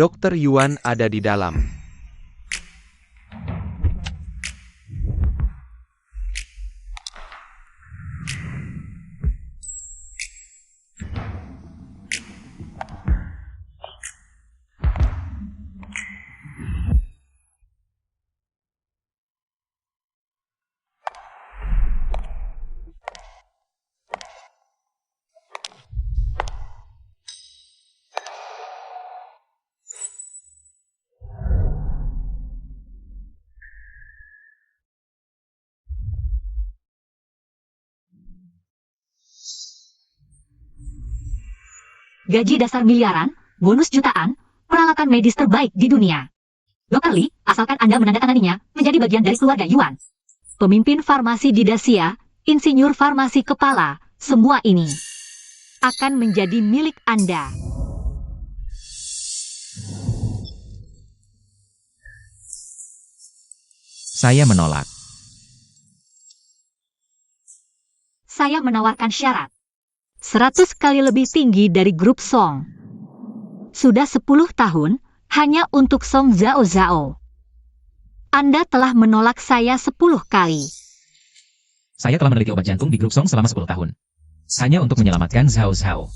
Dokter Yuan ada di dalam. Gaji dasar miliaran, bonus jutaan, peralatan medis terbaik di dunia. Dr. Lee, asalkan Anda menandatanganinya, menjadi bagian dari keluarga Yuan. Pemimpin farmasi di Dacia, insinyur farmasi kepala, semua ini akan menjadi milik Anda. Saya menolak. Saya menawarkan syarat 100 kali lebih tinggi dari grup Song. Sudah 10 tahun, hanya untuk Song Zhao Zhao. Anda telah menolak saya 10 kali. Saya telah meneliti obat jantung di grup Song selama 10 tahun. Hanya untuk menyelamatkan Zhao Zhao.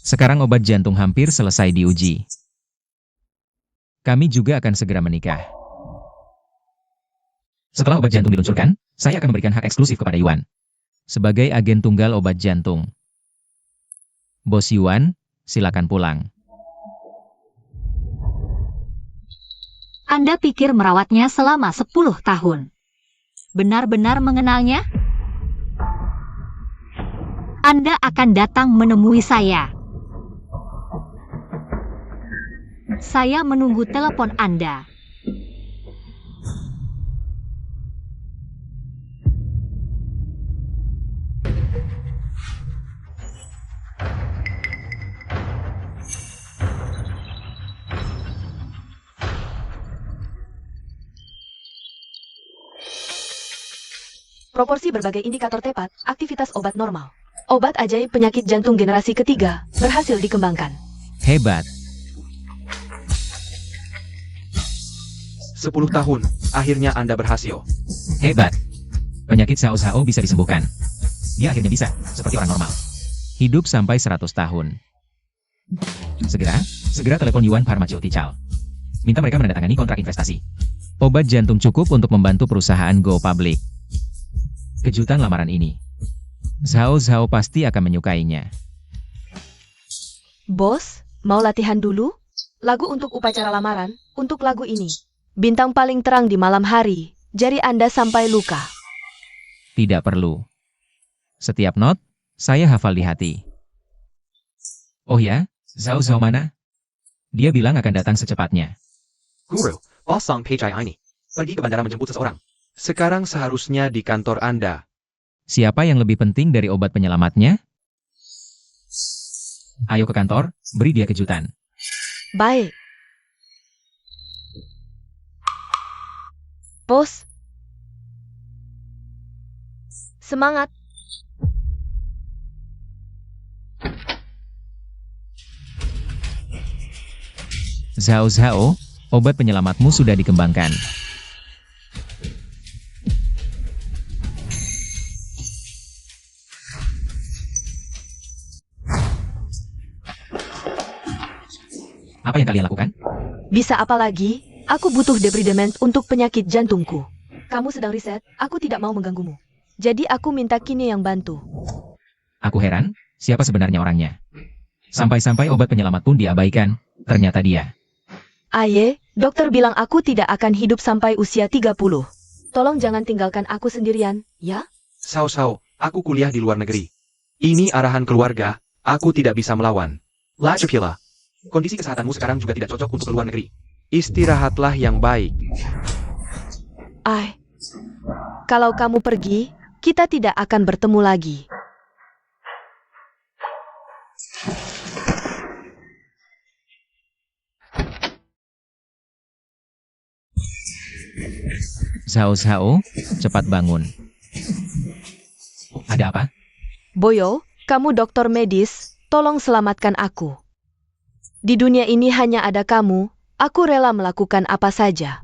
Sekarang obat jantung hampir selesai diuji. Kami juga akan segera menikah. Setelah obat jantung diluncurkan, saya akan memberikan hak eksklusif kepada Yuan. Sebagai agen tunggal obat jantung. Bos Yuan, silakan pulang. Anda pikir merawatnya selama 10 tahun. Benar-benar mengenalnya? Anda akan datang menemui saya. Saya menunggu telepon Anda. Proporsi berbagai indikator tepat, aktivitas obat normal. Obat ajaib penyakit jantung generasi ketiga berhasil dikembangkan. Hebat. 10 tahun, akhirnya Anda berhasil. Hebat. Penyakit Zhao Zhao bisa disembuhkan. Dia akhirnya bisa, seperti orang normal. Hidup sampai 100 tahun. Segera telepon Yuan Pharmaceutical. Minta mereka menandatangani kontrak investasi. Obat jantung cukup untuk membantu perusahaan go public. Kejutan lamaran ini. Zhao Zhao pasti akan menyukainya. Bos, mau latihan dulu? Lagu untuk upacara lamaran, untuk lagu ini. Bintang paling terang di malam hari, jari Anda sampai luka. Tidak perlu. Setiap not, saya hafal di hati. Oh ya, Zhao Zhao mana? Dia bilang akan datang secepatnya. Guru, Bos Song Pejai ini. Pergi ke bandara menjemput seseorang. Sekarang seharusnya di kantor Anda. Siapa yang lebih penting dari obat penyelamatnya? Ayo ke kantor, beri dia kejutan. Baik. Bos. Semangat. Zhao Zhao, obat penyelamatmu sudah dikembangkan. Apa yang kalian lakukan? Bisa apa lagi? Aku butuh debridement untuk penyakit jantungku. Kamu sedang riset, aku tidak mau mengganggumu. Jadi aku minta Kini yang bantu. Aku heran, siapa sebenarnya orangnya? Sampai-sampai obat penyelamat pun diabaikan, ternyata dia. Aye, dokter bilang aku tidak akan hidup sampai usia 30. Tolong jangan tinggalkan aku sendirian, ya? Sao, aku kuliah di luar negeri. Ini arahan keluarga, aku tidak bisa melawan. Lajapila. Kondisi kesehatanmu sekarang juga tidak cocok untuk ke luar negeri. Istirahatlah yang baik. Kalau kamu pergi, kita tidak akan bertemu lagi. Zhao Zhao, cepat bangun. Ada apa? Boyo, kamu dokter medis, tolong selamatkan aku. Di dunia ini hanya ada kamu, aku rela melakukan apa saja.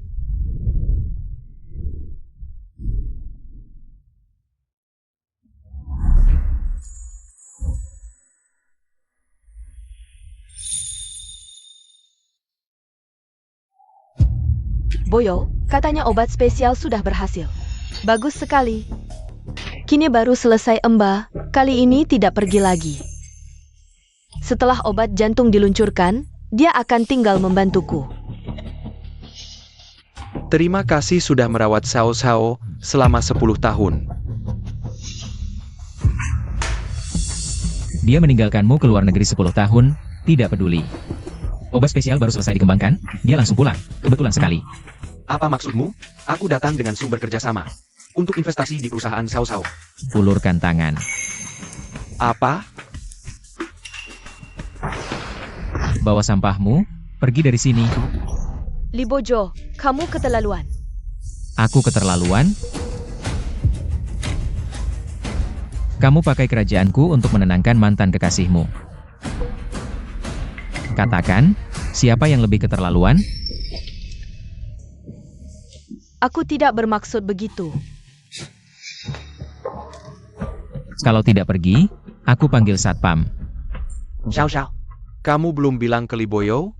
Boyo, katanya obat spesial sudah berhasil. Bagus sekali. Kini baru selesai kali ini tidak pergi lagi. Setelah obat jantung diluncurkan, dia akan tinggal membantuku. Terima kasih sudah merawat Xiao Xiao selama 10 tahun. Dia meninggalkanmu ke luar negeri 10 tahun, tidak peduli. Obat spesial baru selesai dikembangkan, dia langsung pulang. Kebetulan sekali. Apa maksudmu? Aku datang dengan sumber kerjasama untuk investasi di perusahaan Xiao Xiao. Ulurkan tangan. Apa? Bawa sampahmu, pergi dari sini. Li Bojo, kamu keterlaluan. Aku keterlaluan? Kamu pakai kerajaanku untuk menenangkan mantan kekasihmu. Katakan, siapa yang lebih keterlaluan? Aku tidak bermaksud begitu. Kalau tidak pergi, aku panggil satpam. Xiao Xiao, kamu belum bilang ke Li Boyo?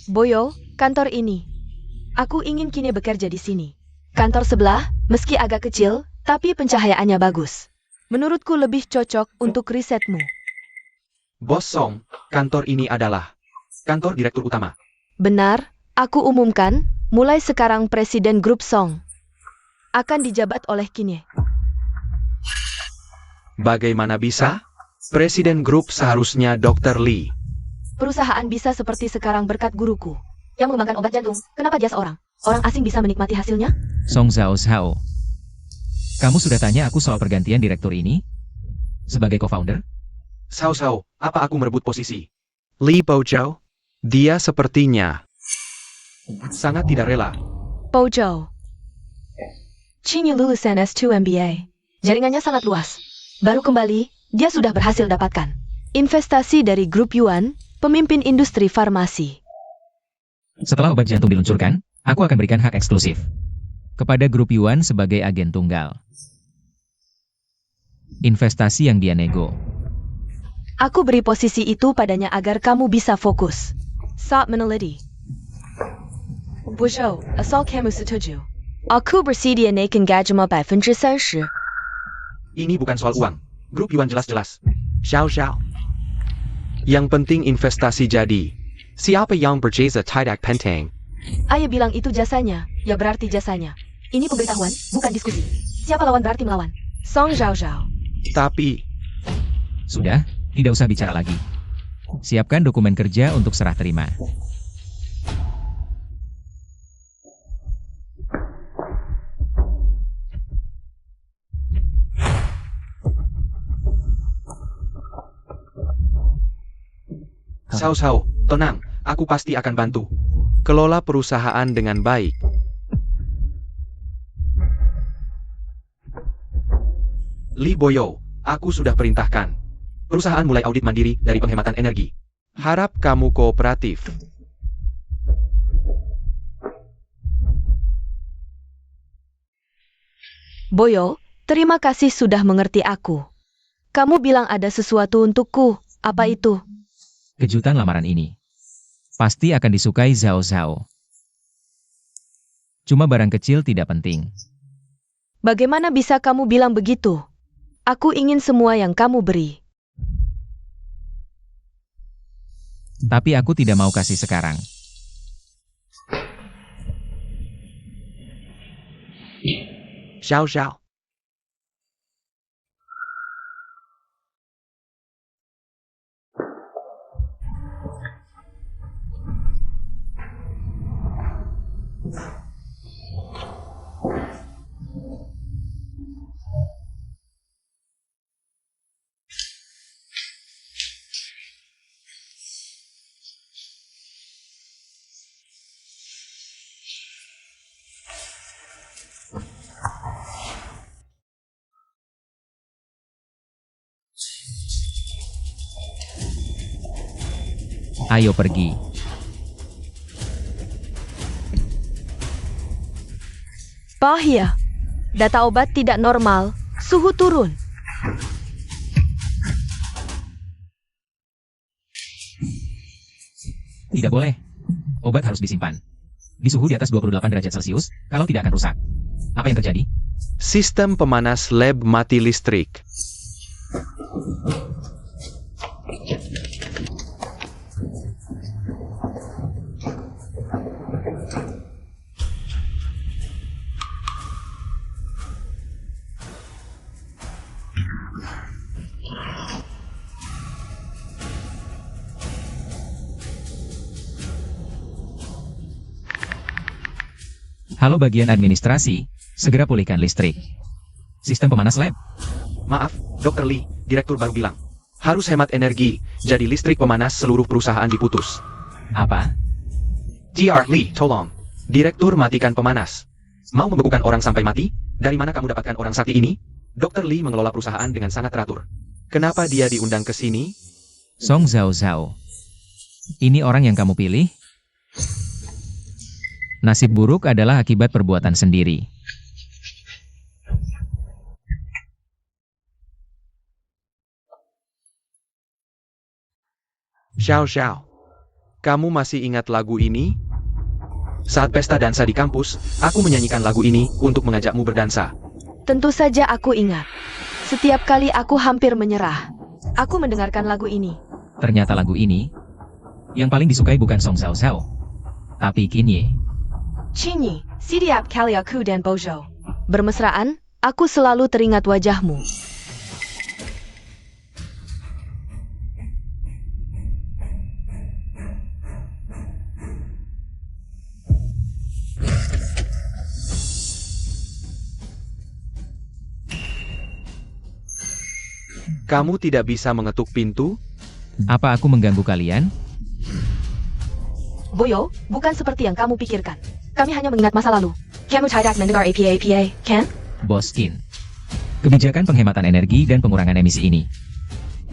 Boyo, kantor ini. Aku ingin kini bekerja di sini. Kantor sebelah, meski agak kecil, tapi pencahayaannya bagus. Menurutku lebih cocok untuk risetmu. Bos Song, kantor ini adalah kantor direktur utama. Benar, aku umumkan, mulai sekarang Presiden Grup Song akan dijabat oleh Kinye. Bagaimana bisa? Presiden grup seharusnya Dr. Lee. Perusahaan bisa seperti sekarang berkat guruku yang mengembangkan obat jantung. Kenapa dia seorang asing bisa menikmati hasilnya? Song Zhao Zhao. Kamu sudah tanya aku soal pergantian direktur ini? Sebagai co-founder? Xiao Xiao, apa aku merebut posisi Li Bojo? Dia sepertinya sangat tidak rela. Bojo. Qingyu lulusan S2 MBA. Jaringannya sangat luas. Baru kembali, dia sudah berhasil dapatkan investasi dari Grup Yuan, pemimpin industri farmasi. Setelah obat jantung diluncurkan, aku akan berikan hak eksklusif kepada Grup Yuan sebagai agen tunggal. Investasi yang dia nego. Aku beri posisi itu padanya agar kamu bisa fokus saat meneliti. Bojo, asal kamu setuju. Aku bersedia naikkan gajimu 30%. Ini bukan soal uang. Grup Yuan jelas-jelas. Xiao Xiao. Yang penting investasi jadi. Siapa yang berjasa tidak penting. Ayah bilang itu jasanya, ya berarti jasanya. Ini pemberitahuan, bukan diskusi. Siapa lawan berarti melawan. Song Zhao Zhao. Tapi, Sudah, tidak usah bicara lagi. Siapkan dokumen kerja untuk serah terima. Xiao Xiao, tenang, aku pasti akan bantu. Kelola perusahaan dengan baik. Li Boyo, aku sudah perintahkan. Perusahaan mulai audit mandiri dari penghematan energi. Harap kamu kooperatif. Boyo, terima kasih sudah mengerti aku. Kamu bilang ada sesuatu untukku, apa itu? Kejutan lamaran ini pasti akan disukai Zhao Zhao. Cuma barang kecil tidak penting. Bagaimana bisa kamu bilang begitu? Aku ingin semua yang kamu beri. Tapi aku tidak mau kasih sekarang. Xiao Xiao. Ayo pergi. Bahaya. Data obat tidak normal. Suhu turun. Tidak boleh. Obat harus disimpan di suhu di atas 28 derajat Celcius, kalau tidak akan rusak. Apa yang terjadi? Sistem pemanas lab mati listrik. Halo bagian administrasi, segera pulihkan listrik. Sistem pemanas lab. Maaf, Dr. Lee, direktur baru bilang. Harus hemat energi, jadi listrik pemanas seluruh perusahaan diputus. Apa? Dr. Lee, tolong. Direktur matikan pemanas. Mau membekukan orang sampai mati? Dari mana kamu dapatkan orang sakti ini? Dr. Lee mengelola perusahaan dengan sangat teratur. Kenapa dia diundang ke sini? Song Zhao Zhao. Ini orang yang kamu pilih? Nasib buruk adalah akibat perbuatan sendiri. Xiao Xiao. Kamu masih ingat lagu ini? Saat pesta dansa di kampus, aku menyanyikan lagu ini untuk mengajakmu berdansa. Tentu saja aku ingat. Setiap kali aku hampir menyerah, aku mendengarkan lagu ini. Ternyata lagu ini yang paling disukai bukan Song Zhao Zhao, tapi Qin Ye. Chinyi, sidiap kali aku dan Bojo bermesraan, aku selalu teringat wajahmu. Kamu tidak bisa mengetuk pintu? Apa aku mengganggu kalian? Boyo, bukan seperti yang kamu pikirkan. Kami hanya mengingat masa lalu. Kamu tidak mendengar APA, kan? Bos Qin. Kebijakan penghematan energi dan pengurangan emisi ini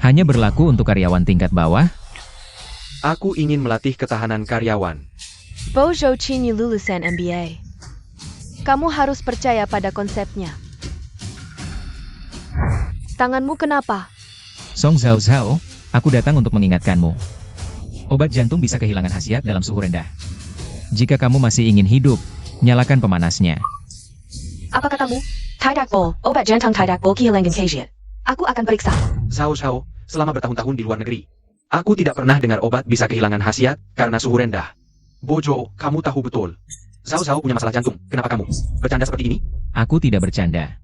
hanya berlaku untuk karyawan tingkat bawah. Aku ingin melatih ketahanan karyawan. Bojo Chinyi lulusan MBA. Kamu harus percaya pada konsepnya. Tanganmu kenapa? Song Zhao Zhao, aku datang untuk mengingatkanmu. Obat jantung bisa kehilangan khasiat dalam suhu rendah. Jika kamu masih ingin hidup, nyalakan pemanasnya. Apa katamu? Tidak bol, obat jantung tidak bol kehilangan khasiat. Aku akan periksa. Xiao Xiao, selama bertahun-tahun di luar negeri, aku tidak pernah dengar obat bisa kehilangan khasiat karena suhu rendah. Bojo, kamu tahu betul. Xiao Xiao punya masalah jantung. Kenapa kamu bercanda seperti ini? Aku tidak bercanda.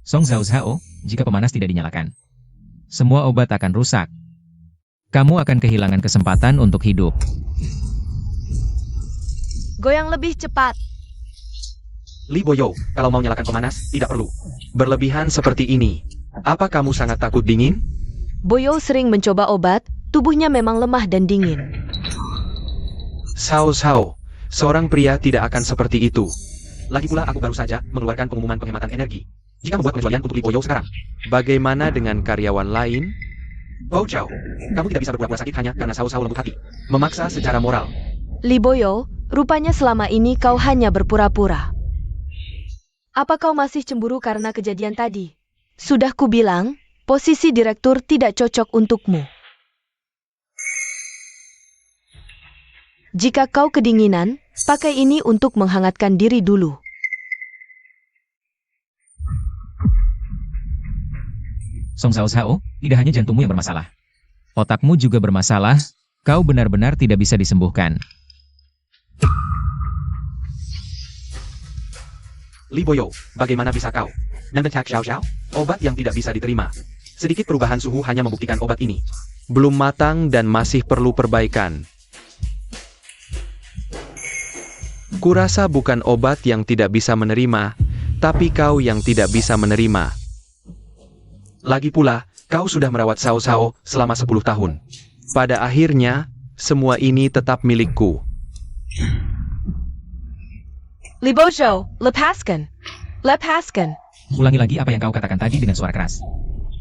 Song Zhao Zhao, jika pemanas tidak dinyalakan, semua obat akan rusak. Kamu akan kehilangan kesempatan untuk hidup. Goyang lebih cepat. Li Boyo, kalau mau nyalakan pemanas, tidak perlu berlebihan seperti ini. Apa kamu sangat takut dingin? Boyo sering mencoba obat, tubuhnya memang lemah dan dingin. Xiao Xiao, seorang pria tidak akan seperti itu. Lagi pula aku baru saja mengeluarkan pengumuman penghematan energi. Jika membuat pengecualian untuk Li Boyo sekarang, bagaimana dengan karyawan lain? Bojo, kamu tidak bisa berpura-pura sakit hanya karena Xiao Xiao lembut hati. Memaksa secara moral. Li Boyo, rupanya selama ini kau hanya berpura-pura. Apa kau masih cemburu karena kejadian tadi? Sudah kubilang, posisi direktur tidak cocok untukmu. Jika kau kedinginan, pakai ini untuk menghangatkan diri dulu. Song Zhao Zhao, tidak hanya jantungmu yang bermasalah. Otakmu juga bermasalah, kau benar-benar tidak bisa disembuhkan. Li Boyo, bagaimana bisa kau mendesak Xiao Xiao? Obat yang tidak bisa diterima. Sedikit perubahan suhu hanya membuktikan obat ini belum matang dan masih perlu perbaikan. Kurasa bukan obat yang tidak bisa menerima, tapi kau yang tidak bisa menerima. Lagi pula, kau sudah merawat Xiao Xiao selama 10 tahun. Pada akhirnya, semua ini tetap milikku. Li Bojo, lepaskan. Lepaskan. Ulangi lagi apa yang kau katakan tadi dengan suara keras.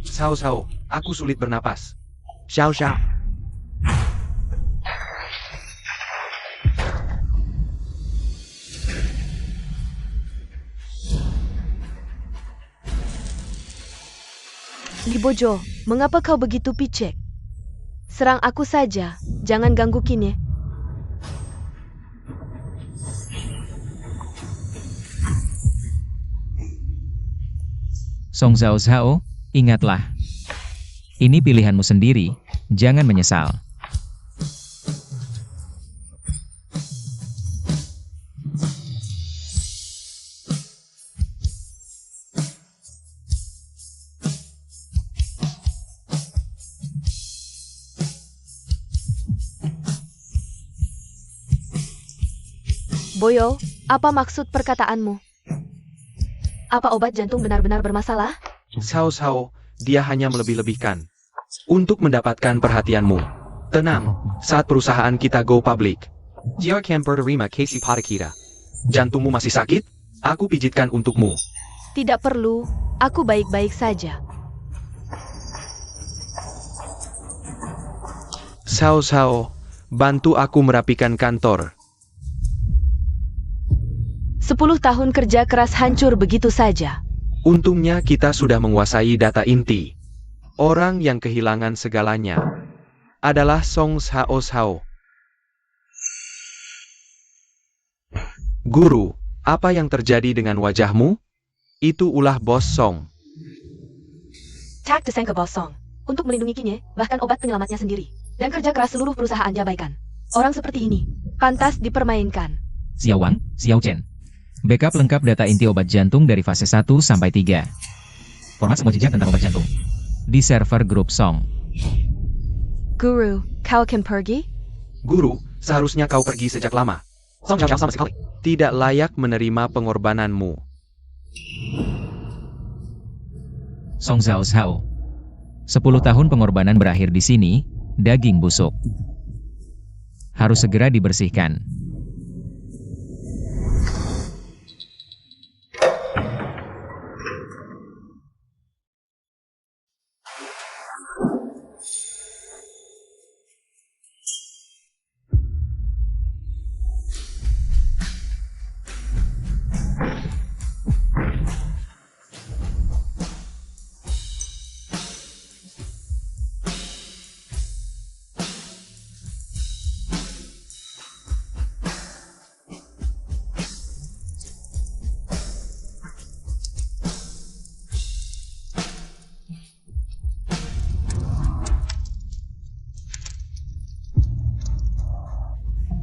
Xiao Xiao, aku sulit bernapas. Xiao Xiao. Li Bojo, mengapa kau begitu picek? Serang aku saja, jangan ganggu Kinye. Song Zhao Zhao, ingatlah. Ini pilihanmu sendiri, jangan menyesal. Boyo, apa maksud perkataanmu? Apa obat jantung benar-benar bermasalah? Sao Sao, dia hanya melebih-lebihkan. Untuk mendapatkan perhatianmu. Tenang, saat perusahaan kita go public. Dia akan berterima kasih pada kita. Jantungmu masih sakit? Aku pijitkan untukmu. Tidak perlu, aku baik-baik saja. Sao Sao, bantu aku merapikan kantor. 10 tahun kerja keras hancur begitu saja. Untungnya kita sudah menguasai data inti. Orang yang kehilangan segalanya adalah Song Zhao Zhao. Guru, apa yang terjadi dengan wajahmu? Itu ulah bos Song. Cak desain ke bos Song. Untuk melindungi Kinye, bahkan obat penyelamatnya sendiri. Dan kerja keras seluruh perusahaan diabaikan. Orang seperti ini, pantas dipermainkan. Xiao Wang, Xiao Chen. Backup lengkap data inti obat jantung dari fase 1 sampai 3. Format semua jejak tentang obat jantung. Di server grup Song. Guru, kau akan pergi? Guru, seharusnya kau pergi sejak lama. Song Zhao sama sekali tidak layak menerima pengorbananmu. Song Zhao Zhao. 10 tahun pengorbanan berakhir di sini, daging busuk. Harus segera dibersihkan.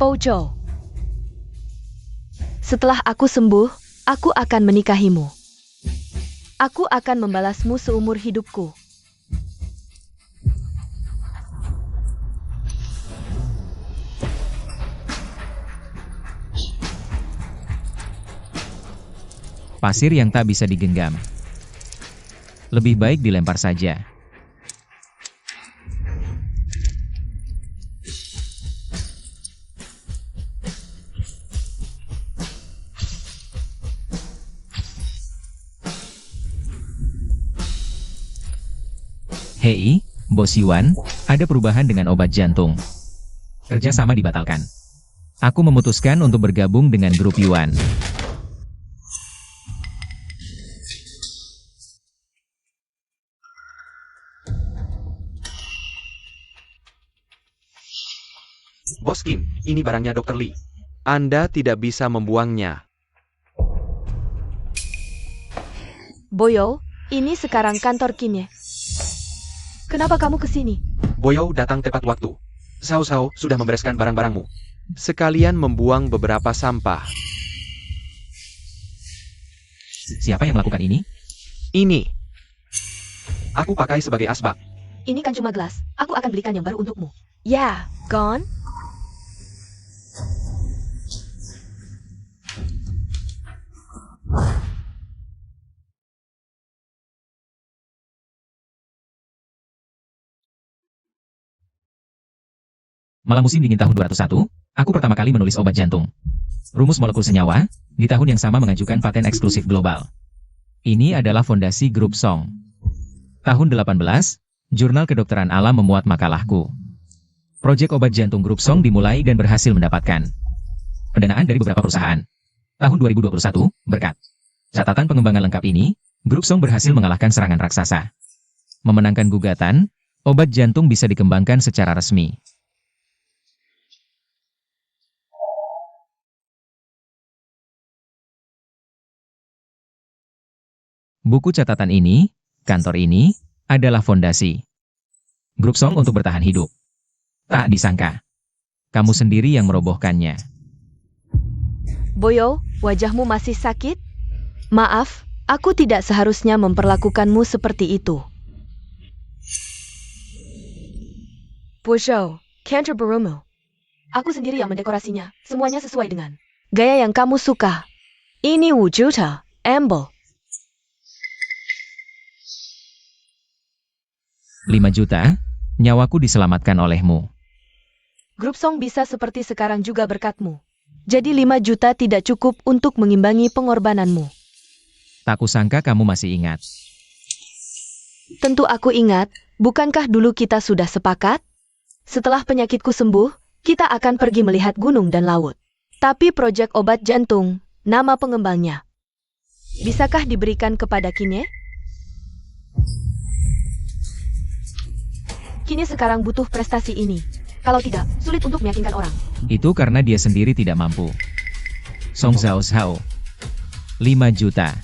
Bojo. Setelah aku sembuh, aku akan menikahimu. Aku akan membalasmu seumur hidupku. Pasir yang tak bisa digenggam. Lebih baik dilempar saja. Hei, Bos Yuan, ada perubahan dengan obat jantung. Kerjasama dibatalkan. Aku memutuskan untuk bergabung dengan grup Yuan. Bos Kim, ini barangnya Dr. Lee. Anda tidak bisa membuangnya. Boyo, ini sekarang kantor Kinye. Kenapa kamu kesini? Boyo datang tepat waktu. Sao Sao sudah membereskan barang-barangmu. Sekalian membuang beberapa sampah. Siapa yang melakukan ini? Ini. Aku pakai sebagai asbak. Ini kan cuma gelas. Aku akan belikan yang baru untukmu. Ya, gone? Malam musim dingin tahun 201, aku pertama kali menulis obat jantung. Rumus molekul senyawa, di tahun yang sama mengajukan paten eksklusif global. Ini adalah fondasi grup Song. Tahun 18, Jurnal Kedokteran Alam memuat makalahku. Proyek obat jantung grup Song dimulai dan berhasil mendapatkan pendanaan dari beberapa perusahaan. Tahun 2021, berkat catatan pengembangan lengkap ini, grup Song berhasil mengalahkan serangan raksasa. memenangkan gugatan, obat jantung bisa dikembangkan secara resmi. Buku catatan ini, kantor ini, adalah fondasi grup Song untuk bertahan hidup. Tak disangka, kamu sendiri yang merobohkannya. Boyo, wajahmu masih sakit? Maaf, aku tidak seharusnya memperlakukanmu seperti itu. Boyo, Canterburymu. Aku sendiri yang mendekorasinya, semuanya sesuai dengan gaya yang kamu suka. Ini wujudnya, Amble. 5 juta, nyawaku diselamatkan olehmu. Grup Song bisa seperti sekarang juga berkatmu. Jadi 5 juta tidak cukup untuk mengimbangi pengorbananmu. Tak kusangka kamu masih ingat. Tentu aku ingat, bukankah dulu kita sudah sepakat? Setelah penyakitku sembuh, kita akan pergi melihat gunung dan laut. Tapi proyek obat jantung, nama pengembangnya, bisakah diberikan kepada Kinye? Kinye sekarang butuh prestasi ini. Kalau tidak, sulit untuk meyakinkan orang. Itu karena dia sendiri tidak mampu. Song Zhao Zhao. 5 juta.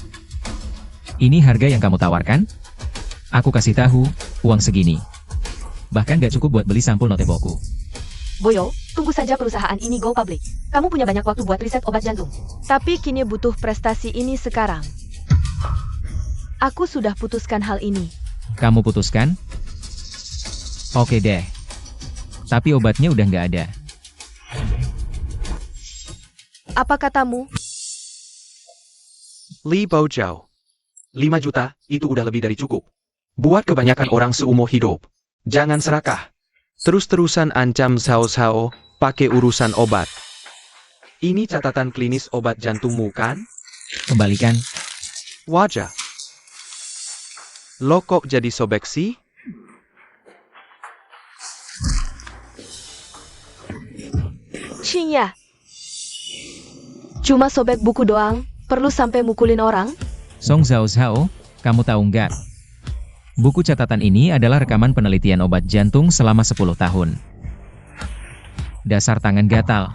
Ini harga yang kamu tawarkan? Aku kasih tahu, uang segini. Bahkan gak cukup buat beli sampul notebookku. Boyo, tunggu saja perusahaan ini go public. Kamu punya banyak waktu buat riset obat jantung. Tapi Kinye butuh prestasi ini sekarang. Aku sudah putuskan hal ini. Kamu putuskan? Oke deh. Tapi obatnya udah nggak ada. Apa katamu? Li Baozhou. 5 juta, itu udah lebih dari cukup. Buat kebanyakan orang seumur hidup. Jangan serakah. Terus-terusan ancam Zhao Zhao, pakai urusan obat. Ini catatan klinis obat jantungmu kan? Kembalikan. Wajah. Lo kok jadi sobek sih? Xinya. Cuma sobek buku doang, perlu sampai mukulin orang? Song Zhao Zhao, kamu tahu nggak? Buku catatan ini adalah rekaman penelitian obat jantung selama 10 tahun. Dasar tangan gatal.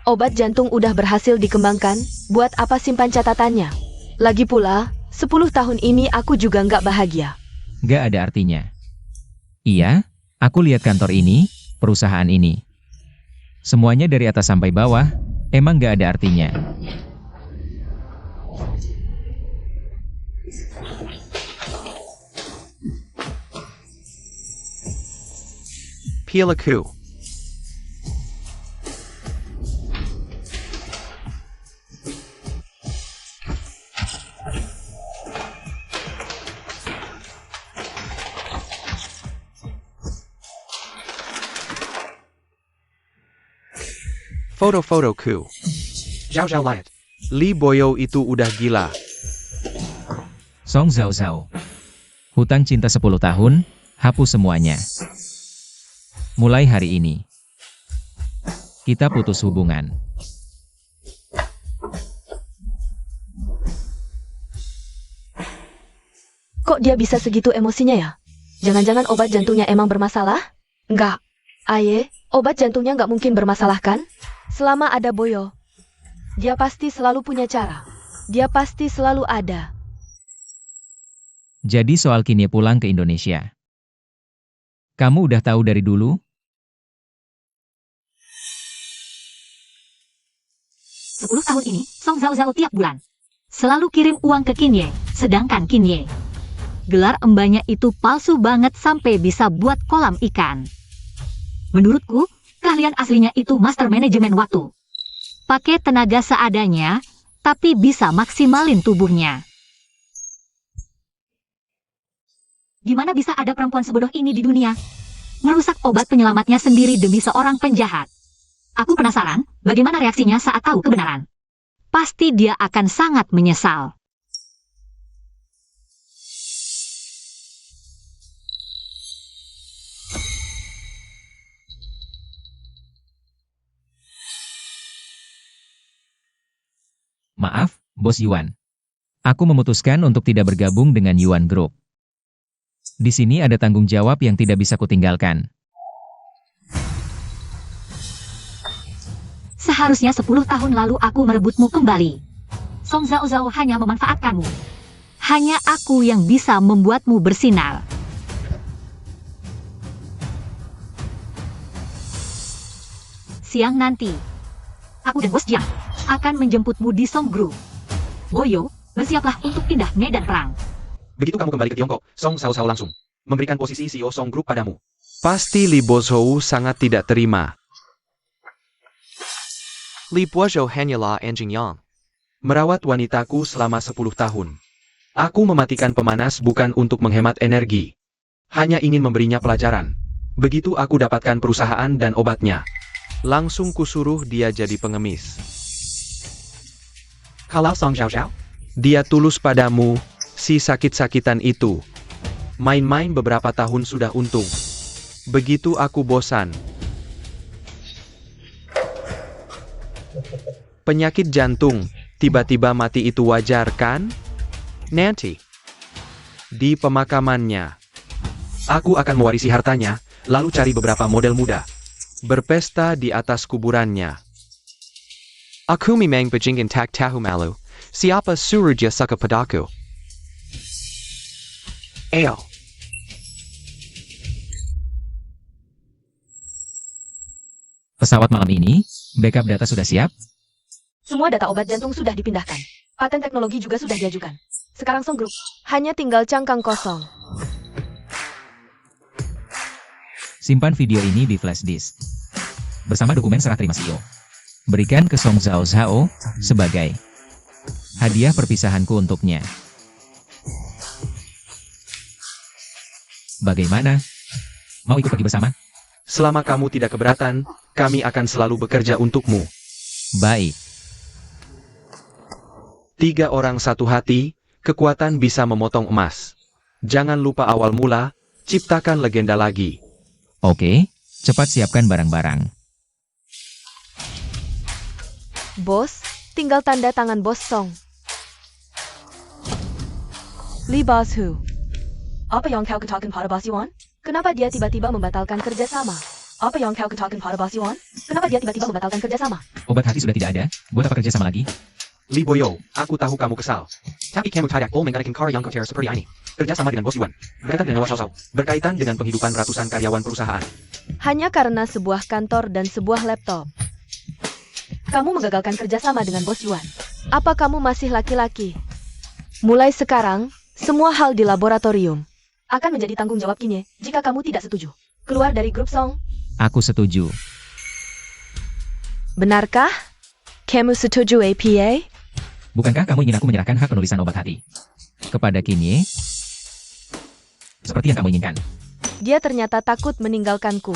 Obat jantung udah berhasil dikembangkan, buat apa simpan catatannya? Lagi pula, 10 tahun ini aku juga nggak bahagia. Nggak ada artinya. Iya, aku lihat kantor ini, perusahaan ini. Semuanya dari atas sampai bawah, emang nggak ada artinya. Pilaku. Foto-fotoku. Zhao Zhao lihat. Li Boyo itu udah gila. Song Zhao Zhao. Hutang cinta 10 tahun, hapus semuanya. Mulai hari ini, kita putus hubungan. Kok dia bisa segitu emosinya ya? Jangan-jangan obat jantungnya emang bermasalah? Enggak. Aye, obat jantungnya nggak mungkin bermasalah kan? Selama ada Boyo, dia pasti selalu punya cara. Dia pasti selalu ada. Jadi soal Kinye pulang ke Indonesia. Kamu udah tahu dari dulu? Sepuluh tahun ini, Song Zhao Zhao tiap bulan selalu kirim uang ke Kinye, sedangkan Kinye, gelar embanya itu palsu banget sampai bisa buat kolam ikan. Menurutku, keahlian aslinya itu master manajemen waktu. Pakai tenaga seadanya, tapi bisa maksimalin tubuhnya. Gimana bisa ada perempuan sebodoh ini di dunia? Merusak obat penyelamatnya sendiri demi seorang penjahat. Aku penasaran, bagaimana reaksinya saat tahu kebenaran. Pasti dia akan sangat menyesal. Maaf, Bos Yuan. Aku memutuskan untuk tidak bergabung dengan Yuan Group. Di sini ada tanggung jawab yang tidak bisa kutinggalkan. Seharusnya 10 tahun lalu aku merebutmu kembali. Song Zhao Zhao hanya memanfaatkanmu. Hanya aku yang bisa membuatmu bersinar. Siang nanti, aku dan Bos Jiang akan menjemputmu di Song Group. Boyo, bersiaplah untuk pindah medan perang. Begitu kamu kembali ke Tiongkok, Song Zhao Zhao langsung memberikan posisi CEO Song Group padamu. Pasti Li Bozhou sangat tidak terima. Li Boizhou hanyalah anjing yang Merawat wanitaku selama 10 tahun. Aku mematikan pemanas bukan untuk menghemat energi. Hanya ingin memberinya pelajaran. Begitu aku dapatkan perusahaan dan obatnya, langsung kusuruh dia jadi pengemis. Kalau Song Zhao Zhao, Dia tulus padamu, si sakit-sakitan itu. Main-main beberapa tahun sudah untung. Begitu aku bosan. Penyakit jantung, tiba-tiba mati itu wajar kan? nanti Di pemakamannya, aku akan mewarisi hartanya, lalu cari beberapa model muda. Berpesta di atas kuburannya. aku memang bajingan tak tahu malu. Siapa suruh dia suka padaku? Ayo. Pesawat malam ini, backup data sudah siap? Semua data obat jantung sudah dipindahkan. Paten teknologi juga sudah diajukan. Sekarang Song Group hanya tinggal cangkang kosong. Simpan video ini di flash disk. Bersama dokumen serah terima CEO. Berikan ke Song Zhao Zhao sebagai hadiah perpisahanku untuknya. Bagaimana? Mau ikut pergi bersama? Selama kamu tidak keberatan, kami akan selalu bekerja untukmu. Baik. 3 orang satu hati, kekuatan bisa memotong emas. Jangan lupa awal mula, ciptakan legenda lagi. Oke, cepat siapkan barang-barang. Bos, tinggal tanda tangan Bos Song. Li Bozhou. Apa yang kau katakan pada Bos Yuan? Kenapa dia tiba-tiba membatalkan kerjasama? Apa yang kau katakan pada Bos Yuan? Kenapa dia tiba-tiba membatalkan kerjasama? Obat hati sudah tidak ada, buat apa kerja sama lagi? Li Boyo, aku tahu kamu kesal. Tapi kamu tidak menggunakan cara yang kecil seperti ini. Kerja sama dengan Bos Yuan. Berkaitan dengan Wasau, berkaitan dengan penghidupan ratusan karyawan perusahaan. Hanya karena sebuah kantor dan sebuah laptop. Kamu menggagalkan kerjasama dengan Bos Yuan. Apa kamu masih laki-laki? Mulai sekarang, semua hal di laboratorium akan menjadi tanggung jawab Kinye jika kamu tidak setuju. Keluar dari grup Song. Aku setuju. Benarkah? Kamu setuju APA? Bukankah kamu ingin aku menyerahkan hak penulisan obat hati kepada Kinye? Seperti yang kamu inginkan. Dia ternyata takut meninggalkanku.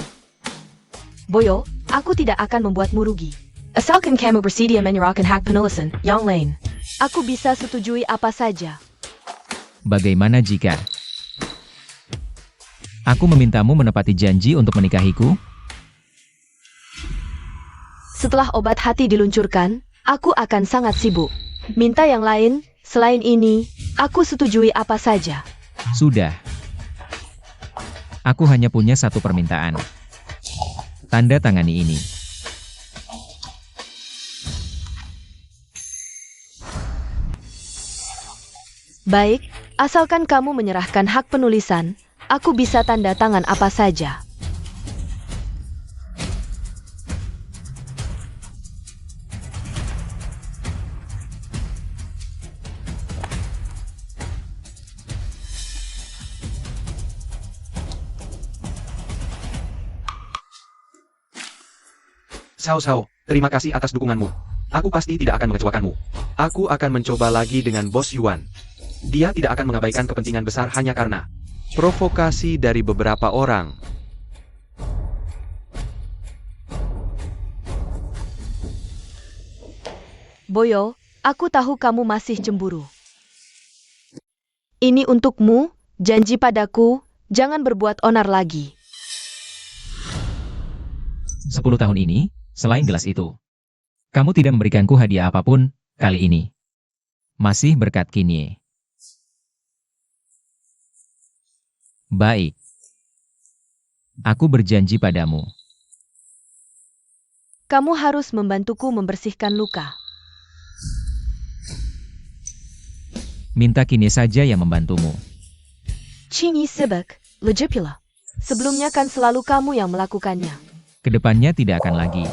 Boyo, aku tidak akan membuatmu rugi. Asalkan kamu bersedia menyerahkan hak penulisan, yang lain. Aku bisa setujui apa saja. Bagaimana jika aku memintamu menepati janji untuk menikahiku? Setelah obat hati diluncurkan, aku akan sangat sibuk. Minta yang lain, selain ini, aku setujui apa saja. Sudah. Aku hanya punya satu permintaan. Tanda tangani ini. Baik, asalkan kamu menyerahkan hak penulisan, aku bisa tanda tangan apa saja. Sao, terima kasih atas dukunganmu. Aku pasti tidak akan mengecewakanmu. Aku akan mencoba lagi dengan Bos Yuan. Dia tidak akan mengabaikan kepentingan besar hanya karena provokasi dari beberapa orang. Boyo, aku tahu kamu masih cemburu. Ini untukmu, janji padaku, jangan berbuat onar lagi. 10 tahun ini, selain gelas itu, kamu tidak memberikanku hadiah apapun kali ini. Masih berkat Kinye. Baik. Aku berjanji padamu. Kamu harus membantuku membersihkan luka. Minta Kinye saja yang membantumu. Chingy sibuk, lagi pula. Sebelumnya kan selalu kamu yang melakukannya. Kedepannya tidak akan lagi.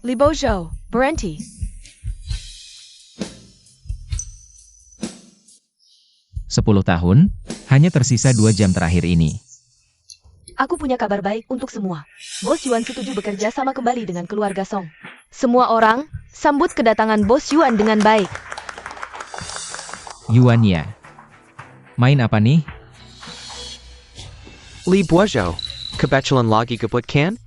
Li Bojo, berhenti. 10 tahun, hanya tersisa 2 jam terakhir ini. Aku punya kabar baik untuk semua. Bos Yuan setuju bekerja sama kembali dengan keluarga Song. Semua orang, sambut kedatangan Bos Yuan dengan baik. Yuan ya. Main apa nih? Li Bojo, kebetulan lagi kebut kan?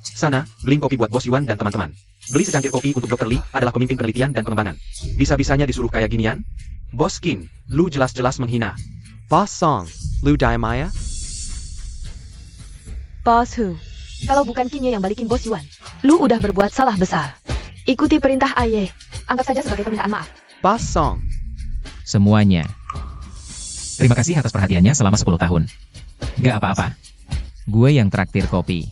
Sana, beli kopi buat Bos Yuan dan teman-teman. Beli secangkir kopi untuk Dr. Li, adalah pemimpin penelitian dan pengembangan. Bisa-bisanya disuruh kayak ginian? Bos Qin, lu jelas-jelas menghina. Boss Song, lu Daimaya? Bos Hu, kalau bukan Kinye yang balikin Bos Yuan, lu udah berbuat salah besar. Ikuti perintah Aye, anggap saja sebagai permintaan maaf. Boss Song, Semuanya. Terima kasih atas perhatiannya selama 10 tahun. Gak apa-apa. Gue yang traktir kopi.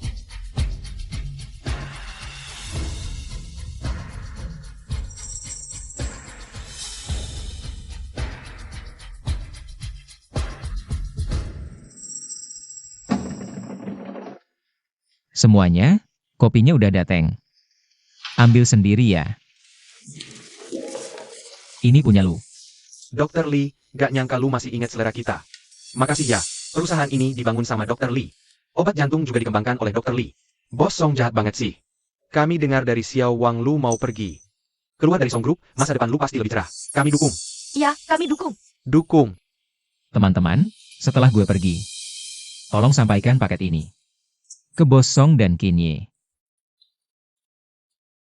Semuanya, kopinya udah dateng. Ambil sendiri ya. Ini punya lu. Dr. Li, gak nyangka lu masih ingat selera kita. Makasih ya, perusahaan ini dibangun sama Dr. Li. Obat jantung juga dikembangkan oleh Dr. Li. Bos Song jahat banget sih. Kami dengar dari Xiao Wang lu mau pergi. Keluar dari Song Group, masa depan lu pasti lebih cerah. Kami dukung. Ya, kami dukung. Dukung. Teman-teman, setelah gue pergi, tolong sampaikan paket ini ke Bos Song dan Kinye.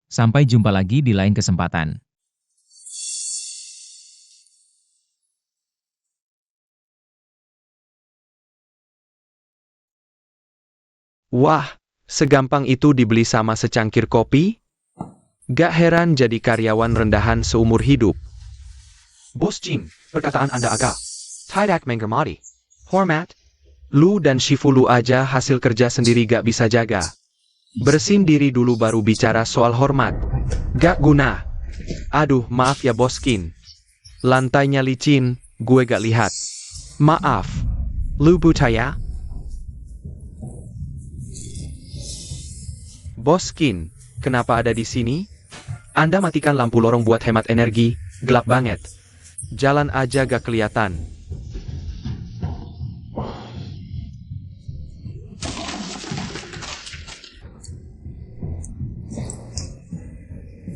Sampai jumpa lagi di lain kesempatan. Wah, segampang itu dibeli sama secangkir kopi? Gak heran jadi karyawan rendahan seumur hidup. Bos Jin, perkataan Anda agak tidak mengermati. Hormat. Lu dan Shifulu aja hasil kerja sendiri gak bisa jaga. Bersin diri dulu baru bicara soal hormat. Gak guna. Aduh, maaf ya Bos Qin. Lantainya licin, gue gak lihat. Maaf. Lu buta ya? Bos Qin, kenapa ada di sini? Anda matikan lampu lorong buat hemat energi, gelap banget. Jalan aja gak kelihatan.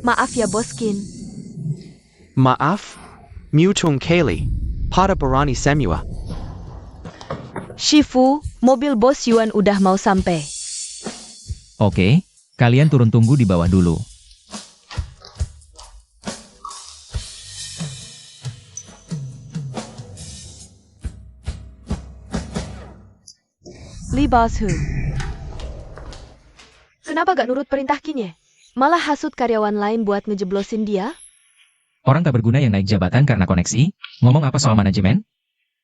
Maaf ya Bos Qin. maaf, Mutung Kaylee, pada Barani Semua. Shifu, mobil Bos Yuan udah mau sampai. Oke, kalian turun tunggu di bawah dulu. Li Bos Hu. Kenapa gak nurut perintah Kinye? Malah hasut karyawan lain buat ngejeblosin dia? Orang tak berguna yang naik jabatan karena koneksi, ngomong apa soal manajemen?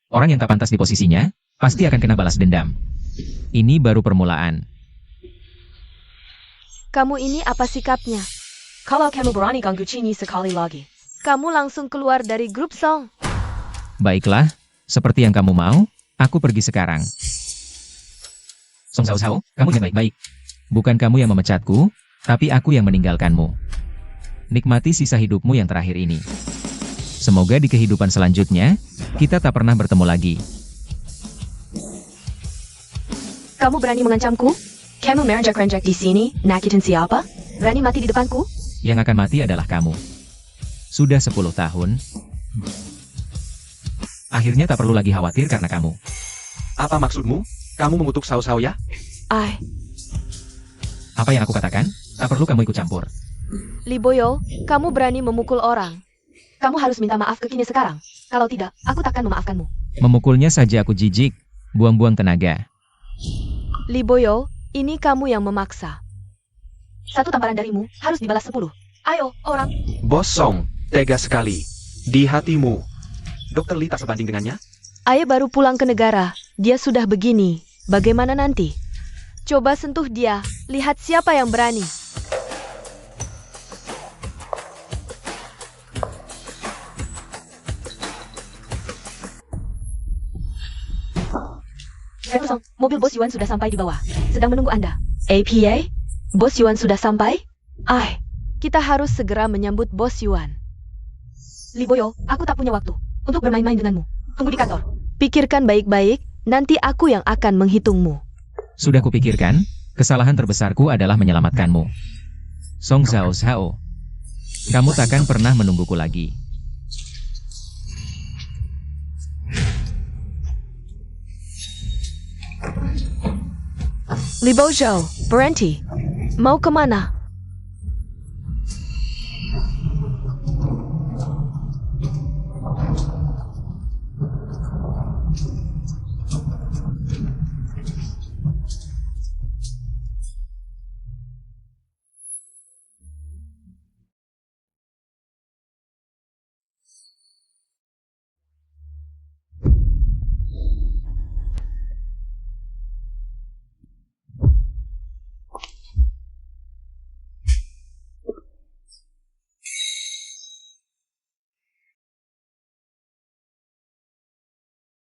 Orang yang tak pantas di posisinya, pasti akan kena balas dendam. Ini baru permulaan. Kamu ini apa sikapnya? Kalau kamu berani ganggu Chinyi sekali lagi, kamu langsung keluar dari grup Song. Baiklah, seperti yang kamu mau, aku pergi sekarang. Song Zhao Zhao, kamu yang baik-baik. Bukan kamu yang memecatku, tapi aku yang meninggalkanmu. Nikmati sisa hidupmu yang terakhir ini. Semoga di kehidupan selanjutnya, kita tak pernah bertemu lagi. Kamu berani mengancamku? Kamu merenjak-renjak di sini, nakitin siapa? Berani mati di depanku? Yang akan mati adalah kamu. Sudah 10 tahun. Akhirnya tak perlu lagi khawatir karena kamu. Apa maksudmu? Kamu mengutuk Sao-Sao ya? Ai, Apa yang aku katakan? Tak perlu kamu ikut campur. Li Boyo, kamu berani memukul orang. Kamu harus minta maaf ke Kinye sekarang. Kalau tidak, aku takkan memaafkanmu. Memukulnya saja aku jijik, buang-buang tenaga. Li Boyo, ini kamu yang memaksa. Satu tamparan darimu harus dibalas 10. Ayo, orang. Bos Song, tega sekali. Di hatimu. Dr. Lee tak sebanding dengannya? Ayah baru pulang ke negara, dia sudah begini. Bagaimana nanti? Coba sentuh dia, lihat siapa yang berani. Song, mobil Bos Yuan sudah sampai di bawah. Sedang menunggu Anda. APA? Bos Yuan sudah sampai? Kita harus segera menyambut Bos Yuan. Li Boyo, aku tak punya waktu untuk bermain-main denganmu. Tunggu di kantor. Pikirkan baik-baik, nanti aku yang akan menghitungmu. Sudah kupikirkan, kesalahan terbesarku adalah menyelamatkanmu. Song Zhao Zhao. Kamu takkan pernah menungguku lagi. Li Boyo, berhenti. Mau kemana?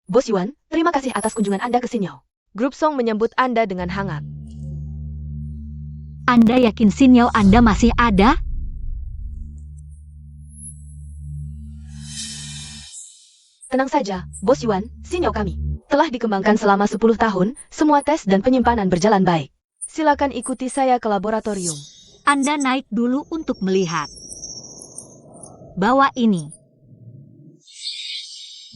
Bos Yuan, terima kasih atas kunjungan Anda ke Sinyao. Grup Song menyambut Anda dengan hangat. Anda yakin Sinyao Anda masih ada? Tenang saja, Bos Yuan, Sinyao kami telah dikembangkan selama 10 tahun, semua tes dan penyimpanan berjalan baik. Silakan ikuti saya ke laboratorium. Anda naik dulu untuk melihat. Bawa ini.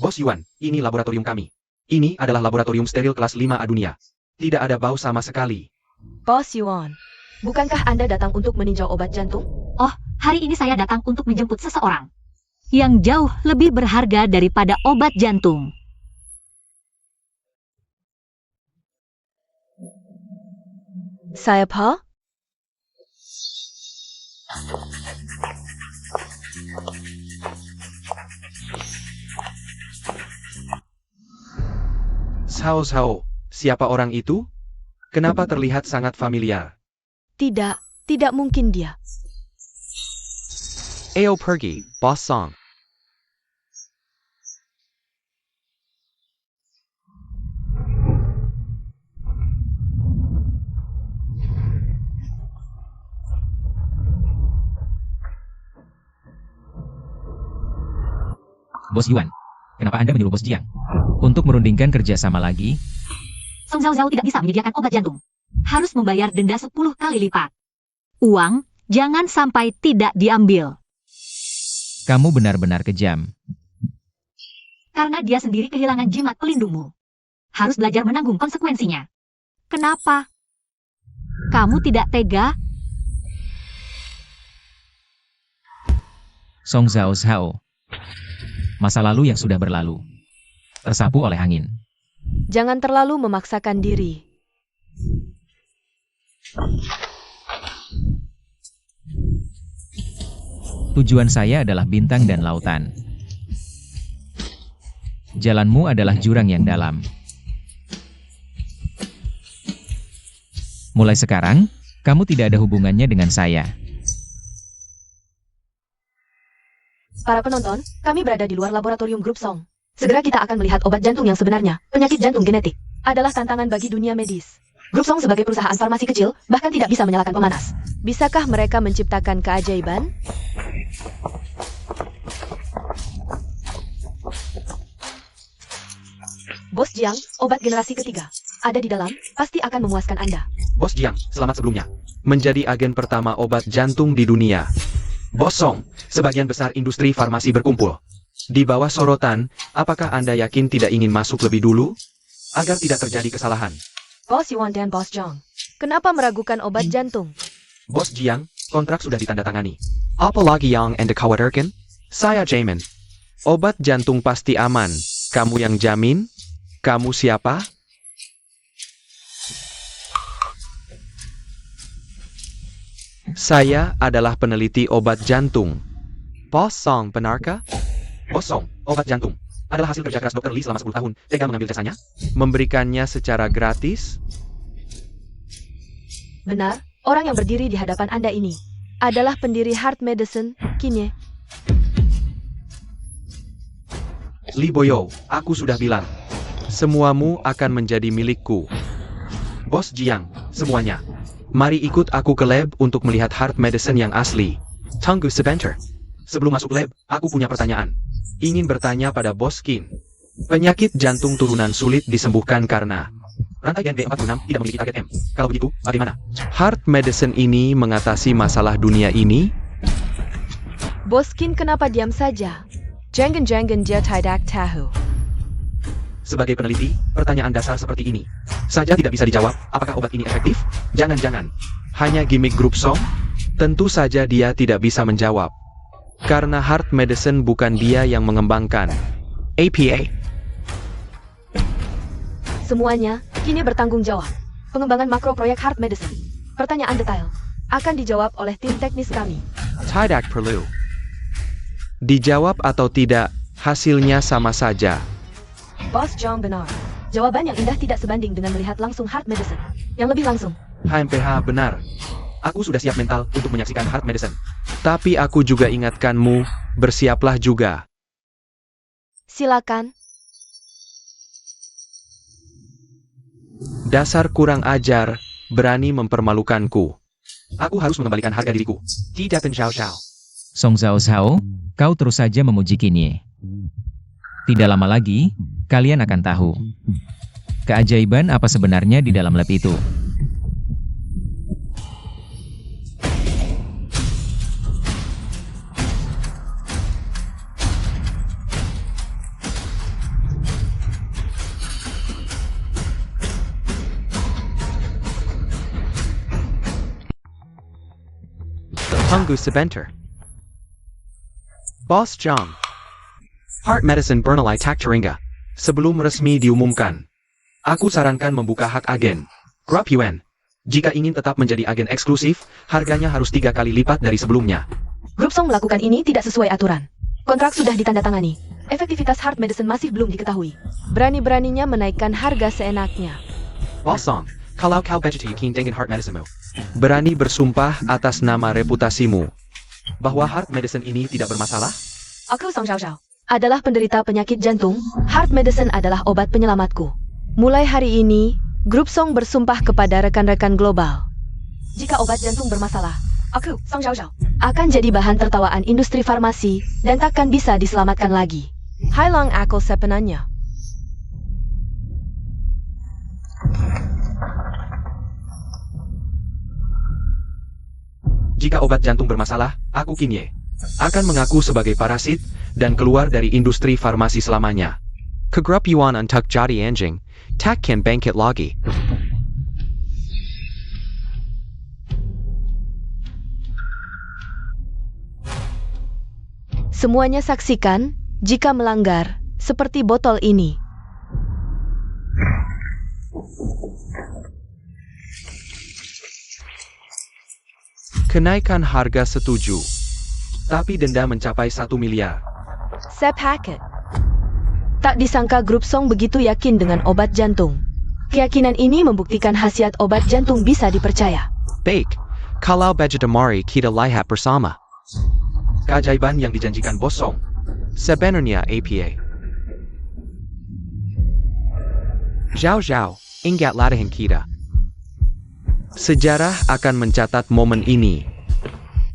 Bos Yuan, ini laboratorium kami. Ini adalah laboratorium steril kelas 5A dunia. Tidak ada bau sama sekali. Bos Yuan, Bukankah Anda datang untuk meninjau obat jantung? Oh, hari ini saya datang untuk menjemput seseorang yang jauh lebih berharga daripada obat jantung. Saya Pa? Sao, siapa orang itu? Kenapa terlihat sangat familiar? Tidak mungkin dia. Ayo pergi, Boss Song. Bos Yuan, kenapa Anda menyuruh Bos Jiang untuk merundingkan kerjasama lagi? Song Zhao tidak bisa menyediakan obat jantung. Harus membayar denda 10 kali lipat. Uang, jangan sampai tidak diambil. Kamu benar-benar kejam. Karena dia sendiri kehilangan jimat pelindungmu. Harus belajar menanggung konsekuensinya. Kenapa? Kamu tidak tega? Song Zhao. Masa lalu yang sudah berlalu. Tersapu oleh angin. Jangan terlalu memaksakan diri. Tujuan saya adalah bintang dan lautan. Jalanmu adalah jurang yang dalam. Mulai sekarang, kamu tidak ada hubungannya dengan saya. Para penonton, kami berada di luar laboratorium Grup Song. Segera kita akan melihat obat jantung yang sebenarnya. Penyakit jantung genetik adalah tantangan bagi dunia medis. Grup Song sebagai perusahaan farmasi kecil bahkan tidak bisa menyalakan pemanas. Bisakah mereka menciptakan keajaiban? Bos Jiang, obat generasi ketiga ada di dalam, pasti akan memuaskan Anda. Bos Jiang, selamat sebelumnya. Menjadi agen pertama obat jantung di dunia. Bos Song, sebagian besar industri farmasi berkumpul. Di bawah sorotan, apakah Anda yakin tidak ingin masuk lebih dulu? Agar tidak terjadi kesalahan. Bos Yuan dan Bos Zhang. Kenapa meragukan obat jantung? Bos Jiang, kontrak sudah ditandatangani. Apalagi yang Anda khawatirkan? Saya Jamin. Obat jantung pasti aman. Kamu yang jamin? Kamu siapa? Saya adalah peneliti obat jantung. Bos Song, benarkah? Bos Song, obat jantung. Adalah hasil kerja keras Dr. Lee selama 10 tahun. Tega mengambil jasanya? Memberikannya secara gratis? Benar, orang yang berdiri di hadapan Anda ini adalah pendiri Heart Medicine, Kinye. Lee Boyo, aku sudah bilang. Semuamu akan menjadi milikku. Bos Jiang, semuanya. Mari ikut aku ke lab untuk melihat heart medicine yang asli. Tunggu sebentar. Sebelum masuk lab, aku punya pertanyaan. Ingin bertanya pada Bos Qin. Penyakit jantung turunan sulit disembuhkan karena Rantai gen B46 tidak memiliki target M. Kalau begitu, bagaimana? heart medicine ini mengatasi masalah dunia ini? Bos Qin kenapa diam saja? Jangan-jangan dia tidak tahu. Sebagai peneliti, pertanyaan dasar seperti ini saja tidak bisa dijawab. Apakah obat ini efektif? Jangan-jangan. Hanya gimmick grup Song? Tentu saja dia tidak bisa menjawab. Karena heart medicine bukan dia yang mengembangkan. APA. Semuanya kini bertanggung jawab. Pengembangan makro proyek Heart Medicine. Pertanyaan detail akan dijawab oleh tim teknis kami. Tidak perlu. Dijawab atau tidak, hasilnya sama saja. Bos John benar. Jawaban yang indah tidak sebanding dengan melihat langsung Heart Medicine. Yang lebih langsung. HMPH benar. Aku sudah siap mental untuk menyaksikan Heart Medicine. Tapi aku juga ingatkanmu, bersiaplah juga. Silakan. Dasar kurang ajar, berani mempermalukanku. Aku harus mengembalikan harga diriku. Tidak penjauh-jauh. Song Zhao Zhao, kau terus saja memuji Kinye. Tidak lama lagi, kalian akan tahu keajaiban apa sebenarnya di dalam lab itu. Tunggu sebentar. Bos Jong, Heart Medicine Bernalai Tak Taringa. sebelum resmi diumumkan, Aku sarankan membuka hak agen. Grup Yuan. Jika ingin tetap menjadi agen eksklusif, harganya harus 3 kali lipat dari sebelumnya. Grup Song melakukan ini tidak sesuai aturan. Kontrak sudah ditandatangani. Efektivitas Heart Medicine masih belum diketahui. Berani-beraninya menaikkan harga seenaknya. Bos Song, kalau kau begitu yakin dengan Heart Medicine-mu, berani bersumpah atas nama reputasimu. bahwa Heart Medicine ini tidak bermasalah? Aku Song Zhao Zhao. Adalah penderita penyakit jantung, Heart Medicine adalah obat penyelamatku. Mulai hari ini, Grup Song bersumpah kepada rekan-rekan global. Jika obat jantung bermasalah, aku, Song Zhao Zhao, akan jadi bahan tertawaan industri farmasi dan takkan bisa diselamatkan lagi. Hailang aku sebenarnya. Jika obat jantung bermasalah, aku Kinye akan mengaku sebagai parasit dan keluar dari industri farmasi selamanya. Kegrup Yuan untuk jadi anjing, takkan bangkit lagi. Semuanya saksikan, jika melanggar, seperti botol ini. Kenaikan harga setuju. Tapi denda mencapai 1 miliar. Sepakat. Tak disangka Grup Song begitu yakin dengan obat jantung. Keyakinan ini membuktikan khasiat obat jantung bisa dipercaya. Baik, kalau begitu mari kita lihat bersama. Keajaiban yang dijanjikan Bos Song. Sebenarnya APA. Zhao Zhao, ingat latihan kita. Sejarah akan mencatat momen ini.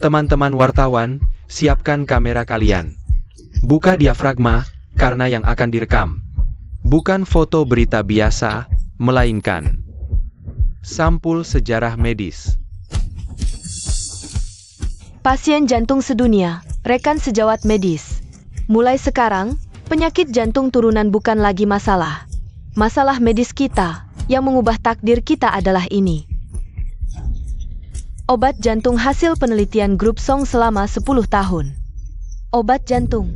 Teman-teman wartawan, siapkan kamera kalian. Buka diafragma, karena yang akan direkam. Bukan foto berita biasa, melainkan sampul sejarah medis. Pasien jantung sedunia, rekan sejawat medis. Mulai sekarang, penyakit jantung turunan bukan lagi masalah. Masalah medis kita, yang mengubah takdir kita adalah ini. Obat jantung hasil penelitian Grup Song selama 10 tahun. Obat jantung.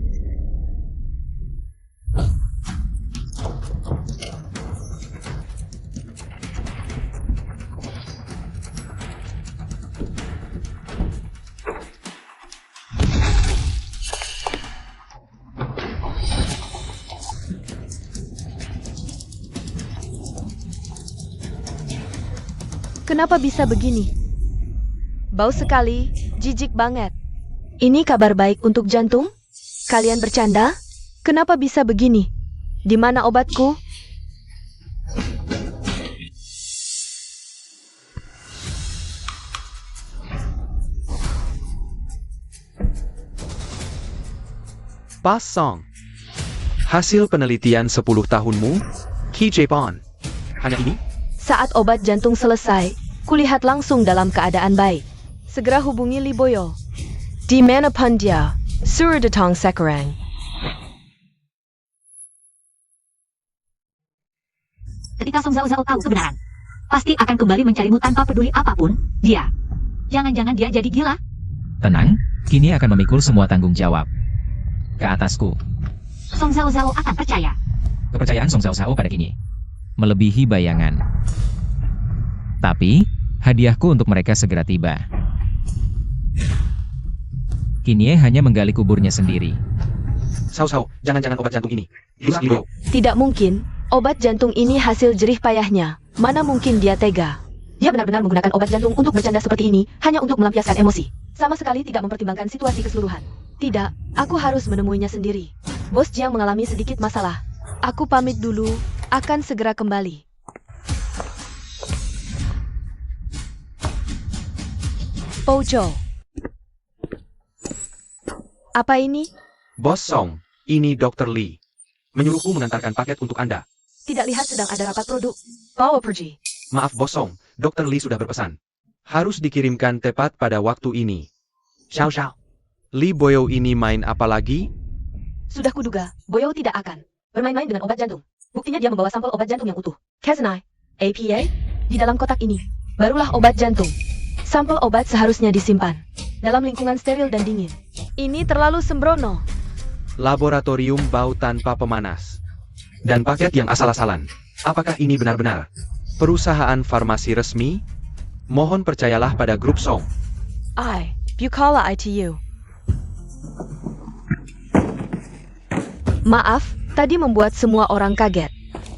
Kenapa bisa begini? Bau sekali, jijik banget. Ini kabar baik untuk jantung? Kalian bercanda? Kenapa bisa begini? Di mana obatku? Boss Song. Hasil penelitian 10 tahunmu? Ki Japon. Hanya ini? Saat obat jantung selesai, kulihat langsung dalam keadaan baik. Segera hubungi Lee Boyo. Di mana pun dia, suruh datang sekarang. Ketika Song Zhao Zhao tahu kebenaran, pasti akan kembali mencarimu tanpa peduli apapun, dia. Jangan-jangan dia jadi gila? Tenang, Kini akan memikul semua tanggung jawab. Ke atasku. Song Zhao Zhao akan percaya. Kepercayaan Song Zhao Zhao pada Kini melebihi bayangan. Tapi, hadiahku untuk mereka segera tiba. Kini hanya menggali kuburnya sendiri. Sao, jangan-jangan obat jantung ini. Liu. Tidak mungkin, obat jantung ini hasil jerih payahnya. Mana mungkin dia tega? Dia benar-benar menggunakan obat jantung untuk bercanda seperti ini, hanya untuk melampiaskan emosi. Sama sekali tidak mempertimbangkan situasi keseluruhan. Tidak, aku harus menemuinya sendiri. Bos Jiang mengalami sedikit masalah. Aku pamit dulu, akan segera kembali. Pojo. Apa ini? Bos Song, ini Dr. Lee. Menyuruhku mengantarkan paket untuk Anda. Tidak lihat sedang ada rapat produk. Bawa pergi. Maaf Bos Song, Dr. Lee sudah berpesan. Harus dikirimkan tepat pada waktu ini. Xiao. Lee Boyo ini main apa lagi? Sudah kuduga, Boyo tidak akan bermain-main dengan obat jantung. Buktinya dia membawa sampel obat jantung yang utuh. Kaznai, APA, di dalam kotak ini, barulah obat jantung. Sampel obat seharusnya disimpan dalam lingkungan steril dan dingin. Ini terlalu sembrono. Laboratorium bau tanpa pemanas. Dan paket yang asal-asalan. Apakah ini benar-benar? Perusahaan farmasi resmi? Mohon percayalah pada grup Song. Bucala ITU. Maaf, tadi membuat semua orang kaget.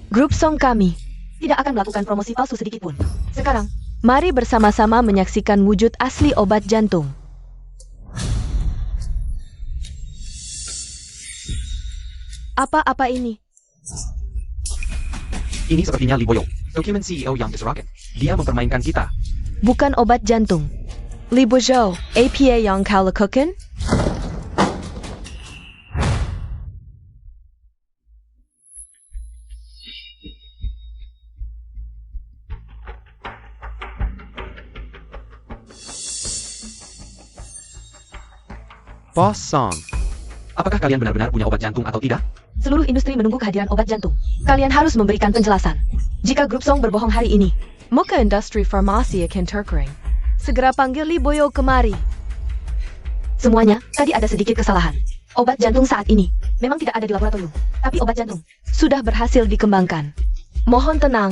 Grup Song kami Tidak akan melakukan promosi palsu sedikit pun. Sekarang, mari bersama-sama menyaksikan wujud asli obat jantung. Apa ini? Ini sepertinya Lee Boyo, dokumen CEO yang diserakan. Dia mempermainkan kita. Bukan obat jantung. Lee Boyo, APA yang kau lakukan? Boss Song. Apakah kalian benar-benar punya obat jantung atau tidak? seluruh industri menunggu kehadiran obat jantung. Kalian harus memberikan penjelasan. Jika grup Song berbohong hari ini, Muka industri farmasi akan terkering. Segera panggil Lee Boyo kemari. semuanya tadi ada sedikit kesalahan. Obat jantung saat ini memang tidak ada di laboratorium, tapi obat jantung Sudah berhasil dikembangkan. Mohon tenang.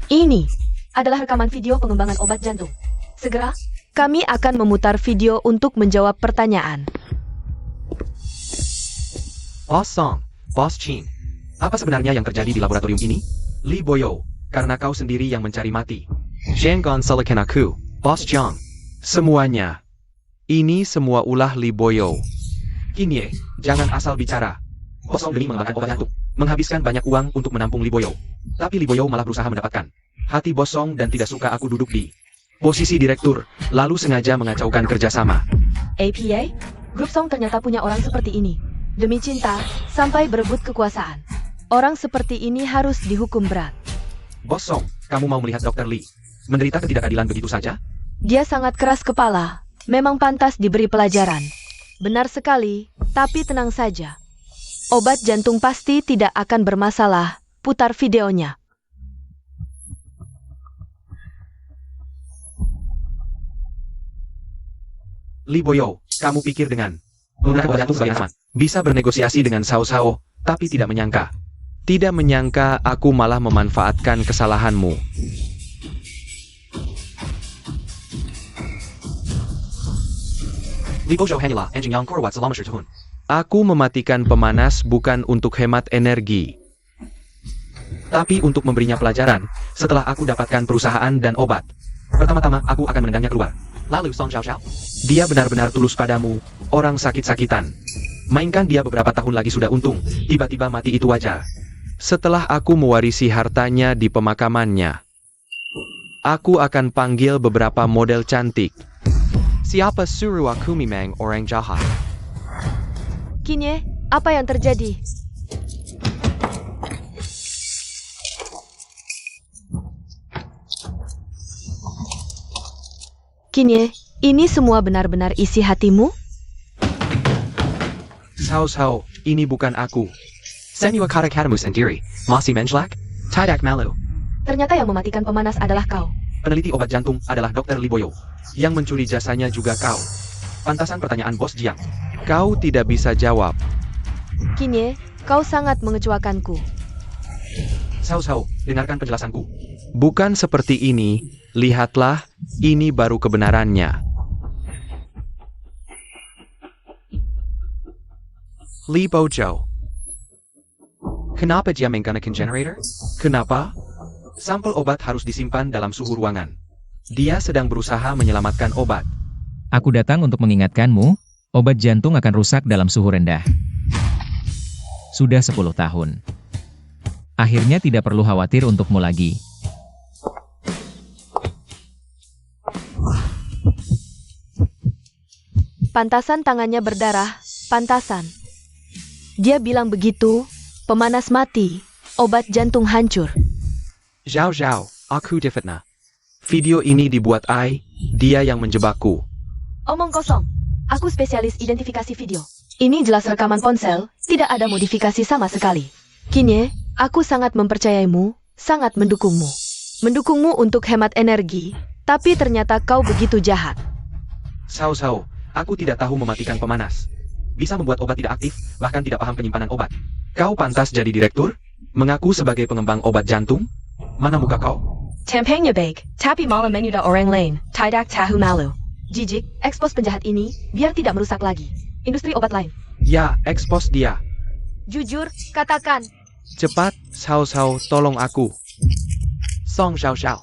Ini adalah rekaman video pengembangan obat jantung. Segera, kami akan memutar video untuk menjawab pertanyaan. Boss Song, Boss Chin. Apa sebenarnya yang terjadi di laboratorium ini? Lee Boyo, karena kau sendiri yang mencari mati. Jangan salahkan aku, Boss Jiang. Semuanya. Ini semua ulah Lee Boyo. Kini, jangan asal bicara. Bos Song demi mengembangkan obat jantung, menghabiskan banyak uang untuk menampung Lee Boyo. Tapi Lee Boyo malah berusaha mendapatkan hati Bos Song dan tidak suka aku duduk di posisi direktur, lalu sengaja mengacaukan kerjasama. APA, grup Song ternyata punya orang seperti ini. Demi cinta, sampai berebut kekuasaan. Orang seperti ini harus dihukum berat. Bos Song, kamu mau melihat Dr. Lee menderita ketidakadilan begitu saja? Dia sangat keras kepala. Memang pantas diberi pelajaran. Benar sekali, tapi tenang saja. Obat jantung pasti tidak akan bermasalah. Putar videonya. Lee Boyo, kamu pikir dengan menggunakan obat jantung sebagai aman, bisa bernegosiasi dengan Sao, tapi tidak menyangka. Tidak menyangka aku malah memanfaatkan kesalahanmu. Lee Boyo hanyalah engine yang kuat selama setahun. Aku mematikan pemanas bukan untuk hemat energi. Tapi untuk memberinya pelajaran, setelah aku dapatkan perusahaan dan obat. Pertama-tama, aku akan menendangnya keluar. Lalu Song Xiao. Dia benar-benar tulus padamu, orang sakit-sakitan. Mainkan dia beberapa tahun lagi sudah untung, tiba-tiba mati itu wajar. Setelah aku mewarisi hartanya di pemakamannya, aku akan panggil beberapa model cantik. Siapa suruh aku memang orang jahat? Kinye, apa yang terjadi? Kinye, ini semua benar-benar isi hatimu? Sao, ini bukan aku. Senua kata katamu sendiri, masih menjelak? Tidak malu. Ternyata yang mematikan pemanas adalah kau. Peneliti obat jantung adalah Dr. Li Boyo. Yang mencuri jasanya juga kau. Pantasan pertanyaan Bos Jiang. Kau tidak bisa jawab. Kinye, kau sangat mengecewakanku. Sao, dengarkan penjelasanku. Bukan seperti ini, lihatlah, ini baru kebenarannya. Li Bojo. Kenapa dia menggunakan generator? Kenapa? Sampel obat harus disimpan dalam suhu ruangan. Dia sedang berusaha menyelamatkan obat. Aku datang untuk mengingatkanmu, obat jantung akan rusak dalam suhu rendah. Sudah 10 tahun. Akhirnya tidak perlu khawatir untukmu lagi. Pantasan tangannya berdarah, pantasan. Dia bilang begitu, pemanas mati, obat jantung hancur. Zhao, aku difitnah. Video ini dibuat Ai, dia yang menjebakku. Omong kosong, aku spesialis identifikasi video. Ini jelas rekaman ponsel, tidak ada modifikasi sama sekali. Kinye, aku sangat mempercayaimu, sangat mendukungmu. Mendukungmu untuk hemat energi, tapi ternyata kau begitu jahat. Sao, aku tidak tahu mematikan pemanas. Bisa membuat obat tidak aktif, bahkan tidak paham penyimpanan obat. Kau pantas jadi direktur? Mengaku sebagai pengembang obat jantung? Mana muka kau? Tempengnya baik, tapi malah menu orang lain, tidak tahu malu. Jijik, ekspos penjahat ini, biar tidak merusak lagi. Industri obat lain. Ya, ekspos dia. Jujur, katakan. Cepat, Sao, tolong aku. Song Xiao.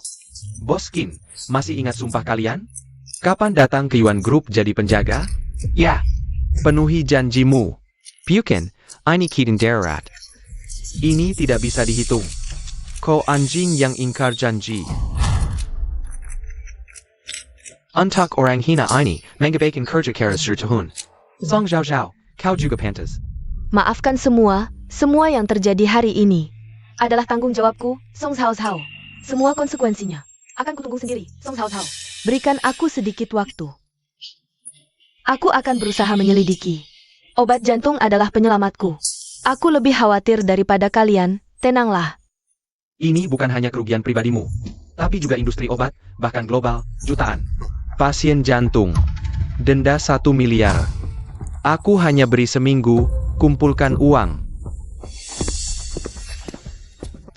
Bos Qin, masih ingat sumpah kalian? Kapan datang ke Yuan Group jadi penjaga? Ya, Penuhi janjimu. Bukan, ini kidding darat. Ini tidak bisa dihitung. Kau anjing yang ingkar janji. Untuk orang hina ini, mengabaikan kerja keras tahun. Song Xiao, kau juga pantas. Maafkan semua yang terjadi hari ini. Adalah tanggung jawabku, Song Cao. Semua konsekuensinya. Akan kutunggu sendiri, Song Cao. Berikan aku sedikit waktu. Aku akan berusaha menyelidiki. Obat jantung adalah penyelamatku. Aku lebih khawatir daripada kalian, tenanglah. Ini bukan hanya kerugian pribadimu, tapi juga industri obat, bahkan global, jutaan. Pasien jantung. Denda 1 miliar. Aku hanya beri seminggu, kumpulkan uang.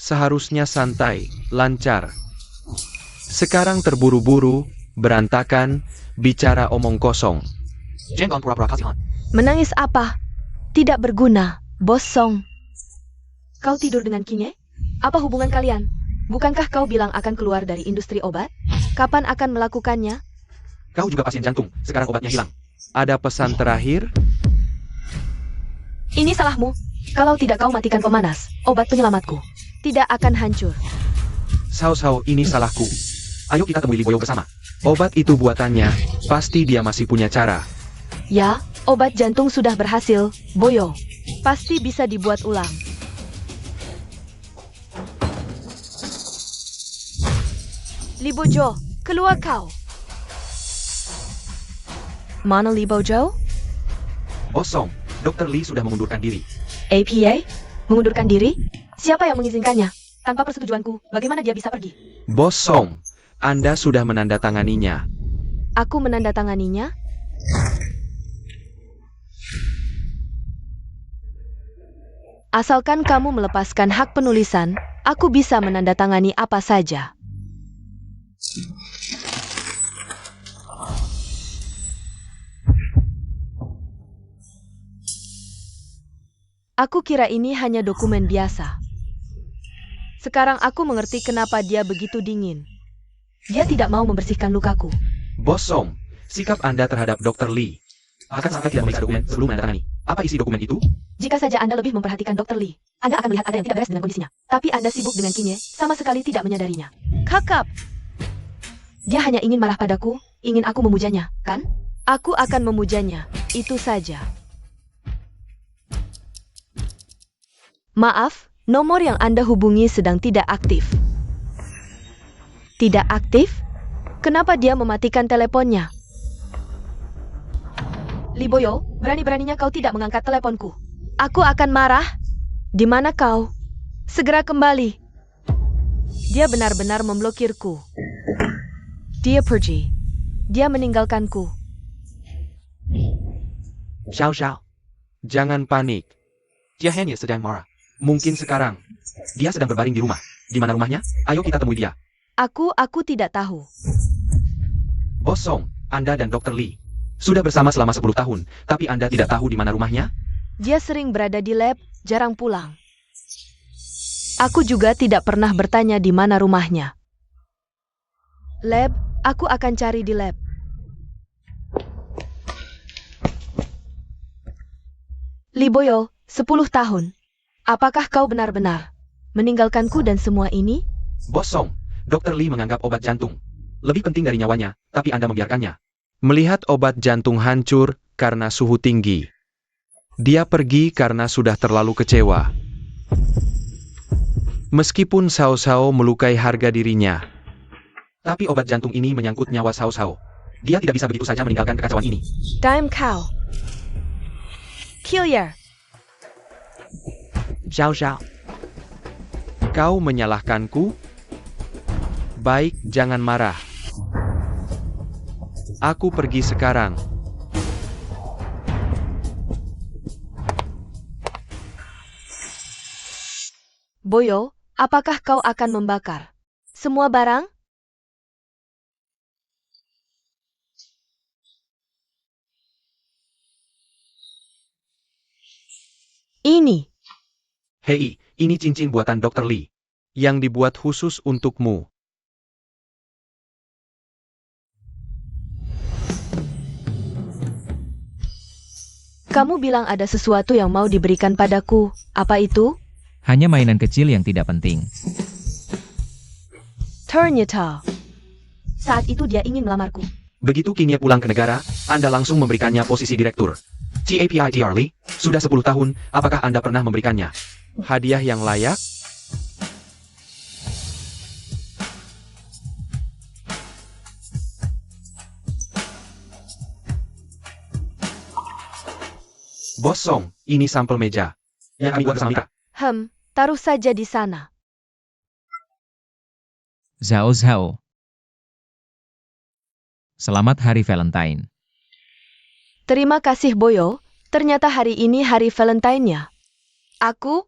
Seharusnya santai, lancar. Sekarang terburu-buru, berantakan, bicara omong kosong. Jangan pura-pura kasihan. Menangis apa? Tidak berguna, Bos Song. Kau tidur dengan Kinye? Apa hubungan kalian? Bukankah kau bilang akan keluar dari industri obat? Kapan akan melakukannya? Kau juga pasien jantung, sekarang obatnya hilang. Ada pesan terakhir? Ini salahmu. Kalau tidak kau matikan pemanas, obat penyelamatku tidak akan hancur. Sao, ini salahku. Ayo kita temui Li Boyo bersama. Obat itu buatannya, pasti dia masih punya cara. Ya, obat jantung sudah berhasil, Boyo. Pasti bisa dibuat ulang. Li Bojo, keluar kau. Mana Li Bojo? Bos Song, Dr. Li sudah mengundurkan diri. APA? Mengundurkan diri? Siapa yang mengizinkannya? Tanpa persetujuanku, bagaimana dia bisa pergi? Bos Song, Anda sudah menandatanganinya. Aku menandatanganinya? Asalkan kamu melepaskan hak penulisan, aku bisa menandatangani apa saja. Aku kira ini hanya dokumen biasa. Sekarang aku mengerti kenapa dia begitu dingin. Dia tidak mau membersihkan lukaku. Bos Song, sikap Anda terhadap Dr. Lee. Akan sampai tidak memeriksa dokumen sebelum menandatangani. Apa isi dokumen itu? Jika saja Anda lebih memperhatikan Dr. Lee, Anda akan melihat ada yang tidak beres dengan kondisinya. Tapi Anda sibuk dengan Kinye, sama sekali tidak menyadarinya. Kakap! Dia hanya ingin marah padaku, ingin aku memujanya, kan? Aku akan memujanya, itu saja. Maaf, nomor yang Anda hubungi sedang tidak aktif. Tidak aktif? Kenapa dia mematikan teleponnya? Lee Boyo, berani-beraninya kau tidak mengangkat teleponku. Aku akan marah. Di mana kau? Segera kembali. Dia benar-benar memblokirku. Dia pergi. Dia meninggalkanku. Xiao. Jangan panik. Dia hanya sedang marah. Mungkin sekarang. Dia sedang berbaring di rumah. Di mana rumahnya? Ayo kita temui dia. Aku tidak tahu. Bos Song, Anda dan Dr. Lee sudah bersama selama 10 tahun, tapi Anda tidak tahu di mana rumahnya? Dia sering berada di lab, jarang pulang. Aku juga tidak pernah bertanya di mana rumahnya. Lab, aku akan cari di lab. Lee Boyo, 10 tahun. Apakah kau benar-benar meninggalkanku dan semua ini? Bos Song, Dr. Lee menganggap obat jantung lebih penting dari nyawanya, tapi Anda membiarkannya. Melihat obat jantung hancur karena suhu tinggi. Dia pergi karena sudah terlalu kecewa. Meskipun Sao Sao melukai harga dirinya, Tapi obat jantung ini menyangkut nyawa Sao Sao. Dia tidak bisa begitu saja meninggalkan kekacauan ini. Dime cow. Killier. Xiao. kau menyalahkanku? Baik, jangan marah. Aku pergi sekarang. Boyo, apakah kau akan membakar semua barang? Ini. Hei, ini cincin buatan Dr. Lee. Yang dibuat khusus untukmu. Kamu bilang ada sesuatu yang mau diberikan padaku. Apa itu? Hanya mainan kecil yang tidak penting. Ternyata. Saat itu dia ingin melamarku. Begitu Kinye pulang ke negara, Anda langsung memberikannya posisi direktur. CAPITR Lee, sudah 10 tahun, apakah Anda pernah memberikannya Hadiah yang layak? Bos Song, ini sampel meja yang kami buat bersama Mika. Taruh saja di sana. Zhao. Selamat Hari Valentine. Terima kasih Boyo, ternyata hari ini hari Valentine-nya. Aku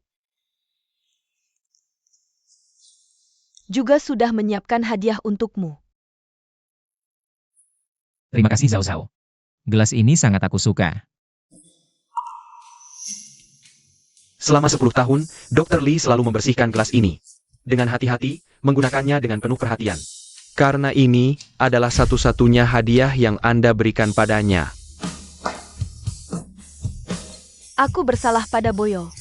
juga sudah menyiapkan hadiah untukmu. Terima kasih Zhao. Gelas ini sangat aku suka. Selama 10 tahun, Dr. Lee selalu membersihkan gelas ini. Dengan hati-hati, menggunakannya dengan penuh perhatian. Karena ini adalah satu-satunya hadiah yang Anda berikan padanya. Aku bersalah pada Boyo.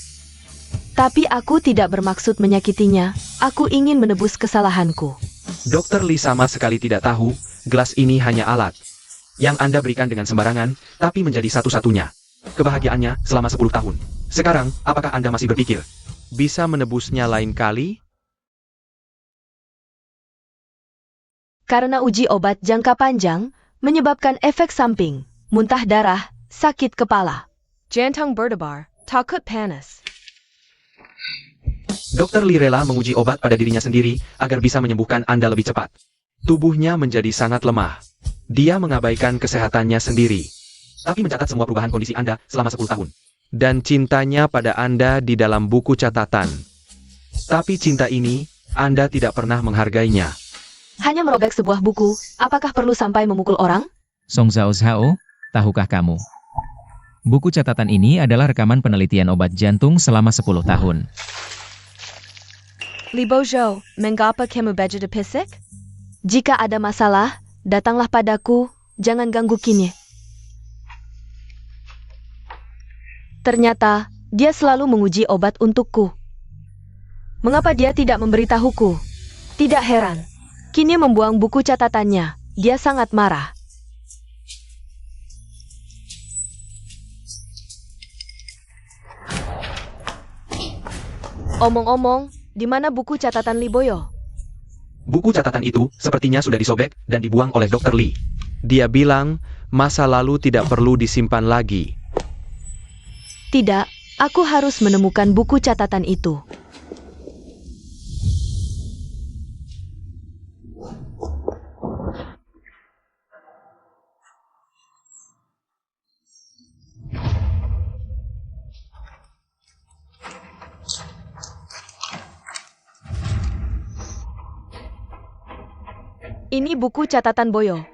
Tapi aku tidak bermaksud menyakitinya, aku ingin menebus kesalahanku. Dr. Lee sama sekali tidak tahu, gelas ini hanya alat yang Anda berikan dengan sembarangan, tapi menjadi satu-satunya kebahagiaannya selama 10 tahun. Sekarang, apakah Anda masih berpikir Bisa menebusnya lain kali? Karena uji obat jangka panjang menyebabkan efek samping, muntah darah, sakit kepala. Jantung berdebar, takut panas. Dr. Lee rela menguji obat pada dirinya sendiri agar bisa menyembuhkan Anda lebih cepat? Tubuhnya menjadi sangat lemah. Dia mengabaikan kesehatannya sendiri. Tapi mencatat semua perubahan kondisi Anda selama 10 tahun. Dan cintanya pada Anda di dalam buku catatan. Tapi cinta ini, Anda tidak pernah menghargainya. Hanya merobek sebuah buku, apakah perlu sampai memukul orang? Song Zhao, tahukah kamu? Buku catatan ini adalah rekaman penelitian obat jantung selama 10 tahun. Li Bojo, mengapa kamu begitu pisik? Jika ada masalah, datanglah padaku, jangan ganggu Kinye. Ternyata, dia selalu menguji obat untukku. Mengapa dia tidak memberitahuku? Tidak heran. Kinye membuang buku catatannya. Dia sangat marah. Omong-omong, di mana buku catatan Liboyo? Buku catatan itu sepertinya sudah disobek dan dibuang oleh Dr. Lee. Dia bilang, masa lalu tidak perlu disimpan lagi. Tidak, aku harus menemukan buku catatan itu. Ini buku catatan Boyo.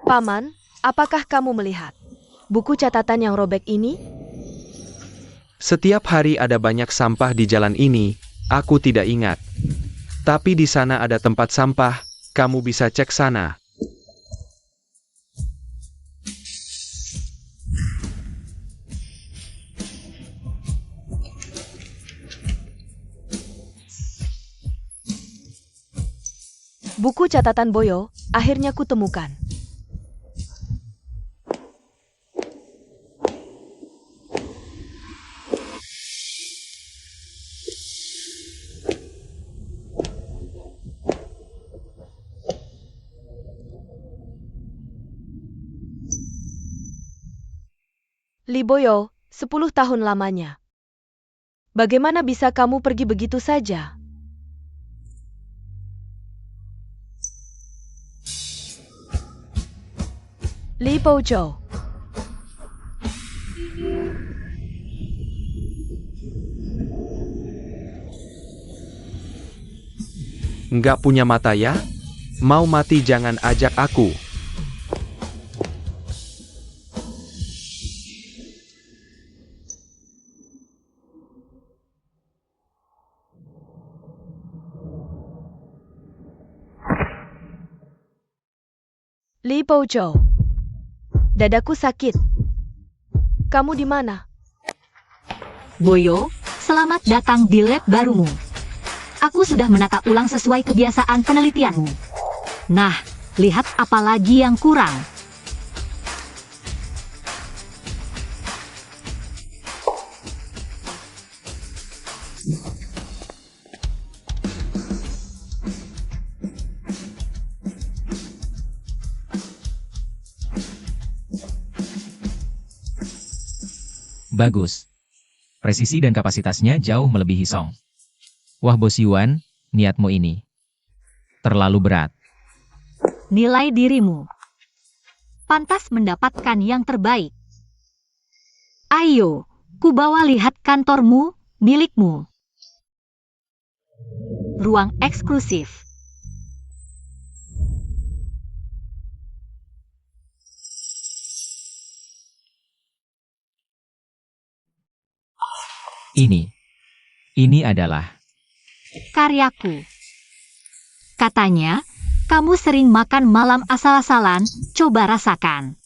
Paman, apakah kamu melihat buku catatan yang robek ini? Setiap hari ada banyak sampah di jalan ini, aku tidak ingat. Tapi di sana ada tempat sampah, kamu bisa cek sana. Buku catatan Boyo, akhirnya kutemukan. Liboyo, 10 tahun lamanya. Bagaimana bisa kamu pergi begitu saja? Li Bojo. Nggak punya mata ya? Mau mati jangan ajak aku. Li Bojo. Dadaku sakit. Kamu di mana? Boyo, selamat datang di lab barumu. Aku sudah menata ulang sesuai kebiasaan penelitianmu. Nah, lihat apa lagi yang kurang. Bagus. Presisi dan kapasitasnya jauh melebihi Song. Wah Bos Yuan, niatmu ini terlalu berat. Nilai dirimu. Pantas mendapatkan yang terbaik. Ayo, kubawa lihat kantormu, milikmu. Ruang eksklusif. Ini adalah Karyaku. Katanya, kamu sering makan malam asal-asalan, coba rasakan.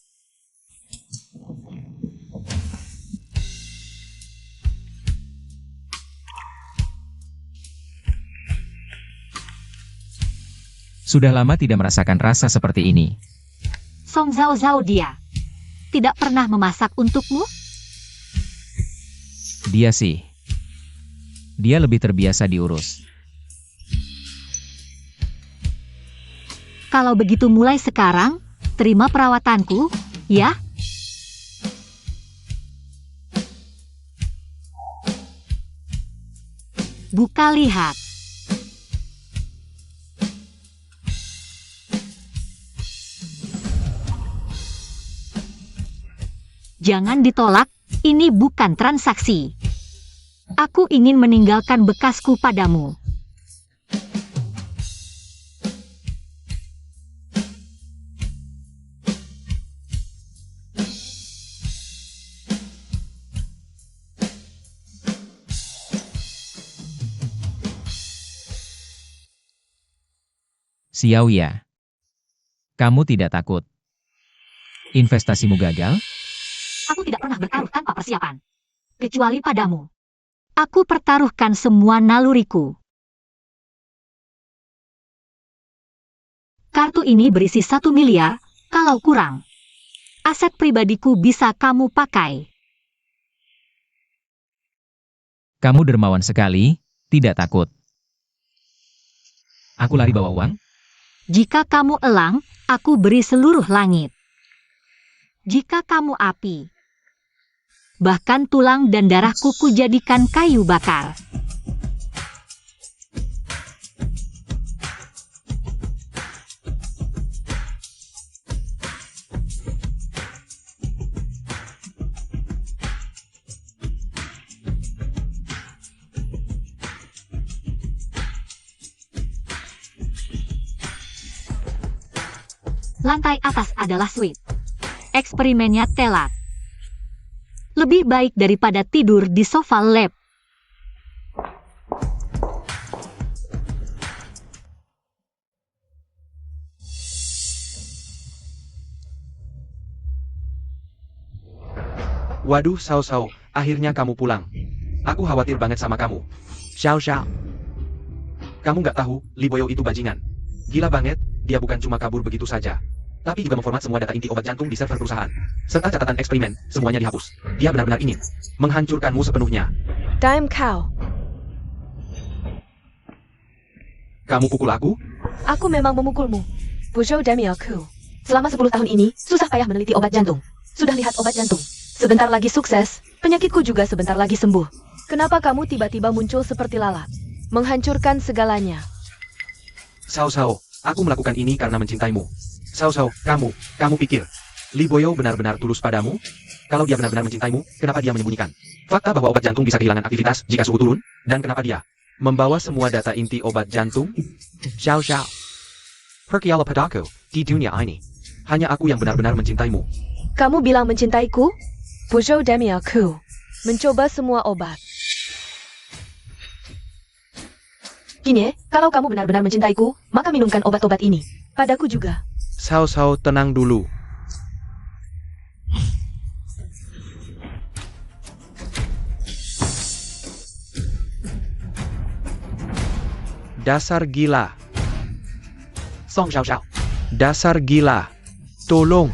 sudah lama tidak merasakan rasa seperti ini. Song Zhao Zhao dia. Tidak pernah memasak untukmu? Dia lebih terbiasa diurus. Kalau begitu mulai sekarang, terima perawatanku, ya? Buka lihat. Jangan ditolak, ini bukan transaksi. Aku ingin meninggalkan bekasku padamu. Xiaoya. Kamu tidak takut investasimu gagal? Aku tidak pernah bertaruh tanpa persiapan. Kecuali padamu. Aku pertaruhkan semua naluriku. Kartu ini berisi 1 miliar, kalau kurang. Aset pribadiku bisa kamu pakai. Kamu dermawan sekali, tidak takut. Aku lari bawa uang? Jika kamu elang, aku beri seluruh langit. Jika kamu api, bahkan tulang dan darahku kujadikan kayu bakar. Lantai atas adalah suite. Eksperimennya telat. Lebih baik daripada tidur di sofa lab. Waduh, Sao, akhirnya kamu pulang. Aku khawatir banget sama kamu. Xiao. Kamu nggak tahu, Li Boyo itu bajingan. Gila banget, dia bukan cuma kabur begitu saja, tapi juga memformat semua data inti obat jantung di server perusahaan. Serta catatan eksperimen, semuanya dihapus. Dia benar-benar ingin menghancurkanmu sepenuhnya. Dime Cow. Kamu pukul aku? Aku memang memukulmu. Buzhou Damiaku. Selama 10 tahun ini, susah payah meneliti obat jantung. Sudah lihat obat jantung. Sebentar lagi sukses, penyakitku juga sebentar lagi sembuh. Kenapa kamu tiba-tiba muncul seperti lalat? Menghancurkan segalanya. Sao, aku melakukan ini karena mencintaimu. Sao, kamu pikir Li Boyo benar-benar tulus padamu? Kalau dia benar-benar mencintaimu, kenapa dia menyembunyikan fakta bahwa obat jantung bisa kehilangan aktivitas jika suhu turun? Dan kenapa dia membawa semua data inti obat jantung? Xiao. Perkiala padaku, di dunia ini. Hanya aku yang benar-benar mencintaimu. Kamu bilang mencintaiku? Buzhou Damiaku. Mencoba semua obat. Gini, kalau kamu benar-benar mencintaiku, maka minumkan obat-obat ini. Padaku juga. Sao, tenang dulu. Dasar gila. Song Xiao. Dasar gila. Tolong.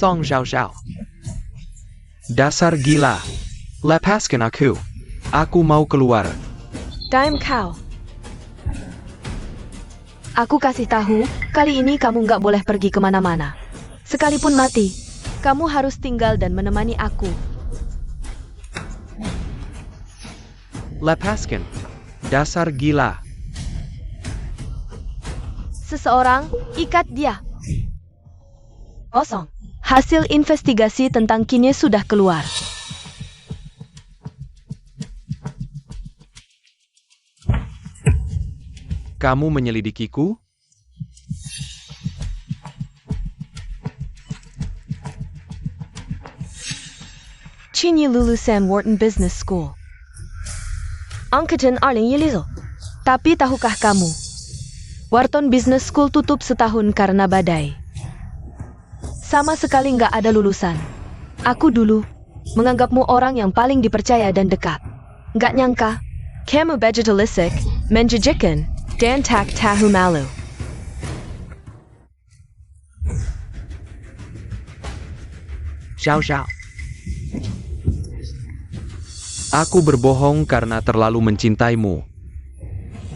Song Xiao. Dasar gila. Lepaskan aku. Aku mau keluar. Dime Cow. Aku kasih tahu, kali ini kamu nggak boleh pergi kemana-mana. Sekalipun mati, kamu harus tinggal dan menemani aku. Lepaskan. Dasar gila. Seseorang, ikat dia. Kosong. Hasil investigasi tentang Kinye sudah keluar. Kamu menyelidikiku? Kinye lulusan Wharton Business School. Angkatan 2016. Tapi tahukah kamu? Wharton Business School tutup setahun karena badai. Sama sekali nggak ada lulusan. Aku dulu menganggapmu orang yang paling dipercaya dan dekat. Nggak nyangka, kamu vegetalisik, menjijikan, dan tak tahu malu. Xiao. Aku berbohong karena terlalu mencintaimu.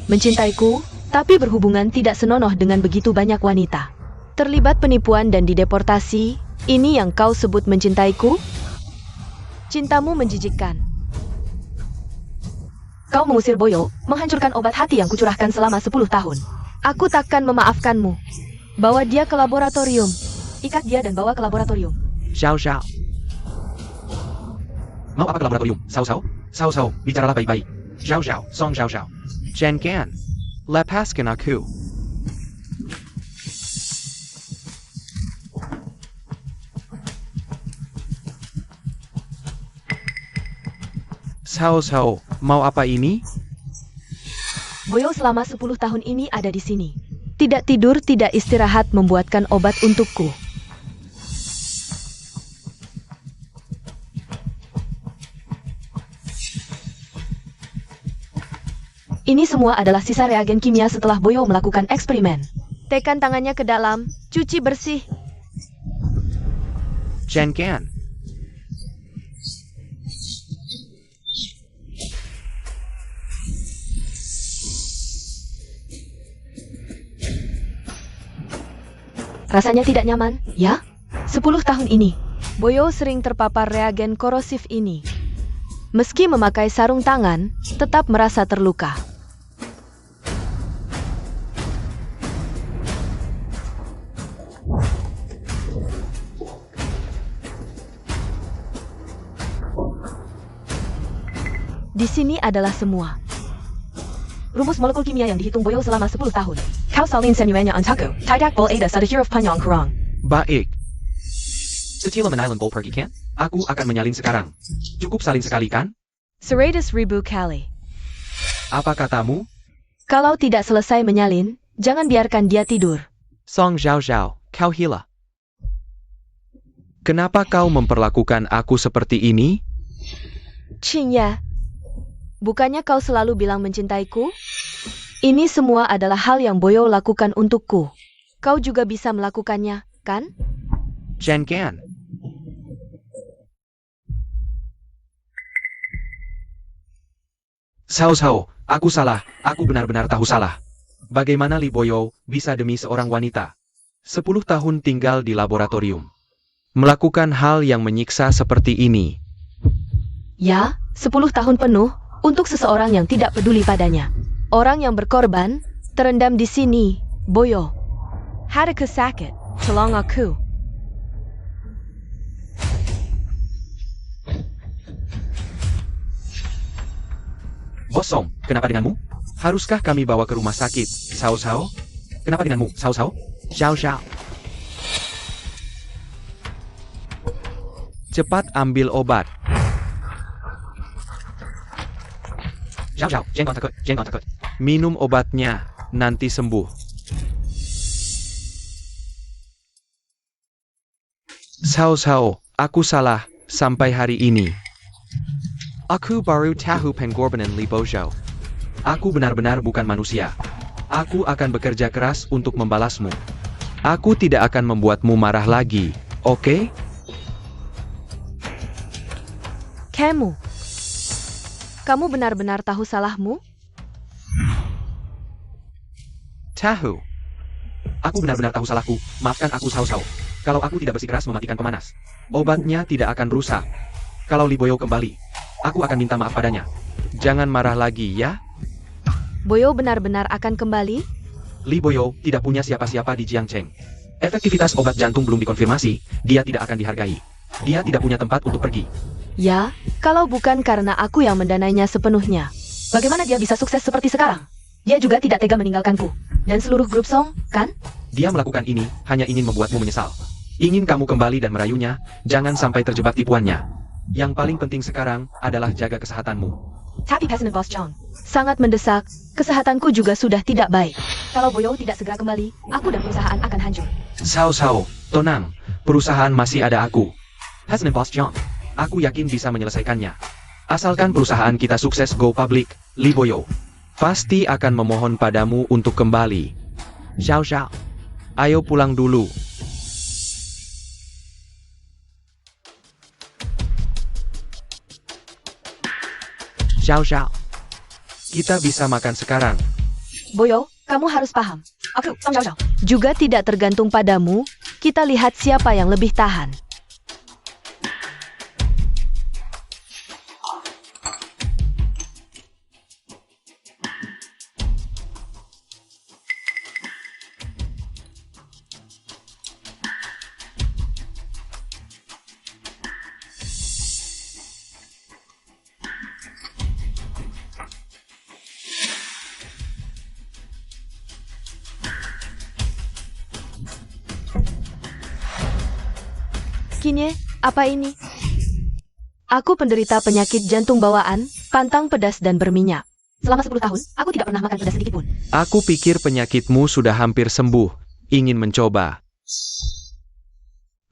Mencintaiku, tapi berhubungan tidak senonoh dengan begitu banyak wanita. Terlibat penipuan dan dideportasi, ini yang kau sebut mencintaiku? Cintamu menjijikkan. Kau mengusir Boyo, menghancurkan obat hati yang kucurahkan selama 10 tahun. Aku takkan memaafkanmu. Bawa dia ke laboratorium. Ikat dia dan bawa ke laboratorium. Xiao. Mau apa ke laboratorium? Sao Sao? Sao Sao, bicaralah baik-baik. Zhao Zhao, Song Zhao Zhao. Chen Gan, lepaskan aku. Sao Sao, mau apa ini? Boyo selama 10 tahun ini ada di sini. Tidak tidur, tidak istirahat membuatkan obat untukku. Ini semua adalah sisa reagen kimia setelah Boyo melakukan eksperimen. Tekan tangannya ke dalam, cuci bersih. Chen Gan, Rasanya tidak nyaman, ya? 10 tahun ini, Boyo sering terpapar reagen korosif ini. Meski memakai sarung tangan, tetap merasa terluka. Di sini adalah semua. Rumus molekul kimia yang dihitung Boyo selama 10 tahun. Kau salin semuanya untukku. Tidak boleh ada satu huruf panjang kurang. baik. Setila Island Bowl pergi kan? Aku akan menyalin sekarang. Cukup salin sekali kan? 100.000 kali. Apa katamu? Kalau tidak selesai menyalin, jangan biarkan dia tidur. Song Zhao Zhao, kau hila. Kenapa kau memperlakukan aku seperti ini? Qingya, bukannya kau selalu bilang mencintaiku? Ini semua adalah hal yang Boyo lakukan untukku. Kau juga bisa melakukannya, kan? Chen Gan, Sao Sao, aku salah. Aku benar-benar tahu salah. Bagaimana Li Boyo bisa demi seorang wanita 10 tahun tinggal di laboratorium. Melakukan hal yang menyiksa seperti ini. Ya, 10 tahun penuh untuk seseorang yang tidak peduli padanya. Orang yang berkorban terendam di sini, Boyo. Hatiku sakit, tolong aku. Bos Song, kenapa denganmu? Haruskah kami bawa ke rumah sakit, Sao Sao? Kenapa denganmu, Sao Sao? Zhao Zhao. Cepat ambil obat. Zhao Zhao, jangan takut, jangan takut. Minum obatnya, nanti sembuh. Sao Sao, aku salah sampai hari ini. Aku baru tahu pengorbanan Li Bojo. Aku benar-benar bukan manusia. Aku akan bekerja keras untuk membalasmu. Aku tidak akan membuatmu marah lagi, oke? Kamu benar-benar tahu salahmu? Tahu. Aku benar-benar tahu salahku. Maafkan aku, Sao Sao. Kalau aku tidak bersikeras mematikan pemanas, obatnya tidak akan rusak. Kalau Li Boyo kembali, aku akan minta maaf padanya. Jangan marah lagi ya. Boyo benar-benar akan kembali? Li Boyo tidak punya siapa-siapa di Jiangcheng. Efektivitas obat jantung belum dikonfirmasi, dia tidak akan dihargai. Dia tidak punya tempat untuk pergi. Ya, kalau bukan karena aku yang mendanainya sepenuhnya. Bagaimana dia bisa sukses seperti sekarang? Dia juga tidak tega meninggalkanku. Dan seluruh grup Song, kan? Dia melakukan ini hanya ingin membuatmu menyesal. Ingin kamu kembali dan merayunya, jangan sampai terjebak tipuannya. Yang paling penting sekarang adalah jaga kesehatanmu. Tapi President Boss Chong, sangat mendesak, kesehatanku juga sudah tidak baik. Kalau Boyo tidak segera kembali, aku dan perusahaan akan hancur. Sao Sao, tenang, perusahaan masih ada aku. President Boss John, aku yakin bisa menyelesaikannya. Asalkan perusahaan kita sukses go public, Li Boyo. Pasti akan memohon padamu untuk kembali. Zhao Zhao, ayo pulang dulu. Zhao Zhao, kita bisa makan sekarang. Boyo, kamu harus paham. Aku, Song Zhao Zhao, juga tidak tergantung padamu. Kita lihat siapa yang lebih tahan. Kinye, apa ini? Aku penderita penyakit jantung bawaan, pantang pedas dan berminyak. Selama 10 tahun, aku tidak pernah makan pedas sedikit pun. Aku pikir penyakitmu sudah hampir sembuh. Ingin mencoba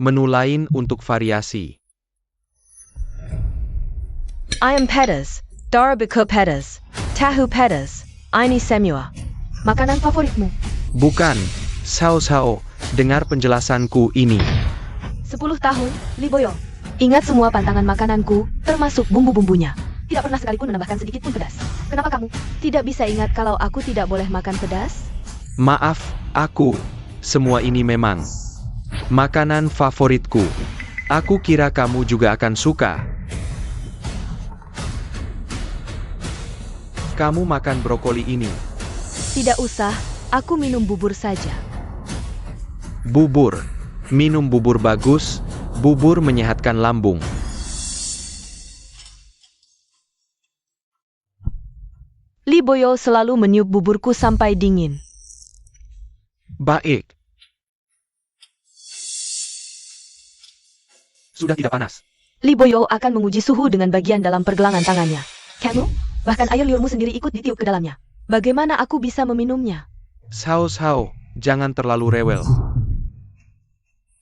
menu lain untuk variasi. Ayam pedas, Darabiko pedas, Tahu pedas, ini semua. Makanan favoritmu? Bukan, Sao. Dengar penjelasanku ini. 10 tahun, Li Boyo. Ingat semua pantangan makananku, termasuk bumbu-bumbunya. Tidak pernah sekalipun menambahkan sedikit pun pedas. Kenapa kamu? Tidak bisa ingat kalau aku tidak boleh makan pedas? Maaf, aku. Semua ini memang makanan favoritku. Aku kira kamu juga akan suka. Kamu makan brokoli ini. Tidak usah, aku minum bubur saja. Bubur. Minum bubur bagus. Bubur menyehatkan lambung. Li Boyo selalu meniup buburku sampai dingin. Baik. Sudah tidak panas. Li Boyo akan menguji suhu dengan bagian dalam pergelangan tangannya. Kamu? Bahkan air liurmu sendiri ikut ditiup ke dalamnya. Bagaimana aku bisa meminumnya? Sao, jangan terlalu rewel.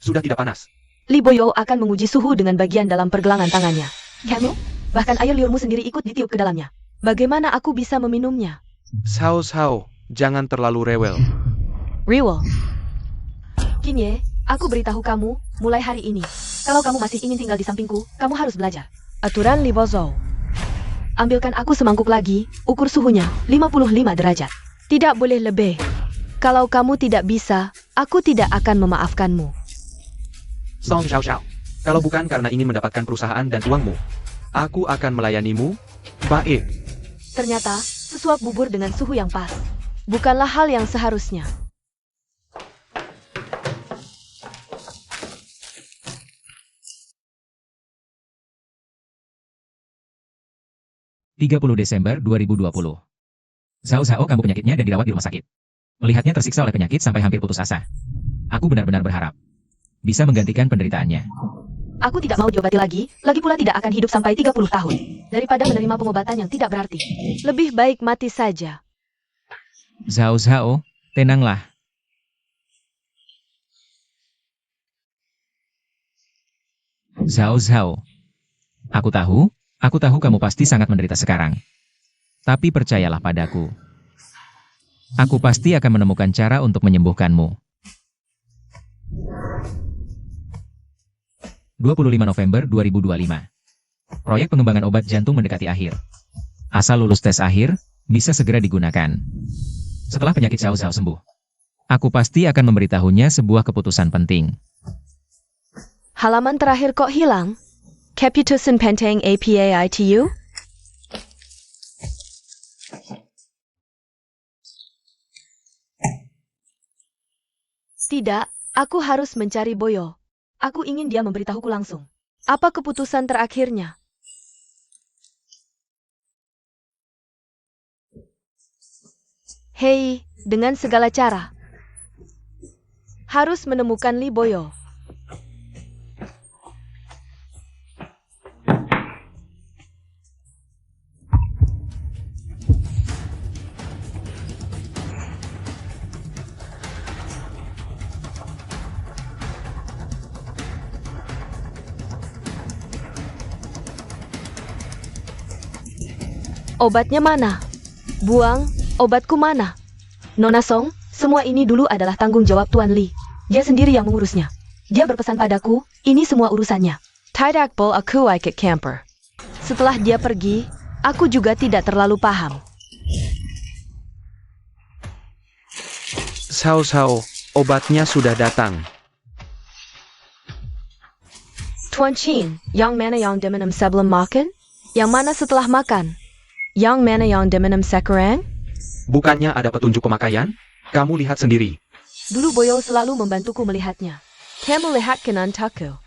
Sudah tidak panas. Li Boyo akan menguji suhu dengan bagian dalam pergelangan tangannya. Kamu? Bahkan air liurmu sendiri ikut ditiup ke dalamnya. Bagaimana aku bisa meminumnya? Sao, jangan terlalu rewel. Riwel. Kinye, aku beritahu kamu, mulai hari ini. Kalau kamu masih ingin tinggal di sampingku, kamu harus belajar. Aturan Li Bozo. Ambilkan aku semangkuk lagi, ukur suhunya 55 derajat. Tidak boleh lebih. Kalau kamu tidak bisa, aku tidak akan memaafkanmu. Song Xiao. Kalau bukan karena ingin mendapatkan perusahaan dan uangmu, Aku akan melayanimu. Baik. Ternyata, sesuap bubur dengan suhu yang pas. Bukanlah hal yang seharusnya. Desember 2020. Zhao, kamu penyakitnya dan dirawat di rumah sakit. Melihatnya tersiksa oleh penyakit sampai hampir putus asa. Aku benar-benar berharap bisa menggantikan penderitaannya. Aku tidak mau diobati lagi pula tidak akan hidup sampai 30 tahun. Daripada menerima pengobatan yang tidak berarti. Lebih baik mati saja. Zhao, tenanglah. Zhao. Aku tahu kamu pasti sangat menderita sekarang. Tapi percayalah padaku. Aku pasti akan menemukan cara untuk menyembuhkanmu. 25 November 2025. Proyek pengembangan obat jantung mendekati akhir. Asal lulus tes akhir, bisa segera digunakan. Setelah penyakit Zhao sembuh, aku pasti akan memberitahunya sebuah keputusan penting. Halaman terakhir kok hilang? Keputusan penting APA ITU? Tidak, aku harus mencari Boyo. Aku ingin dia memberitahuku langsung. Apa keputusan terakhirnya? Hei, dengan segala cara. Harus menemukan Li Boyo. Obatnya mana? Buang, obatku mana? Nona Song, semua ini dulu adalah tanggung jawab Tuan Li. Dia sendiri yang mengurusnya. Dia berpesan padaku, ini semua urusannya. Tidak bol aku ikut camper. Setelah dia pergi, aku juga tidak terlalu paham. Sao, obatnya sudah datang. Tuan Chin, yang mana yang diminum sebelum makan? Yang mana setelah makan? Yang mana yang diminum sekarang? bukannya ada petunjuk pemakaian? Kamu lihat sendiri. Dulu Boyo selalu membantuku melihatnya. Kamu lihatkan untukku.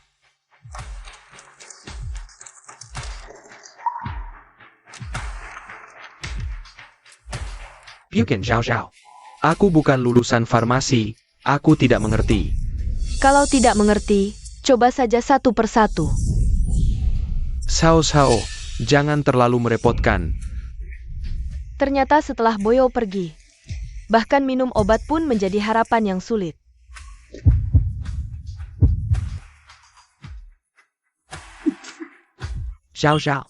Pukin Xiao. Aku bukan lulusan farmasi. Aku tidak mengerti. Kalau tidak mengerti, Coba saja satu persatu. Sao, jangan terlalu merepotkan. Ternyata setelah Boyo pergi, bahkan minum obat pun menjadi harapan yang sulit. Xiao.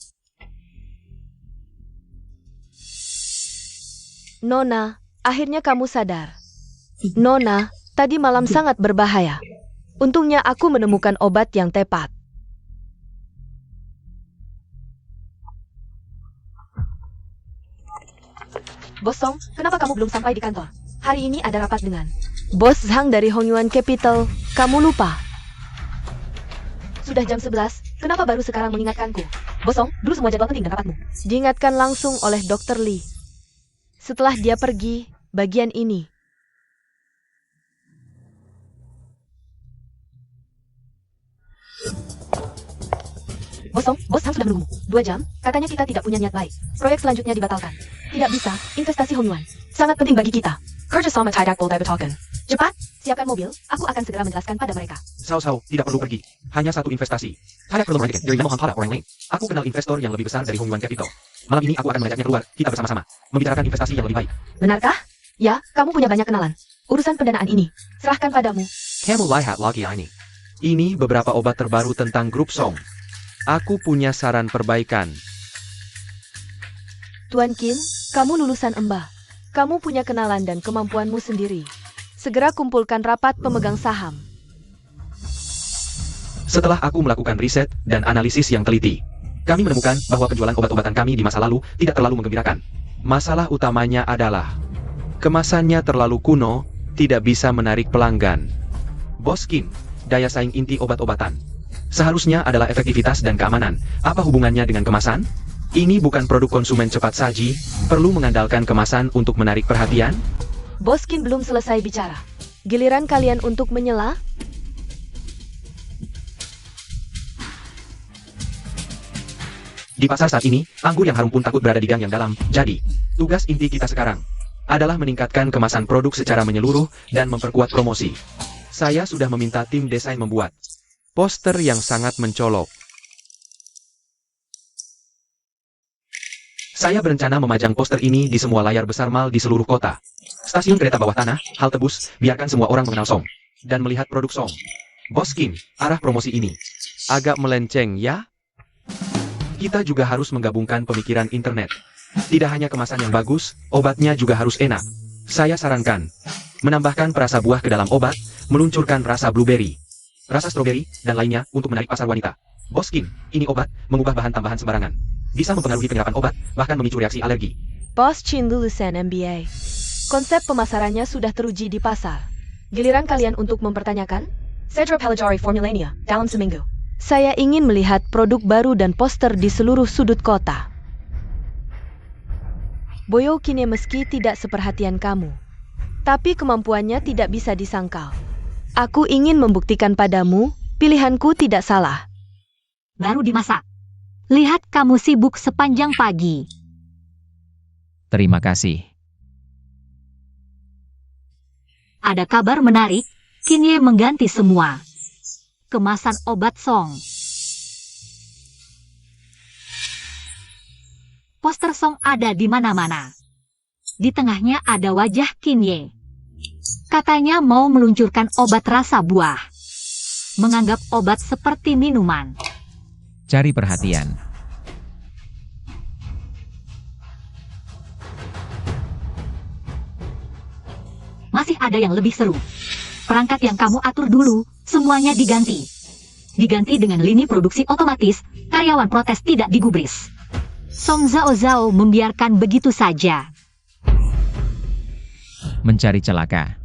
Nona, akhirnya kamu sadar. Nona, tadi malam sangat berbahaya. Untungnya aku menemukan obat yang tepat. Bos Song, kenapa kamu belum sampai di kantor? Hari ini ada rapat dengan Bos Zhang dari Hongyuan Capital. Kamu lupa? Sudah jam 11, kenapa baru sekarang mengingatkanku? Bos Song, dulu semua jadwal penting dan rapatmu. Diingatkan langsung oleh Dr. Lee. Setelah dia pergi, bagian ini. Bos Zhang sudah menunggu. 2 jam, katanya kita tidak punya niat baik. Proyek selanjutnya dibatalkan. Tidak bisa, investasi Hongyuan. Sangat penting bagi kita. Kerja sama tidak boleh dibatalkan. Cepat, siapkan mobil, aku akan segera menjelaskan pada mereka. Sao, tidak perlu pergi. Hanya satu investasi. Tidak perlu mereka dari nama para orang lain. Aku kenal investor yang lebih besar dari Hongyuan Capital. Malam ini aku akan mengajaknya keluar, kita bersama-sama membicarakan investasi yang lebih baik. Benarkah? Ya, kamu punya banyak kenalan. Urusan pendanaan ini, serahkan padamu. Kamu lihat lagi ini. Ini beberapa obat terbaru tentang grup Song. Aku punya saran perbaikan. Tuan Kim, kamu lulusan Emba. Kamu punya kenalan dan kemampuanmu sendiri. Segera kumpulkan rapat pemegang saham. Setelah aku melakukan riset dan analisis yang teliti, kami menemukan bahwa penjualan obat-obatan kami di masa lalu tidak terlalu menggembirakan. Masalah utamanya adalah kemasannya terlalu kuno, tidak bisa menarik pelanggan. Bos Kim, daya saing inti obat-obatan seharusnya adalah efektivitas dan keamanan. Apa hubungannya dengan kemasan? Ini bukan produk konsumen cepat saji, perlu mengandalkan kemasan untuk menarik perhatian? Bos Kim belum selesai bicara. Giliran kalian untuk menyela? Di pasar saat ini, anggur yang harum pun takut berada di gang yang dalam. Jadi, tugas inti kita sekarang adalah meningkatkan kemasan produk secara menyeluruh dan memperkuat promosi. Saya sudah meminta tim desain membuat Poster yang sangat mencolok. Saya berencana memajang poster ini di semua layar besar mal di seluruh kota. Stasiun kereta bawah tanah, halte bus, biarkan semua orang mengenal Song dan melihat produk Song. Bos Kim, arah promosi ini Agak melenceng ya? kita juga harus menggabungkan pemikiran internet. Tidak hanya kemasan yang bagus, obatnya juga harus enak. Saya sarankan menambahkan perasa buah ke dalam obat, meluncurkan rasa blueberry, rasa stroberi, dan lainnya untuk menarik pasar wanita. Bos Kim, ini obat mengubah bahan tambahan sembarangan. Bisa mempengaruhi penyerapan obat, bahkan memicu reaksi alergi. Bos Chin lulusan MBA. Konsep pemasarannya sudah teruji di pasar. Giliran kalian untuk mempertanyakan? Cedro Pelajari Formulania, dalam seminggu. Saya ingin melihat produk baru dan poster di seluruh sudut kota. Boyo kini meski tidak seperhatian kamu, tapi kemampuannya tidak bisa disangkal. Aku ingin membuktikan padamu, pilihanku tidak salah. Baru dimasak. Lihat kamu sibuk sepanjang pagi. Terima kasih. Ada kabar menarik, Kinye mengganti semua kemasan obat Song. Poster Song ada di mana-mana. Di tengahnya ada wajah Kinye. Katanya mau meluncurkan obat rasa buah. Menganggap obat seperti minuman. Cari perhatian. Masih ada yang lebih seru. Perangkat yang kamu atur dulu, semuanya diganti. Diganti dengan lini produksi otomatis, karyawan protes tidak digubris. Song Zhao membiarkan begitu saja. Mencari celaka.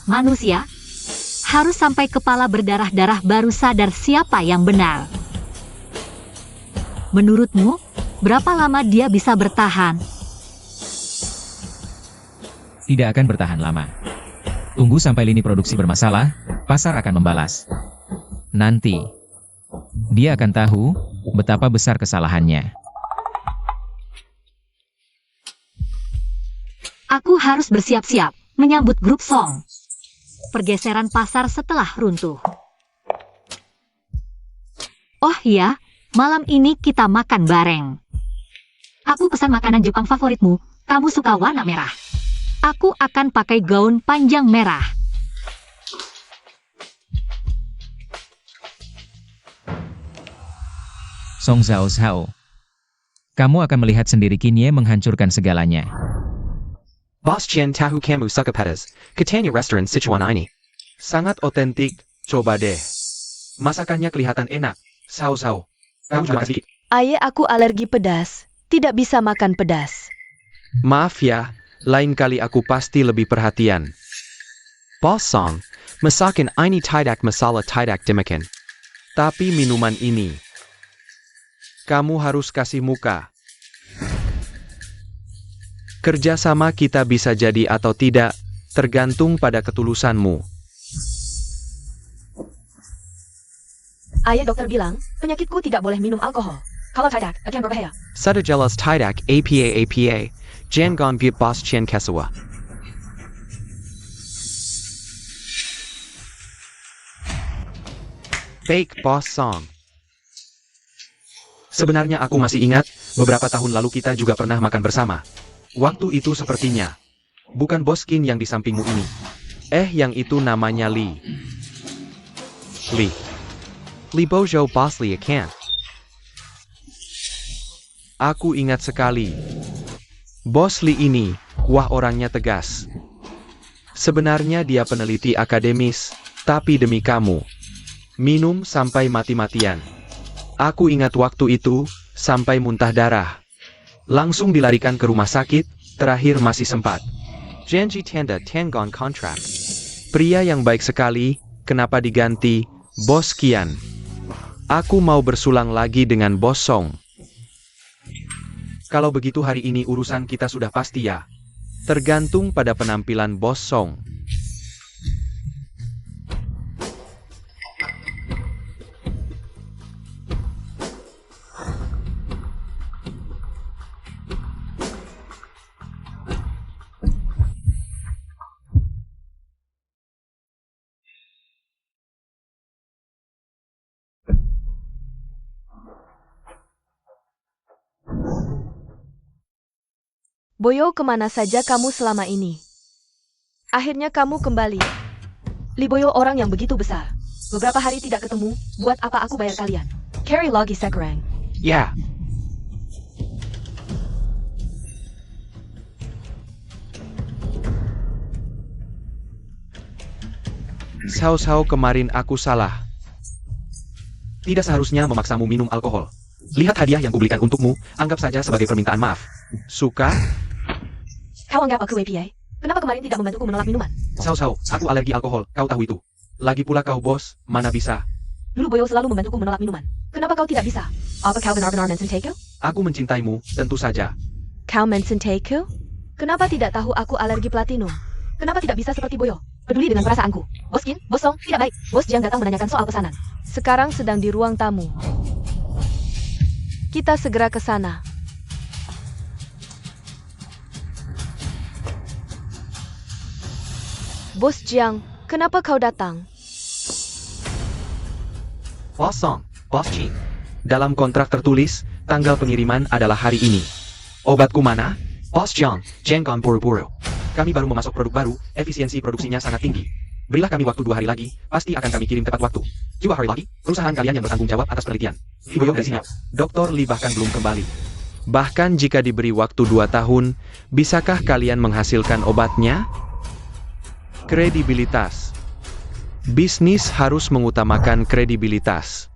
Manusia harus sampai kepala berdarah-darah baru sadar siapa yang benar. Menurutmu, berapa lama dia bisa bertahan? Tidak akan bertahan lama. Tunggu sampai lini produksi bermasalah, pasar akan membalas. Nanti, dia akan tahu betapa besar kesalahannya. Aku harus bersiap-siap menyambut grup Song. pergeseran pasar setelah runtuh. Oh iya, malam ini kita makan bareng. Aku pesan makanan Jepang favoritmu, kamu suka warna merah. Aku akan pakai gaun panjang merah. Song Zhao Zhao. Kamu akan melihat sendiri Kinye menghancurkan segalanya. Boss Chen tahu kamu suka pedas. Katanya restoran Sichuan ini. Sangat otentik, coba deh. Masakannya kelihatan enak. Sao Sao. Kamu juga makan sedikit. Ayah, aku alergi pedas. Tidak bisa makan pedas. Maaf ya, lain kali aku pasti lebih perhatian. Boss Song, masakan ini tidak masala tidak dimakan. Tapi minuman ini, kamu harus kasih muka. Kerjasama kita bisa jadi atau tidak, tergantung pada ketulusanmu. Ayah, dokter bilang, penyakitku tidak boleh minum alkohol. Kalau tidak, akan berbahaya. Sudah jelas tidak apa. Jangan buat Boss Chen kesawa. Baik, Boss Song. Sebenarnya aku masih ingat, beberapa tahun lalu kita juga pernah makan bersama. Waktu itu sepertinya, bukan Bos Qin yang di sampingmu ini. Yang itu namanya Li. Li Bojo Boss Li akan. Aku ingat sekali. Bos Li ini, wah orangnya tegas. Sebenarnya dia peneliti akademis, tapi demi kamu. Minum sampai mati-matian. Aku ingat waktu itu, sampai muntah darah. Langsung dilarikan ke rumah sakit, terakhir masih sempat. Janji tanda tanggon kontrak. Pria yang baik sekali, kenapa diganti, Bos Qian? Aku mau bersulang lagi dengan Bos Song. Kalau begitu hari ini urusan kita sudah pasti ya. Tergantung pada penampilan Bos Song. Boyo, kemana saja kamu selama ini? Akhirnya kamu kembali. Li Boyo orang yang begitu besar. Beberapa hari tidak ketemu, buat apa aku bayar kalian? Carry lagi sekarang. Ya. Sao kemarin aku salah. Tidak seharusnya memaksamu minum alkohol. Lihat hadiah yang kubelikan untukmu, anggap saja sebagai permintaan maaf. Suka? Kau anggap aku APA? Kenapa kemarin tidak membantuku menolak minuman? Sao, aku alergi alkohol, kau tahu itu. Lagi pula kau bos, mana bisa. Dulu Boyo selalu membantuku menolak minuman. Kenapa kau tidak bisa? Apa kau benar-benar mencintai? Aku mencintaimu, tentu saja. Kau mencintaiku? Kenapa tidak tahu aku alergi platinum? Kenapa tidak bisa seperti Boyo? Peduli dengan perasaanku. Bos Qin, Bos Song, tidak baik. Bos Jiang datang menanyakan soal pesanan. Sekarang sedang di ruang tamu. Kita segera ke sana. Bos Jiang, kenapa kau datang? Boss Song, Boss Qin. Dalam kontrak tertulis, tanggal pengiriman adalah hari ini. Obatku mana? Boss Jiang, jangan buru-buru. Kami baru memasok produk baru, efisiensi produksinya sangat tinggi. Berilah kami waktu 2 hari lagi, pasti akan kami kirim tepat waktu. 2 hari lagi, perusahaan kalian yang bertanggung jawab atas penelitian. Video dari sini. Dr. Li bahkan belum kembali. Bahkan jika diberi waktu 2 tahun, bisakah kalian menghasilkan obatnya? Kredibilitas. Bisnis harus mengutamakan kredibilitas.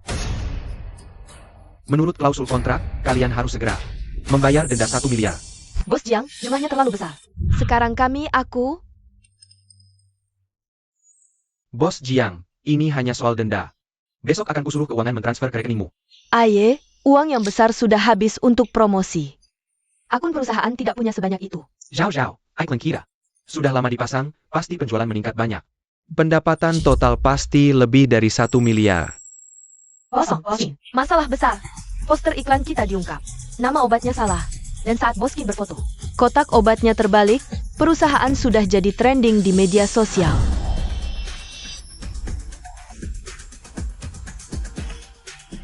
Menurut klausul kontrak, kalian harus segera membayar denda 1 miliar. Bos Jiang, jumlahnya terlalu besar. Sekarang aku... Bos Jiang, ini hanya soal denda. Besok akan kusuruh keuangan mentransfer ke rekeningmu. Aye, uang yang besar sudah habis untuk promosi. Akun perusahaan tidak punya sebanyak itu. Zhao, iklan kira. Sudah lama dipasang, pasti penjualan meningkat banyak. Pendapatan total pasti lebih dari 1 miliar. Bos Qin, masalah besar. Poster iklan kita diungkap. Nama obatnya salah. Dan saat Bos Qin berfoto, kotak obatnya terbalik, perusahaan sudah jadi trending di media sosial.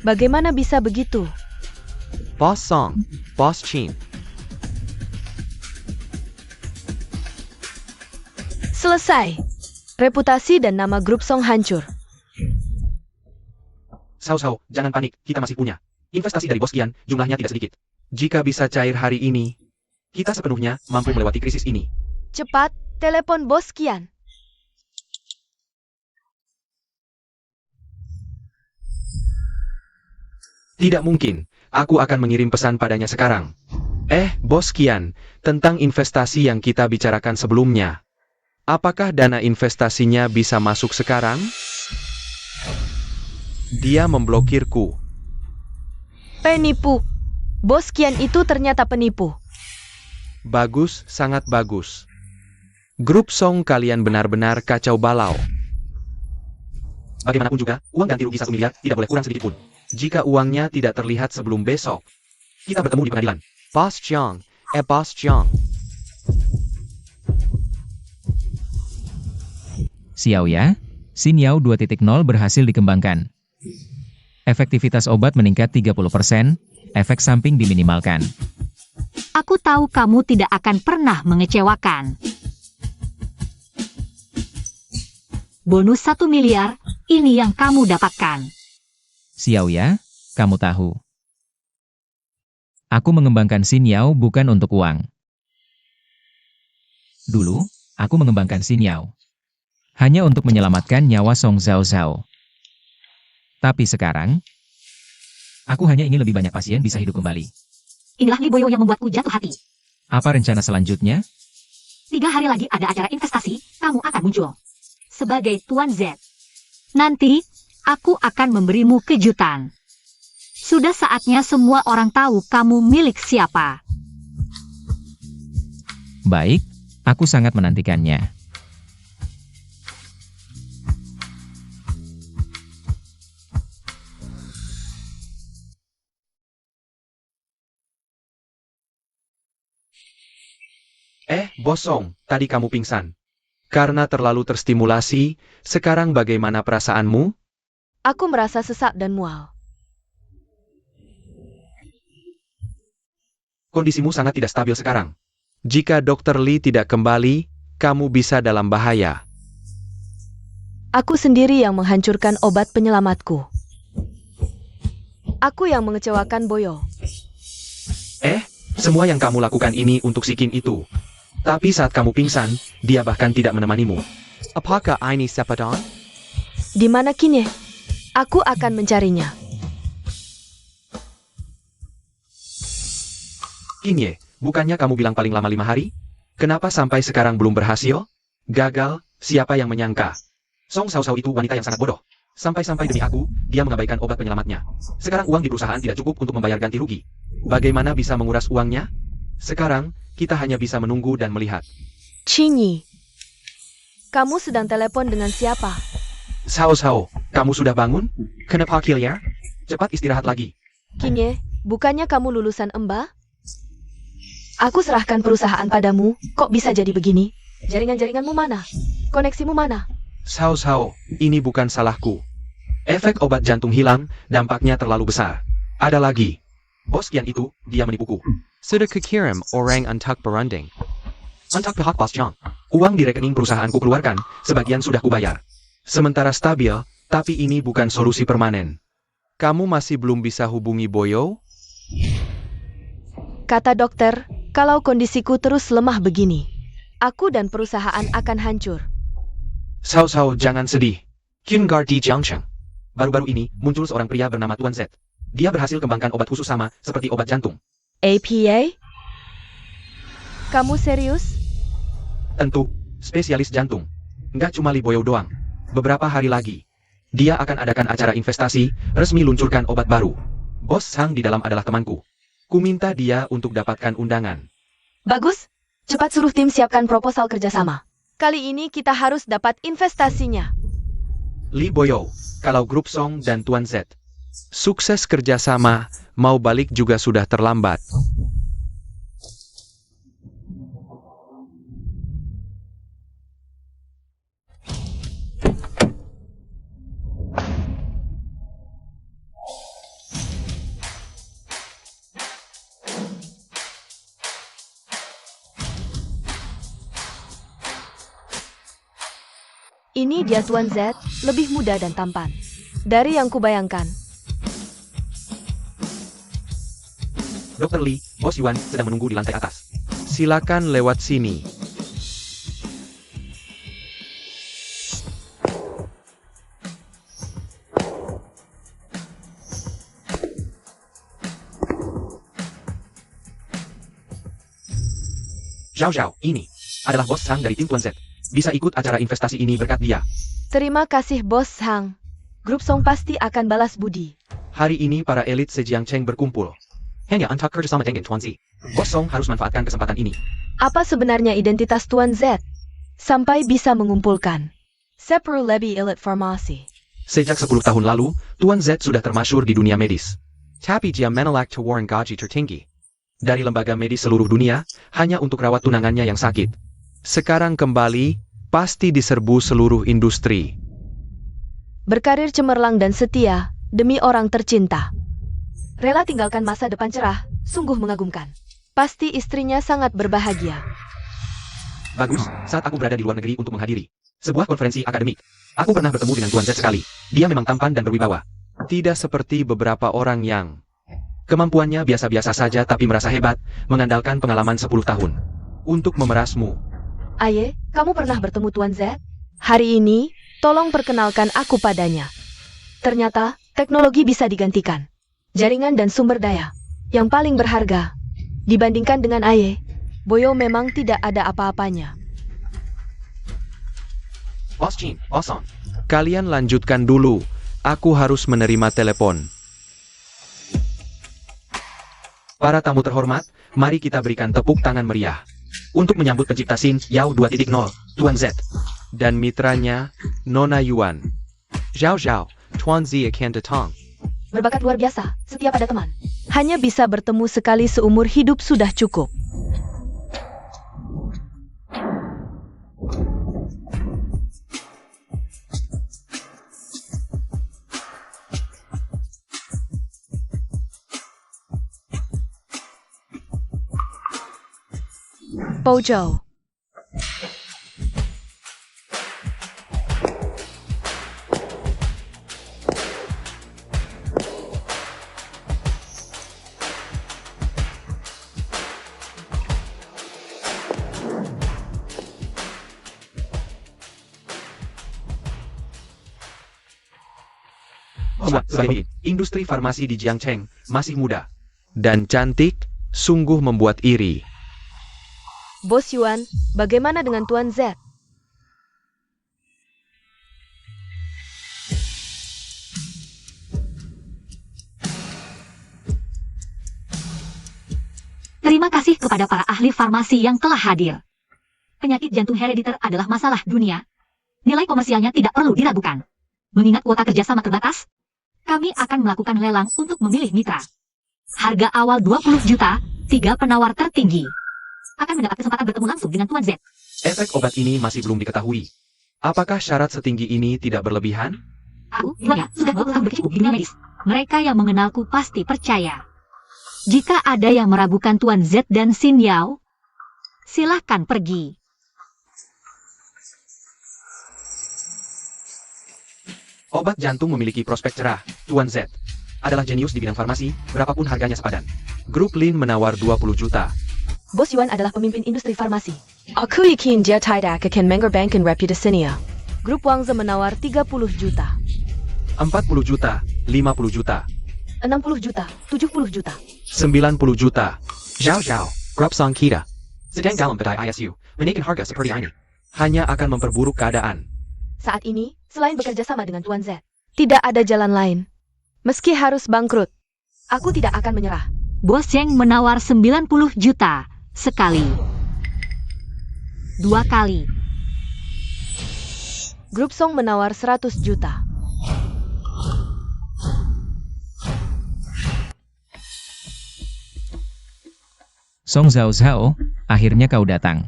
Bagaimana bisa begitu? Boss Song, Boss Chin. Selesai. Reputasi dan nama grup Song hancur. Sao, jangan panik, kita masih punya. Investasi dari Bos Kian, jumlahnya tidak sedikit. Jika bisa cair hari ini, kita sepenuhnya mampu melewati krisis ini. Cepat, telepon Bos Kian. Tidak mungkin, aku akan mengirim pesan padanya sekarang. Bos Kian, tentang investasi yang kita bicarakan sebelumnya. Apakah dana investasinya bisa masuk sekarang? Dia memblokirku. Penipu. Bos Kian itu ternyata penipu. Bagus, sangat bagus. Grup Song kalian benar-benar kacau balau. Bagaimanapun juga, uang ganti rugi 1 miliar tidak boleh kurang sedikit pun. Jika uangnya tidak terlihat sebelum besok, kita bertemu di pengadilan. Boss Jiang, Boss Jiang. Xiao ya, Xinyao 2.0 berhasil dikembangkan. Efektivitas obat meningkat 30%, efek samping diminimalkan. Aku tahu kamu tidak akan pernah mengecewakan. Bonus 1 miliar, ini yang kamu dapatkan. Xiao ya, kamu tahu. Aku mengembangkan Xinyao bukan untuk uang. Dulu, aku mengembangkan Xinyao hanya untuk menyelamatkan nyawa Song Zhao Zhao. Tapi sekarang, aku hanya ingin lebih banyak pasien bisa hidup kembali. Inilah Li Boyo yang membuatku jatuh hati. Apa rencana selanjutnya? 3 hari lagi ada acara investasi, kamu akan muncul. Sebagai Tuan Z. Nanti, aku akan memberimu kejutan. Sudah saatnya semua orang tahu kamu milik siapa. Baik, aku sangat menantikannya. Bos Song, tadi kamu pingsan. Karena terlalu terstimulasi, sekarang bagaimana perasaanmu? Aku merasa sesak dan mual. Kondisimu sangat tidak stabil sekarang. Jika Dr. Lee tidak kembali, kamu bisa dalam bahaya. Aku sendiri yang menghancurkan obat penyelamatku. Aku yang mengecewakan Boyo. Semua yang kamu lakukan ini untuk si King itu. Tapi saat kamu pingsan, dia bahkan tidak menemanimu. Apakah ini Sepadon? Di mana Kinye? Aku akan mencarinya. Kinye, bukannya kamu bilang paling lama 5 hari? Kenapa sampai sekarang belum berhasil? Gagal, siapa yang menyangka? Song Sao Sao itu wanita yang sangat bodoh. Sampai-sampai demi aku, dia mengabaikan obat penyelamatnya. Sekarang uang di perusahaan tidak cukup untuk membayar ganti rugi. Bagaimana bisa menguras uangnya? Sekarang, kita hanya bisa menunggu dan melihat. Chinyi, kamu sedang telepon dengan siapa? Sao Sao, kamu sudah bangun? Kenapa Kiliar? Cepat istirahat lagi. Kinye, bukannya kamu lulusan Emba? Aku serahkan perusahaan padamu, kok bisa jadi begini? Jaringan-jaringanmu mana? Koneksimu mana? Sao Sao, ini bukan salahku. Efek obat jantung hilang, dampaknya terlalu besar. Ada lagi. Bos Kian itu, dia menipuku. Sudah kukirim orang untuk berunding. Untuk pihak Bos Jiang. Uang di rekening perusahaanku keluarkan, sebagian sudah kubayar. Sementara stabil, tapi ini bukan solusi permanen. Kamu masih belum bisa hubungi Boyo? Kata dokter, kalau kondisiku terus lemah begini, aku dan perusahaan akan hancur. Sao Sao, jangan sedih. Kyungar di Jiangcheng. Baru-baru ini, muncul seorang pria bernama Tuan Z. Dia berhasil kembangkan obat khusus sama, seperti obat jantung. APA? Kamu serius? Tentu, spesialis jantung. Nggak cuma Li Boyo doang. Beberapa hari lagi, dia akan adakan acara investasi, resmi luncurkan obat baru. Bos Sang di dalam adalah temanku. Ku minta dia untuk dapatkan undangan. Bagus, cepat suruh tim siapkan proposal kerjasama. Kali ini kita harus dapat investasinya. Li Boyo, kalau grup Song dan Tuan Z. Sukses kerjasama, mau balik juga sudah terlambat. Ini dia Tuan Z, lebih muda dan tampan dari yang kubayangkan. Dr. Lee, Bos Yuan sedang menunggu di lantai atas. Silakan lewat sini. Zhao Zhao, ini adalah Bos Sang dari tim Tuan Z. Bisa ikut acara investasi ini berkat dia. Terima kasih Bos Hang. Grup Song pasti akan balas budi. Hari ini para elit Zhejiangcheng berkumpul. Hanya untuk kerjasama dengan Tuan Z. Bos Song harus manfaatkan kesempatan ini. Apa sebenarnya identitas Tuan Z? Sampai bisa mengumpulkan Sepru Lebih Elite Farmasi. Sejak 10 tahun lalu, Tuan Z sudah termasyhur di dunia medis. Tapi dia menolak tawaran gaji tertinggi dari lembaga medis seluruh dunia, hanya untuk rawat tunangannya yang sakit. Sekarang kembali, pasti diserbu seluruh industri. Berkarir cemerlang dan setia, demi orang tercinta. Rela tinggalkan masa depan cerah, sungguh mengagumkan. Pasti istrinya sangat berbahagia. Bagus, saat aku berada di luar negeri untuk menghadiri sebuah konferensi akademik, aku pernah bertemu dengan Tuan Z sekali. Dia memang tampan dan berwibawa. Tidak seperti beberapa orang yang Kemampuannya biasa-biasa saja tapi merasa hebat, mengandalkan pengalaman 10 tahun untuk memerasmu. Aye, kamu pernah bertemu Tuan Z? Hari ini, tolong perkenalkan aku padanya. Ternyata, teknologi bisa digantikan. Jaringan dan sumber daya. Yang paling berharga. Dibandingkan dengan Aye, Boyo memang tidak ada apa-apanya. Bos Jin, Bos Song. kalian lanjutkan dulu. Aku harus menerima telepon. Para tamu terhormat, mari kita berikan tepuk tangan meriah untuk menyambut pencipta Xin Yao 2.0, Tuan Z. Dan mitranya, Nona Yuan. Zhao Zhao, Tuan Z akan datang. Berbakat luar biasa, setia pada teman. Hanya bisa bertemu sekali seumur hidup sudah cukup. Bojo. Sebagai industri farmasi di Jiangcheng masih muda. Dan cantik, sungguh membuat iri. Bos Yuan, bagaimana dengan Tuan Z? Terima kasih kepada para ahli farmasi yang telah hadir. Penyakit jantung herediter adalah masalah dunia. Nilai komersialnya tidak perlu diragukan. Mengingat kuota kerjasama terbatas, kami akan melakukan lelang untuk memilih mitra. Harga awal 20 juta, 3 penawar tertinggi. Akan mendapat kesempatan bertemu langsung dengan Tuan Z. Efek obat ini masih belum diketahui. Apakah syarat setinggi ini tidak berlebihan? Aku, Yuan, sudah 20 tahun berkecimpung di dunia medis. Mereka yang mengenalku pasti percaya. Jika ada yang meragukan Tuan Z dan Xin Yao, silahkan pergi. Obat jantung memiliki prospek cerah. Tuan Z adalah jenius di bidang farmasi, berapapun harganya sepadan. Grup Lin menawar 20 juta. Bos Yuan adalah pemimpin industri farmasi. Aku yakin dia tidak akan mengorbankan reputasinya. Grup Wangze menawar 30 juta, 40 juta, 50 juta, 60 juta, 70 juta. 90 juta. Zhao Zhao, Grup Song Kita sedang dalam badai ISU, menaikkan harga seperti ini. Hanya akan memperburuk keadaan. Saat ini, selain bekerja sama dengan Tuan Z, tidak ada jalan lain. Meski harus bangkrut, aku tidak akan menyerah. Bos Zheng menawar 90 juta. Sekali. 2 kali. Grup Song menawar 100 juta. Song Zhao Zhao, akhirnya kau datang.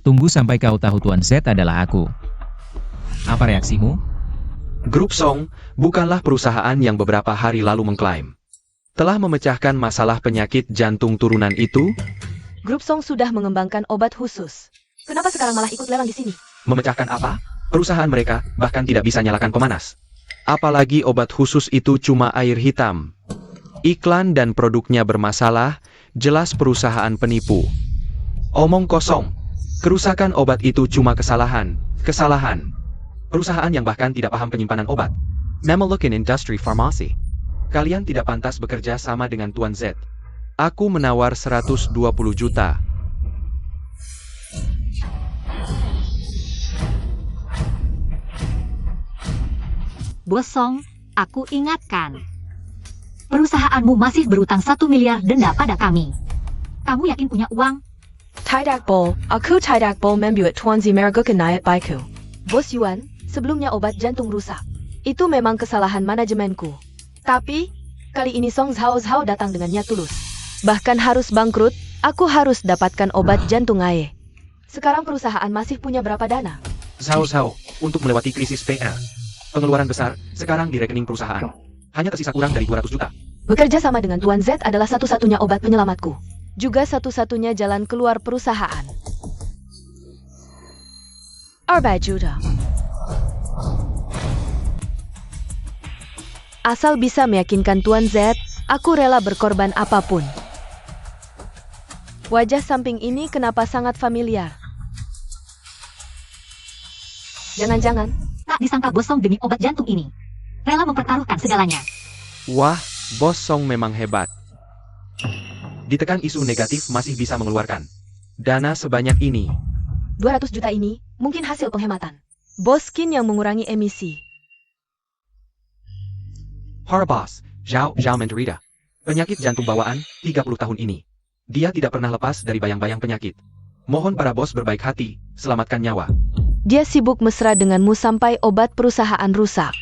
Tunggu sampai kau tahu Tuan Z adalah aku. Apa reaksimu? Grup Song bukanlah perusahaan yang beberapa hari lalu mengklaim telah memecahkan masalah penyakit jantung turunan itu. Grup Song sudah mengembangkan obat khusus. Kenapa sekarang malah ikut lelang di sini? Memecahkan apa? Perusahaan mereka bahkan tidak bisa nyalakan pemanas. Apalagi obat khusus itu cuma air hitam. Iklan dan produknya bermasalah, jelas perusahaan penipu. Omong kosong. Kerusakan obat itu cuma kesalahan. Perusahaan yang bahkan tidak paham penyimpanan obat. Mamelukin Industry Pharmacy. Kalian tidak pantas bekerja sama dengan Tuan Z. Aku menawar 120 juta. Bos Song, aku ingatkan. Perusahaanmu masih berutang 1 miliar denda pada kami. Kamu yakin punya uang? Tidak Bol, aku tidak Bol membuat Tuan Z meragukan niat baikku. Bos Yuan, sebelumnya obat jantung rusak. Itu memang kesalahan manajemenku. Tapi, kali ini Song Zhao Zhao datang dengan niat tulus. Bahkan harus bangkrut, aku harus dapatkan obat jantung Aye. Sekarang perusahaan masih punya berapa dana? Zhao, untuk melewati krisis PR. Pengeluaran besar, sekarang di rekening perusahaan. Hanya tersisa kurang dari 200 juta. Bekerja sama dengan Tuan Z adalah satu-satunya obat penyelamatku. Juga satu-satunya jalan keluar perusahaan. Arba juta. Asal bisa meyakinkan Tuan Z, aku rela berkorban apapun. Wajah samping ini kenapa sangat familiar? Jangan-jangan, Tak disangka Bos Song demi obat jantung ini. Rela mempertaruhkan segalanya. Wah, Bos Song memang hebat. Ditekan isu negatif masih bisa mengeluarkan dana sebanyak ini. 200 juta ini mungkin hasil penghematan. Bos Qin yang mengurangi emisi. Harbos, Zhao menderita penyakit jantung bawaan 30 tahun ini. Dia tidak pernah lepas dari bayang-bayang penyakit. Mohon para bos berbaik hati, selamatkan nyawa. Dia sibuk mesra denganmu sampai obat perusahaan rusak.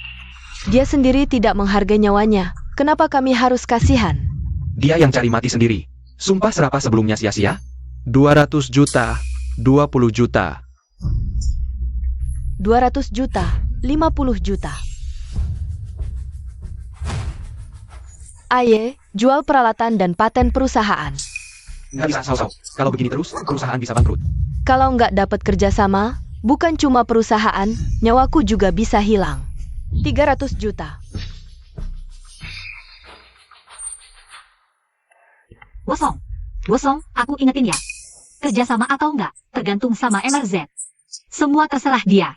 Dia sendiri tidak menghargai nyawanya. Kenapa kami harus kasihan? Dia yang cari mati sendiri. Sumpah serapah sebelumnya sia-sia? 200 juta, 20 juta. 200 juta, 50 juta. Aye, jual peralatan dan paten perusahaan. Nggak bisa, Sao. Kalau begini terus, perusahaan bisa bangkrut. Kalau nggak dapat kerjasama, bukan cuma perusahaan, nyawaku juga bisa hilang. 300 juta. Bos Song, aku ingetin ya. Kerjasama atau enggak, tergantung sama MRZ. Semua terserah dia.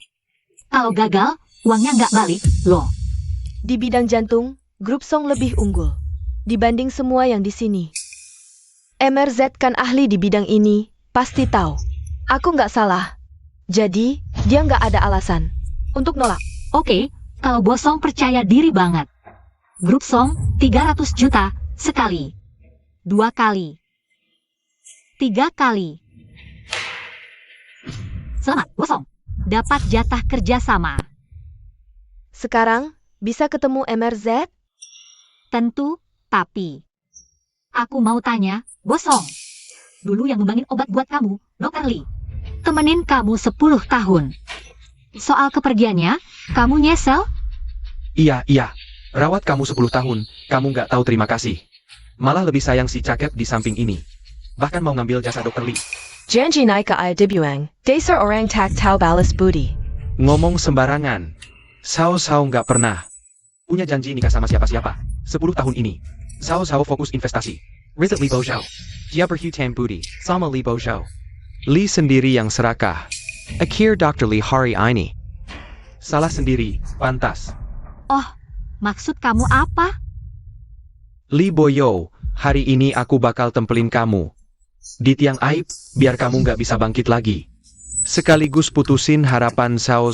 Kalau gagal, uangnya nggak balik, loh. Di bidang jantung, grup Song lebih unggul dibanding semua yang di sini. MRZ kan ahli di bidang ini, pasti tahu. Aku nggak salah. Jadi, dia nggak ada alasan untuk nolak. Oke, kalau Bos Song percaya diri banget. Grup Song, 300 juta, sekali. 2 kali. 3 kali. Selamat, Bos Song. Dapat jatah kerjasama. Sekarang, bisa ketemu MRZ? Tentu, tapi. Aku mau tanya, Bos Song. Dulu yang ngembangin obat buat kamu, Dr. Lee. Temenin kamu 10 tahun. Soal kepergiannya, kamu nyesel? Iya. Rawat kamu 10 tahun, kamu nggak tahu terima kasih. Malah lebih sayang si cakep di samping ini. Bahkan mau ngambil jasa Dr. Lee. Janji naik ke ay dibuang, dasar orang tak tahu balas budi. Ngomong sembarangan. Sao nggak pernah punya janji nikah sama siapa-siapa. 10 tahun ini, Sao fokus investasi. Rizat Li Bo Zhao. Dia berhutang budi sama Li Bo Zhao. Lee sendiri yang serakah. Akhir Dr. Lee hari ini. Salah sendiri, pantas. Oh, maksud kamu apa? Lee Boyo, hari ini aku bakal tempelin kamu di tiang aib, biar kamu nggak bisa bangkit lagi. Sekaligus putusin harapan Sao.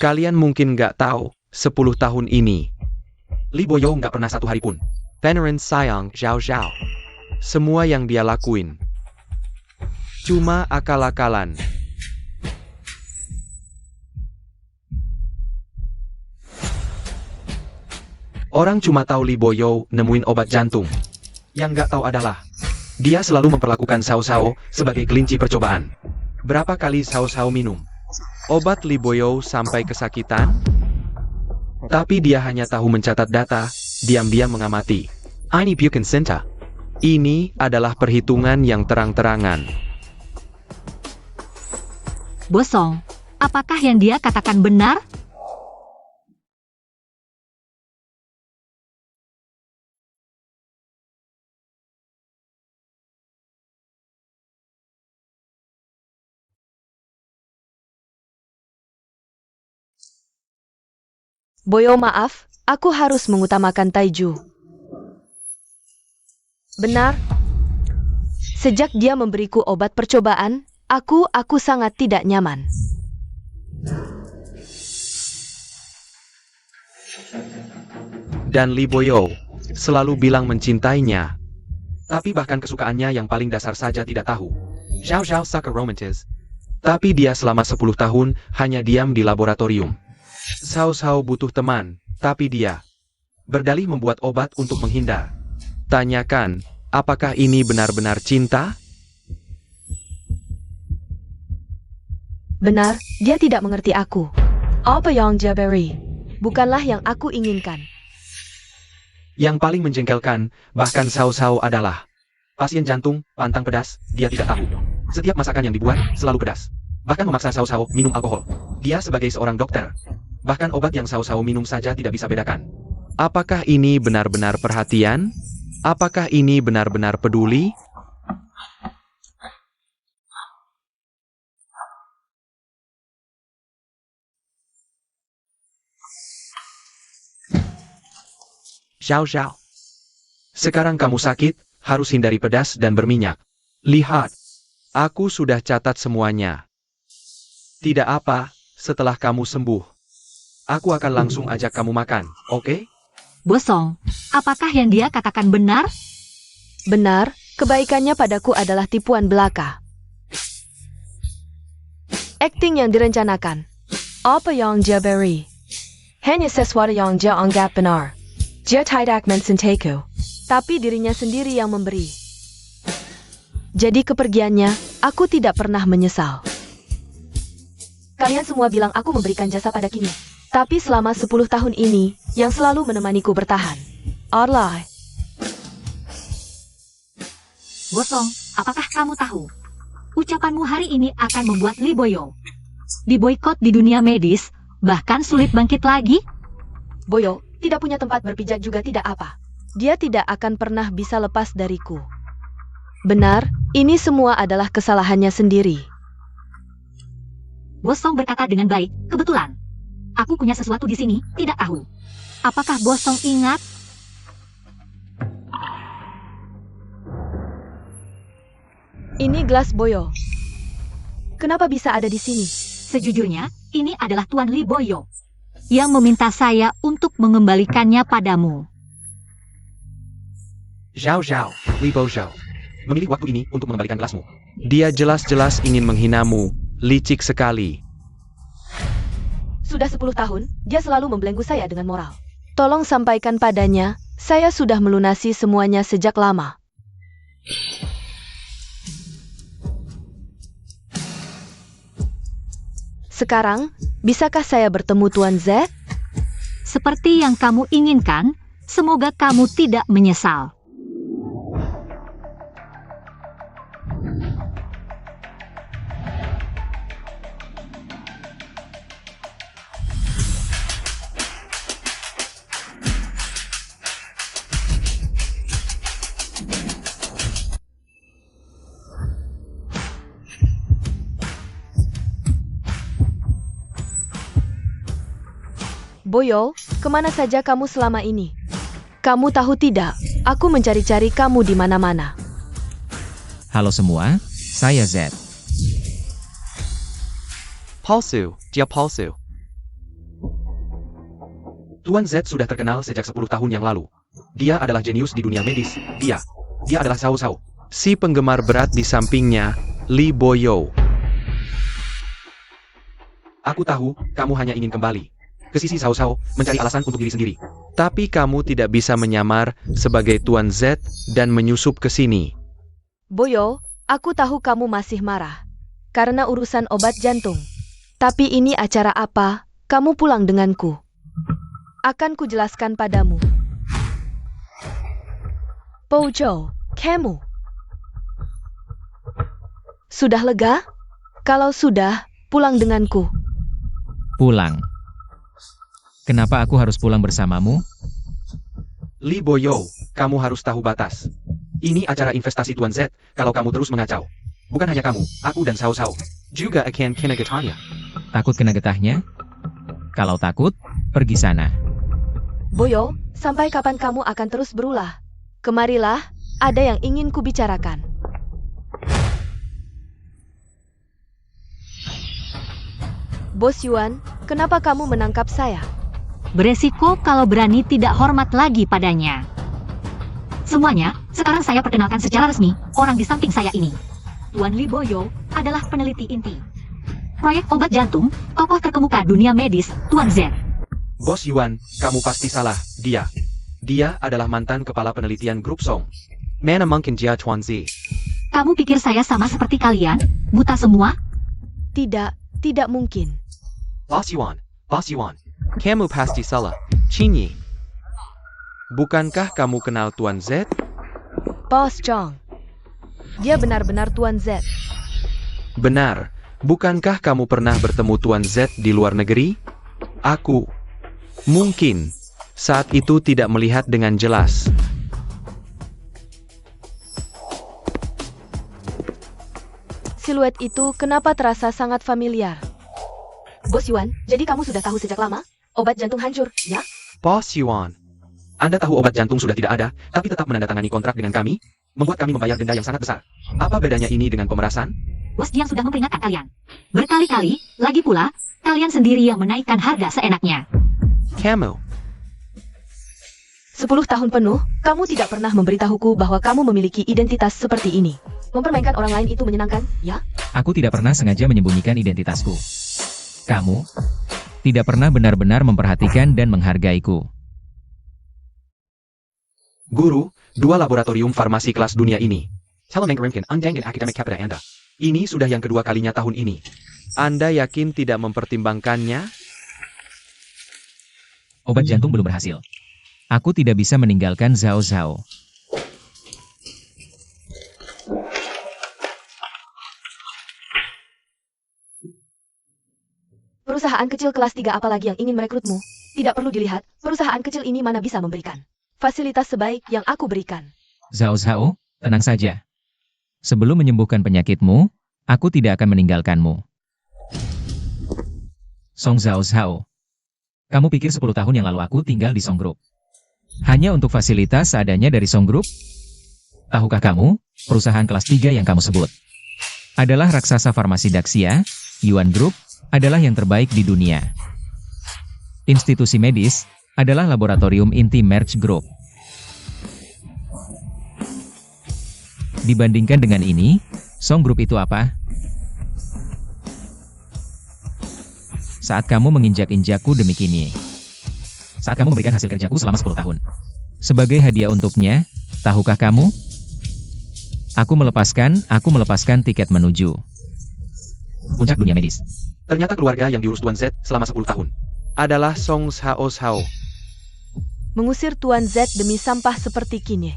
Kalian mungkin nggak tahu, 10 tahun ini Lee Boyo nggak pernah satu hari pun Veneran sayang Zhao. Semua yang dia lakuin cuma akal-akalan. Orang cuma tahu Lee Boyo nemuin obat jantung. Yang nggak tahu adalah dia selalu memperlakukan Sao sebagai kelinci percobaan. Berapa kali Sao minum Obat Lee Boyo sampai kesakitan? tapi dia hanya tahu mencatat data, diam-diam mengamati. Ini bukan cinta. Ini adalah perhitungan yang terang-terangan. Bosong, apakah yang dia katakan benar? Boyo, maaf, aku harus mengutamakan Taiju. Benar. Sejak dia memberiku obat percobaan, aku sangat tidak nyaman. Dan Lee Boyo selalu bilang mencintainya. Tapi bahkan kesukaannya yang paling dasar saja tidak tahu. Xiao Xiao suka romantis. Tapi dia selama 10 tahun hanya diam di laboratorium. Xiao Xiao butuh teman, tapi dia berdalih membuat obat untuk menghindar. Tanyakan, apakah ini benar-benar cinta? Benar, dia tidak mengerti aku. Apa yang dia beri? Bukanlah yang aku inginkan. Yang paling menjengkelkan, bahkan Xiao Xiao adalah pasien jantung, pantang pedas, dia tidak tahu. Setiap masakan yang dibuat, selalu pedas. Bahkan memaksa Xiao Xiao minum alkohol. Dia sebagai seorang dokter. Bahkan obat yang Xiao Xiao minum saja tidak bisa bedakan. Apakah ini benar-benar perhatian? Apakah ini benar-benar peduli? Xiao Xiao. Sekarang kamu sakit, harus hindari pedas dan berminyak. Lihat. Aku sudah catat semuanya. Tidak apa, setelah kamu sembuh. Aku akan langsung ajak kamu makan, oke? Bosong, apakah yang dia katakan benar? Benar, kebaikannya padaku adalah tipuan belaka. Akting yang direncanakan. Apa yang dia beri? Hanya sesuatu yang dia anggap benar. Dia tidak mencintai. Tapi dirinya sendiri yang memberi. Jadi kepergiannya, aku tidak pernah menyesal. Kalian semua bilang aku memberikan jasa pada Kini. Tapi selama 10 tahun ini, yang selalu menemaniku bertahan. Allah. Bosong, apakah kamu tahu? Ucapanmu hari ini akan membuat Lee Boyo diboikot di dunia medis, bahkan sulit bangkit lagi? Boyo, tidak punya tempat berpijak juga tidak apa. Dia tidak akan pernah bisa lepas dariku. Benar, ini semua adalah kesalahannya sendiri. Bosong berkata dengan baik, kebetulan. Aku punya sesuatu di sini, tidak tahu. Apakah Bosong ingat? Ini gelas Boyo. Kenapa bisa ada di sini? Sejujurnya, ini adalah Tuan Lee Boyo yang meminta saya untuk mengembalikannya padamu. Xiao Xiao, Li Bo Xiao. Memilih waktu ini untuk mengembalikan gelasmu. Dia jelas-jelas ingin menghinamu, licik sekali. Sudah 10 tahun, dia selalu membelenggu saya dengan moral. Tolong sampaikan padanya, saya sudah melunasi semuanya sejak lama. Sekarang, bisakah saya bertemu Tuan Z? Seperti yang kamu inginkan, semoga kamu tidak menyesal. Boyo, kemana saja kamu selama ini? Kamu tahu tidak, aku mencari-cari kamu di mana-mana. Halo semua, saya Z. Palsu, dia palsu. Tuan Z sudah terkenal sejak 10 tahun yang lalu. Dia adalah jenius di dunia medis. Dia adalah Xiao Xiao. Si penggemar berat di sampingnya, Lee Boyo. Aku tahu, kamu hanya ingin kembali ke sisi Xiao Xiao, mencari alasan untuk diri sendiri. Tapi kamu tidak bisa menyamar sebagai Tuan Z dan menyusup ke sini. Boyo, aku tahu kamu masih marah karena urusan obat jantung. Tapi ini acara apa? Kamu pulang denganku. Akan kujelaskan padamu. Bojo, kamu sudah lega? Kalau sudah, pulang denganku. Pulang. Kenapa aku harus pulang bersamamu? Li Boyo, kamu harus tahu batas. Ini acara investasi Tuan Z, kalau kamu terus mengacau. Bukan hanya kamu, aku dan Sao Sao. Juga akan kena getahnya. Takut kena getahnya? Kalau takut, pergi sana. Boyo, sampai kapan kamu akan terus berulah? Kemarilah, ada yang ingin kubicarakan. Bos Yuan, kenapa kamu menangkap saya? Beresiko kalau berani tidak hormat lagi padanya. Semuanya, sekarang saya perkenalkan secara resmi, orang di samping saya ini. Tuan Li Boyo adalah peneliti inti proyek obat jantung, tokoh terkemuka dunia medis, Tuan Z. Bos Yuan, kamu pasti salah. Dia adalah mantan kepala penelitian grup Song. Mana mungkin dia Tuan Z? Kamu pikir saya sama seperti kalian? Buta semua? Tidak mungkin. Bos Yuan, kamu pasti salah. Chinyi. Bukankah kamu kenal Tuan Z? Bos Chong. Dia benar-benar Tuan Z. Benar. Bukankah kamu pernah bertemu Tuan Z di luar negeri? Aku mungkin saat itu tidak melihat dengan jelas. Siluet itu kenapa terasa sangat familiar? Bos Yuan, jadi kamu sudah tahu sejak lama? Obat jantung hancur, ya? Bos Yuan, Anda tahu obat jantung sudah tidak ada, tapi tetap menandatangani kontrak dengan kami, membuat kami membayar denda yang sangat besar. Apa bedanya ini dengan pemerasan? Bos Jiang sudah memperingatkan kalian. Berkali-kali, lagi pula, kalian sendiri yang menaikkan harga seenaknya. Kamu, 10 tahun penuh, kamu tidak pernah memberitahuku bahwa kamu memiliki identitas seperti ini. Mempermainkan orang lain itu menyenangkan, ya? Aku tidak pernah sengaja menyembunyikan identitasku. Kamu tidak pernah benar-benar memperhatikan dan menghargaiku. Guru, 2 laboratorium farmasi kelas dunia ini. Telah mengirimkan undang dan akademik kepada Anda. Ini sudah yang kedua kalinya tahun ini. Anda yakin tidak mempertimbangkannya? Obat jantung belum berhasil. Aku tidak bisa meninggalkan Zhao Zhao. Perusahaan kecil kelas 3 apalagi yang ingin merekrutmu? Tidak perlu dilihat, perusahaan kecil ini mana bisa memberikan fasilitas sebaik yang aku berikan. Zhao Zhao, tenang saja. Sebelum menyembuhkan penyakitmu, aku tidak akan meninggalkanmu. Song Zhao Zhao. Kamu pikir 10 tahun yang lalu aku tinggal di Song Group? Hanya untuk fasilitas seadanya dari Song Group? Tahukah kamu, perusahaan kelas 3 yang kamu sebut adalah raksasa farmasi Daxia, Yuan Group, adalah yang terbaik di dunia. Institusi medis adalah laboratorium inti Merge Group. Dibandingkan dengan ini, Song Group itu apa? Saat kamu menginjak-injakku demi kini. Saat kamu memberikan hasil kerjaku selama 10 tahun. Sebagai hadiah untuknya, tahukah kamu? Aku melepaskan tiket menuju puncak dunia medis. Ternyata keluarga yang diurus Tuan Z selama 10 tahun adalah Song Zhao Zhao. Mengusir Tuan Z demi sampah seperti kini.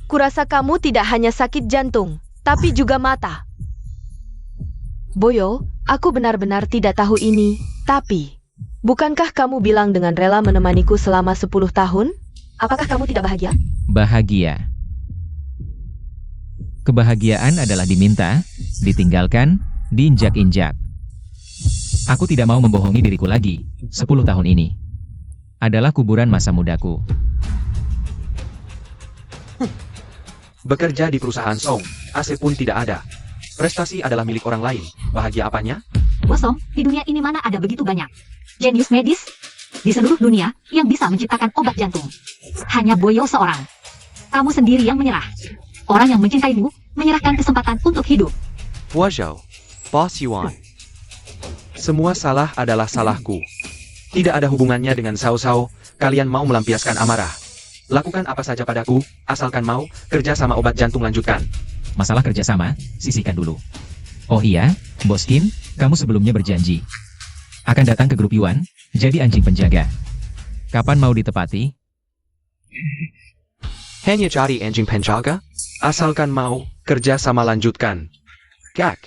Kurasa kamu tidak hanya sakit jantung, tapi juga mata. Boyo, aku benar-benar tidak tahu ini, tapi bukankah kamu bilang dengan rela menemaniku selama 10 tahun? Apakah kamu tidak bahagia? Bahagia. Kebahagiaan adalah diminta, ditinggalkan, diinjak-injak. Aku tidak mau membohongi diriku lagi. 10 tahun ini adalah kuburan masa mudaku. Bekerja di perusahaan Song, AC pun tidak ada. Prestasi adalah milik orang lain. Bahagia apanya? Bosong, di dunia ini mana ada begitu banyak jenius medis di seluruh dunia yang bisa menciptakan obat jantung. Hanya Boyo seorang. Kamu sendiri yang menyerah. Orang yang mencintaimu menyerahkan kesempatan untuk hidup. Wazhou, Boss Yuan. Semua salah adalah salahku. Tidak ada hubungannya dengan Sao Sao. Kalian mau melampiaskan amarah. Lakukan apa saja padaku, asalkan mau, kerja sama obat jantung lanjutkan. Masalah kerjasama, sisihkan dulu. Oh iya, Bos Kim, kamu sebelumnya berjanji akan datang ke grup Yuan, jadi anjing penjaga. Kapan mau ditepati? Hanya cari anjing penjaga, asalkan mau, kerja sama lanjutkan. Gak.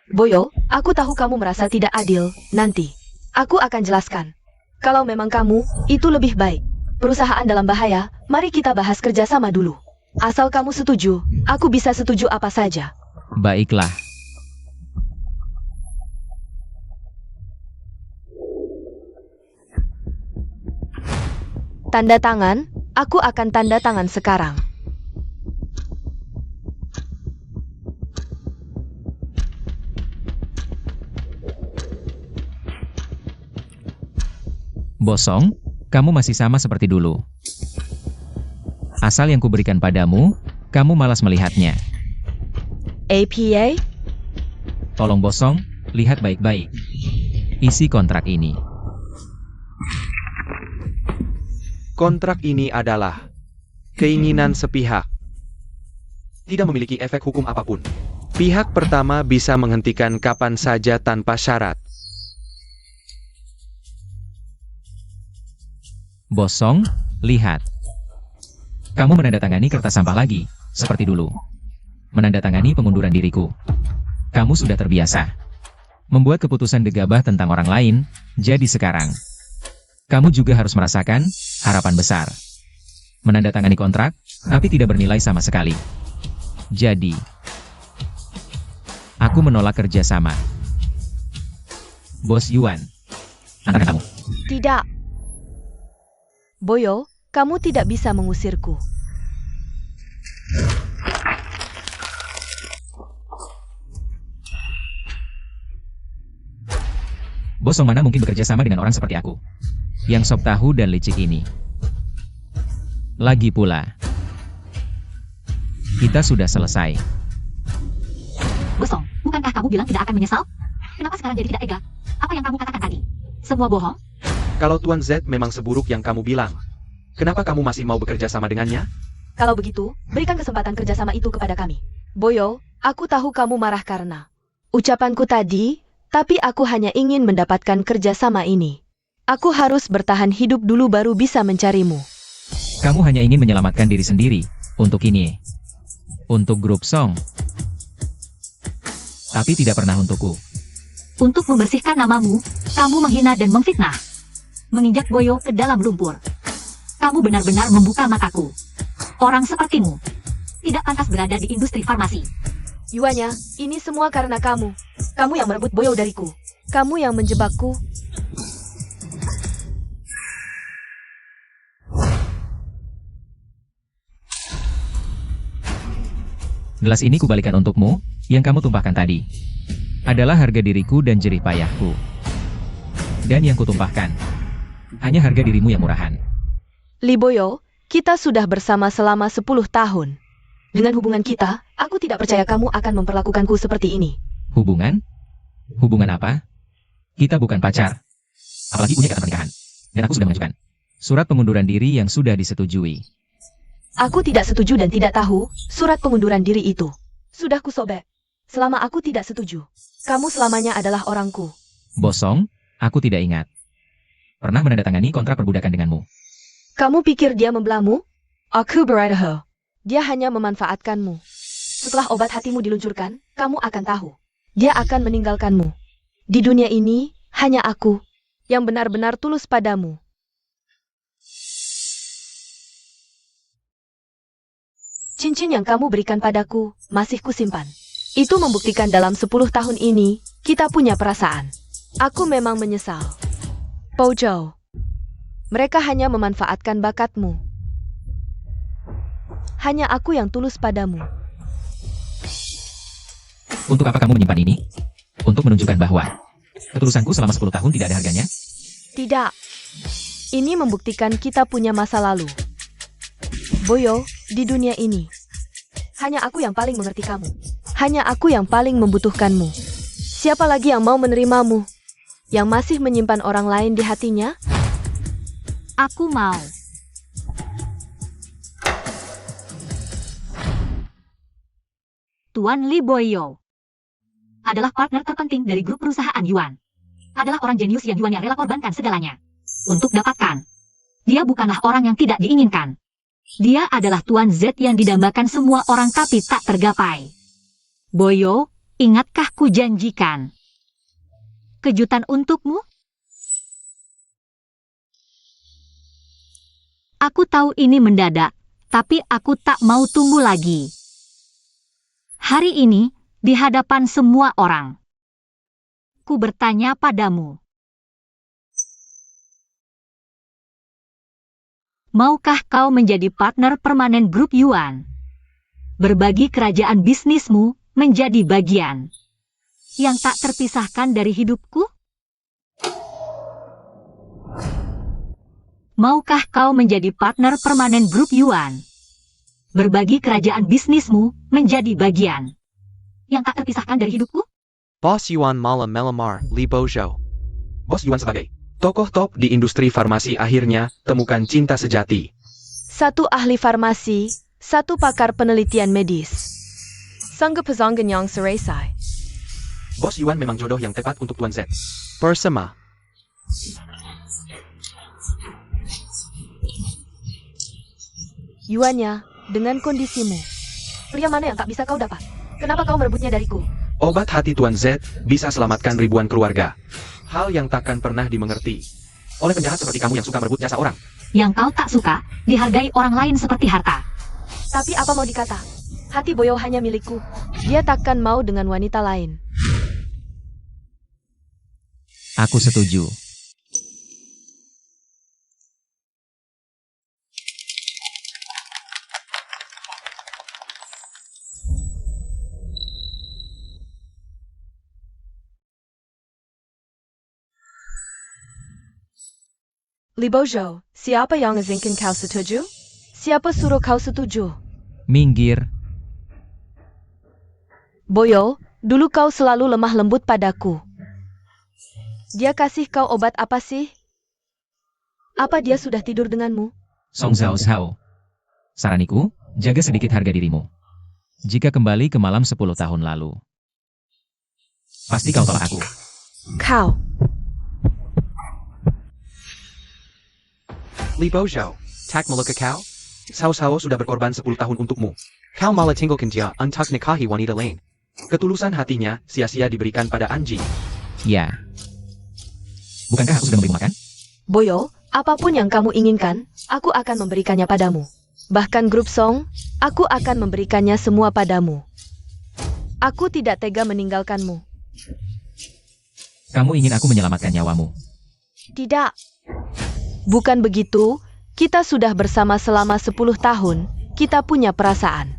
Boyo, aku tahu kamu merasa tidak adil. Nanti, aku akan jelaskan. Kalau memang kamu, itu lebih baik. Perusahaan dalam bahaya, mari kita bahas kerjasama dulu. Asal kamu setuju, aku bisa setuju apa saja. Baiklah. Tanda tangan, aku akan tanda tangan sekarang. Bosong, kamu masih sama seperti dulu. Asal yang kuberikan padamu, kamu malas melihatnya. APA? Tolong Bosong, lihat baik-baik. Isi kontrak ini. Kontrak ini adalah keinginan sepihak. Tidak memiliki efek hukum apapun. Pihak pertama bisa menghentikan kapan saja tanpa syarat. Bosong, lihat. Kamu menandatangani kertas sampah lagi, seperti dulu. Menandatangani pengunduran diriku. Kamu sudah terbiasa membuat keputusan gegabah tentang orang lain, jadi sekarang kamu juga harus merasakan harapan besar. Menandatangani kontrak, tapi tidak bernilai sama sekali. Jadi, aku menolak kerjasama. Bos Yuan, antara kamu. Tidak. Boyo, kamu tidak bisa mengusirku. Bosong mana mungkin bekerja sama dengan orang seperti aku, yang sop tahu dan licik ini. Lagi pula, kita sudah selesai. Bosong, bukankah kamu bilang tidak akan menyesal? Kenapa sekarang jadi tidak tega? Apa yang kamu katakan tadi? Semua bohong? Kalau Tuan Z memang seburuk yang kamu bilang, kenapa kamu masih mau bekerja sama dengannya? Kalau begitu, berikan kesempatan kerjasama itu kepada kami. Boyo, aku tahu kamu marah karena ucapanku tadi, tapi aku hanya ingin mendapatkan kerjasama ini. Aku harus bertahan hidup dulu baru bisa mencarimu. Kamu hanya ingin menyelamatkan diri sendiri, untuk ini. Untuk grup Song. Tapi tidak pernah untukku. Untuk membersihkan namamu, kamu menghina dan memfitnah. Menginjak Boyo ke dalam lumpur. Kamu benar-benar membuka mataku. Orang sepertimu tidak pantas berada di industri farmasi. Yuanya, ini semua karena kamu. Kamu yang merebut Boyo dariku. Kamu yang menjebakku. Gelas ini kubalikan untukmu, yang kamu tumpahkan tadi. Adalah harga diriku dan jerih payahku. Dan yang kutumpahkan, hanya harga dirimu yang murahan. Li Boyo, kita sudah bersama selama 10 tahun. Dengan hubungan kita, aku tidak percaya kamu akan memperlakukanku seperti ini. Hubungan? Hubungan apa? Kita bukan pacar. Apalagi punya ikatan pernikahan. Dan aku sudah mengajukan surat pengunduran diri yang sudah disetujui. Aku tidak setuju dan tidak tahu surat pengunduran diri itu. Sudah kusobek. Selama aku tidak setuju, kamu selamanya adalah orangku. Bosong, aku tidak ingat pernah menandatangani kontrak perbudakan denganmu. Kamu pikir dia membelamu? Aku beritahu. Dia hanya memanfaatkanmu. Setelah obat hatimu diluncurkan, kamu akan tahu. Dia akan meninggalkanmu. Di dunia ini, hanya aku yang benar-benar tulus padamu. Cincin yang kamu berikan padaku, masih kusimpan. Itu membuktikan dalam 10 tahun ini, kita punya perasaan. Aku memang menyesal. Bojo, mereka hanya memanfaatkan bakatmu. Hanya aku yang tulus padamu. Untuk apa kamu menyimpan ini? Untuk menunjukkan bahwa ketulusanku selama 10 tahun tidak ada harganya? Tidak. Ini membuktikan kita punya masa lalu. Boyo, di dunia ini, hanya aku yang paling mengerti kamu. Hanya aku yang paling membutuhkanmu. Siapa lagi yang mau menerimamu? Yang masih menyimpan orang lain di hatinya? Aku mau. Tuan Li Boyo adalah partner terpenting dari grup perusahaan Yuan. Adalah orang jenius yang Yuan yang rela korbankan segalanya untuk dapatkan. Dia bukanlah orang yang tidak diinginkan. Dia adalah Tuan Z yang didambakan semua orang tapi tak tergapai. Boyo, ingatkah kujanjikan kejutan untukmu? Aku tahu ini mendadak, tapi aku tak mau tunggu lagi. Hari ini, di hadapan semua orang, ku bertanya padamu. Maukah kau menjadi partner permanen grup Yuan? Berbagi kerajaan bisnismu menjadi bagian yang tak terpisahkan dari hidupku? Maukah kau menjadi partner permanen grup Yuan? Berbagi kerajaan bisnismu menjadi bagian yang tak terpisahkan dari hidupku? Boss Yuan Malam Melamar, Li Bojo. Bos Yuan sebagai tokoh top di industri farmasi akhirnya temukan cinta sejati. Satu ahli farmasi, satu pakar penelitian medis. Sangga Pazangganyang Seresai. Bos Yuan memang jodoh yang tepat untuk Tuan Z. Bersama. Yuannya, dengan kondisimu. Pria mana yang tak bisa kau dapat? Kenapa kau merebutnya dariku? Obat hati Tuan Z bisa selamatkan ribuan keluarga. Hal yang takkan pernah dimengerti oleh penjahat seperti kamu yang suka merebut jasa orang. Yang kau tak suka, dihargai orang lain seperti harta. Tapi apa mau dikata? Hati Boyo hanya milikku. Dia takkan mau dengan wanita lain. Aku setuju. Li Bojo, siapa yang izinkan kau setuju? Siapa suruh kau setuju? Minggir. Boyo, dulu kau selalu lemah lembut padaku. Dia kasih kau obat apa sih? Apa dia sudah tidur denganmu? Song Zhao Zhao. Saraniku, jaga sedikit harga dirimu. Jika kembali ke malam 10 tahun lalu, pasti kau tolak aku. Kau. Li Bojo. Tak maluka kau? Sao sudah berkorban 10 tahun untukmu. Kau malah tinggalkan dia untuk nikahi wanita lain. Ketulusan hatinya sia-sia diberikan pada Anji. Ya. Bukankah aku sudah memberimu makan? Boyo, apapun yang kamu inginkan, aku akan memberikannya padamu. Bahkan grup Song, aku akan memberikannya semua padamu. Aku tidak tega meninggalkanmu. Kamu ingin aku menyelamatkan nyawamu? Tidak. Bukan begitu, kita sudah bersama selama 10 tahun, kita punya perasaan.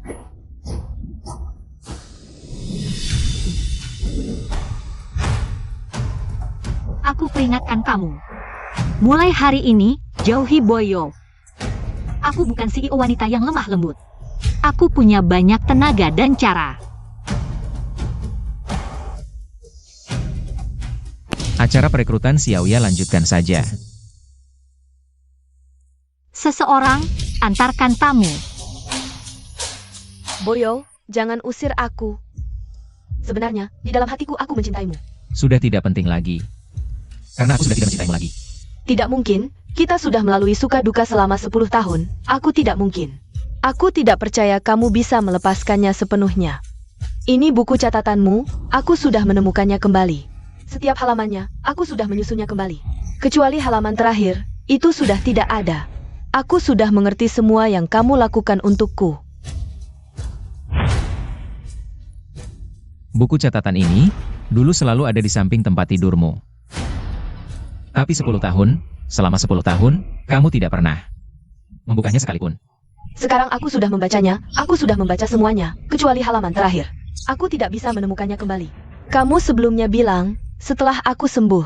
Aku peringatkan kamu. Mulai hari ini, jauhi Boyo. Aku bukan CEO wanita yang lemah lembut. Aku punya banyak tenaga dan cara. Acara perekrutan Xiaoya lanjutkan saja. Seseorang, antarkan tamu. Boyo, jangan usir aku. Sebenarnya, di dalam hatiku aku mencintaimu. Sudah tidak penting lagi. Karena aku sudah tidak mencintaimu lagi. Tidak mungkin, kita sudah melalui suka duka selama 10 tahun. Aku tidak mungkin. Aku tidak percaya kamu bisa melepaskannya sepenuhnya. Ini buku catatanmu, aku sudah menemukannya kembali. Setiap halamannya, aku sudah menyusunnya kembali. Kecuali halaman terakhir, itu sudah tidak ada. Aku sudah mengerti semua yang kamu lakukan untukku. Buku catatan ini, dulu selalu ada di samping tempat tidurmu. Tapi 10 tahun, selama 10 tahun, kamu tidak pernah membukanya sekalipun. Sekarang aku sudah membacanya, aku sudah membaca semuanya, kecuali halaman terakhir. Aku tidak bisa menemukannya kembali. Kamu sebelumnya bilang, setelah aku sembuh,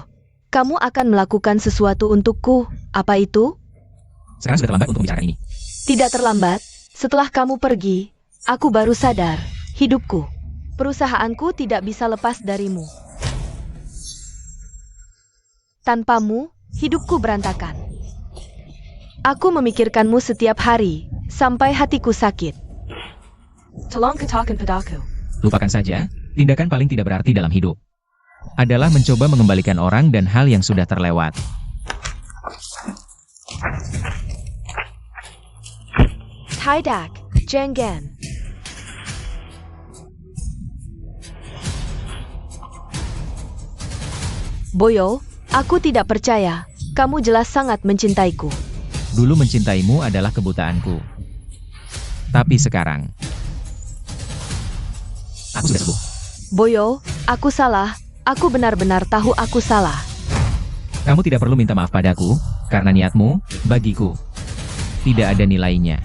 kamu akan melakukan sesuatu untukku. Apa itu? Sekarang sudah terlambat untuk membicarakan ini. Tidak terlambat, setelah kamu pergi, aku baru sadar, hidupku, perusahaanku tidak bisa lepas darimu. Tanpamu, hidupku berantakan. Aku memikirkanmu setiap hari, sampai hatiku sakit. Tolong katakan padaku. Lupakan saja, tindakan paling tidak berarti dalam hidup adalah mencoba mengembalikan orang dan hal yang sudah terlewat. Tidak, jangan. Boyo, aku tidak percaya. Kamu jelas sangat mencintaiku. Dulu mencintaimu adalah kebutaanku. Tapi sekarang, aku sudah sembuh. Boyo, aku salah. Aku benar-benar tahu aku salah. Kamu tidak perlu minta maaf padaku, karena niatmu, bagiku, tidak ada nilainya.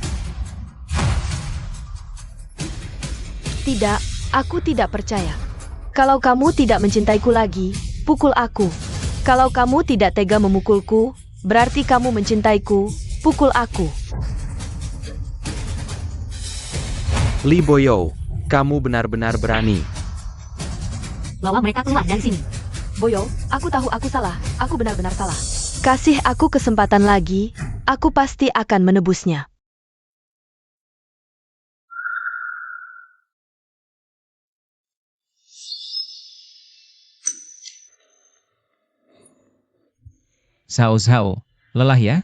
Tidak, aku tidak percaya. Kalau kamu tidak mencintaiku lagi, pukul aku. Kalau kamu tidak tega memukulku, berarti kamu mencintaiku, pukul aku. Lee Boyo, kamu benar-benar berani. Bawa mereka keluar dari sini. Boyo, aku tahu aku salah. Aku benar-benar salah. Kasih aku kesempatan lagi, aku pasti akan menebusnya. Zhao, lelah ya?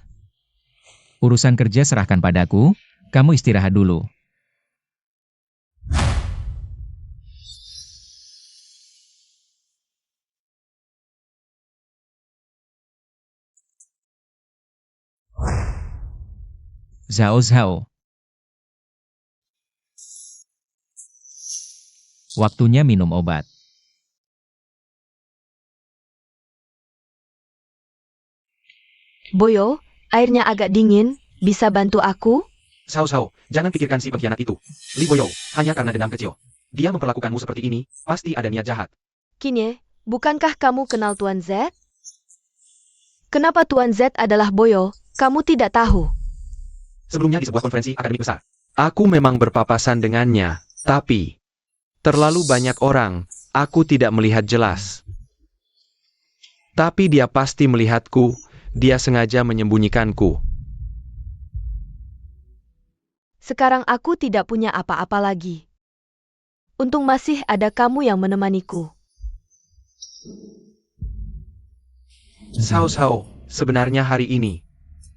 Urusan kerja serahkan padaku, kamu istirahat dulu. Zhao. Waktunya minum obat. Boyo, airnya agak dingin, bisa bantu aku? Sao, jangan pikirkan si pengkhianat itu. Lee Boyo, hanya karena dendam kecil. Dia memperlakukanmu seperti ini, pasti ada niat jahat. Kinye, bukankah kamu kenal Tuan Z? Kenapa Tuan Z adalah Boyo, kamu tidak tahu? Sebelumnya di sebuah konferensi akademik besar. Aku memang berpapasan dengannya, tapi terlalu banyak orang, aku tidak melihat jelas. Tapi dia pasti melihatku, dia sengaja menyembunyikanku. Sekarang aku tidak punya apa-apa lagi. Untung masih ada kamu yang menemaniku. Sao, sebenarnya hari ini,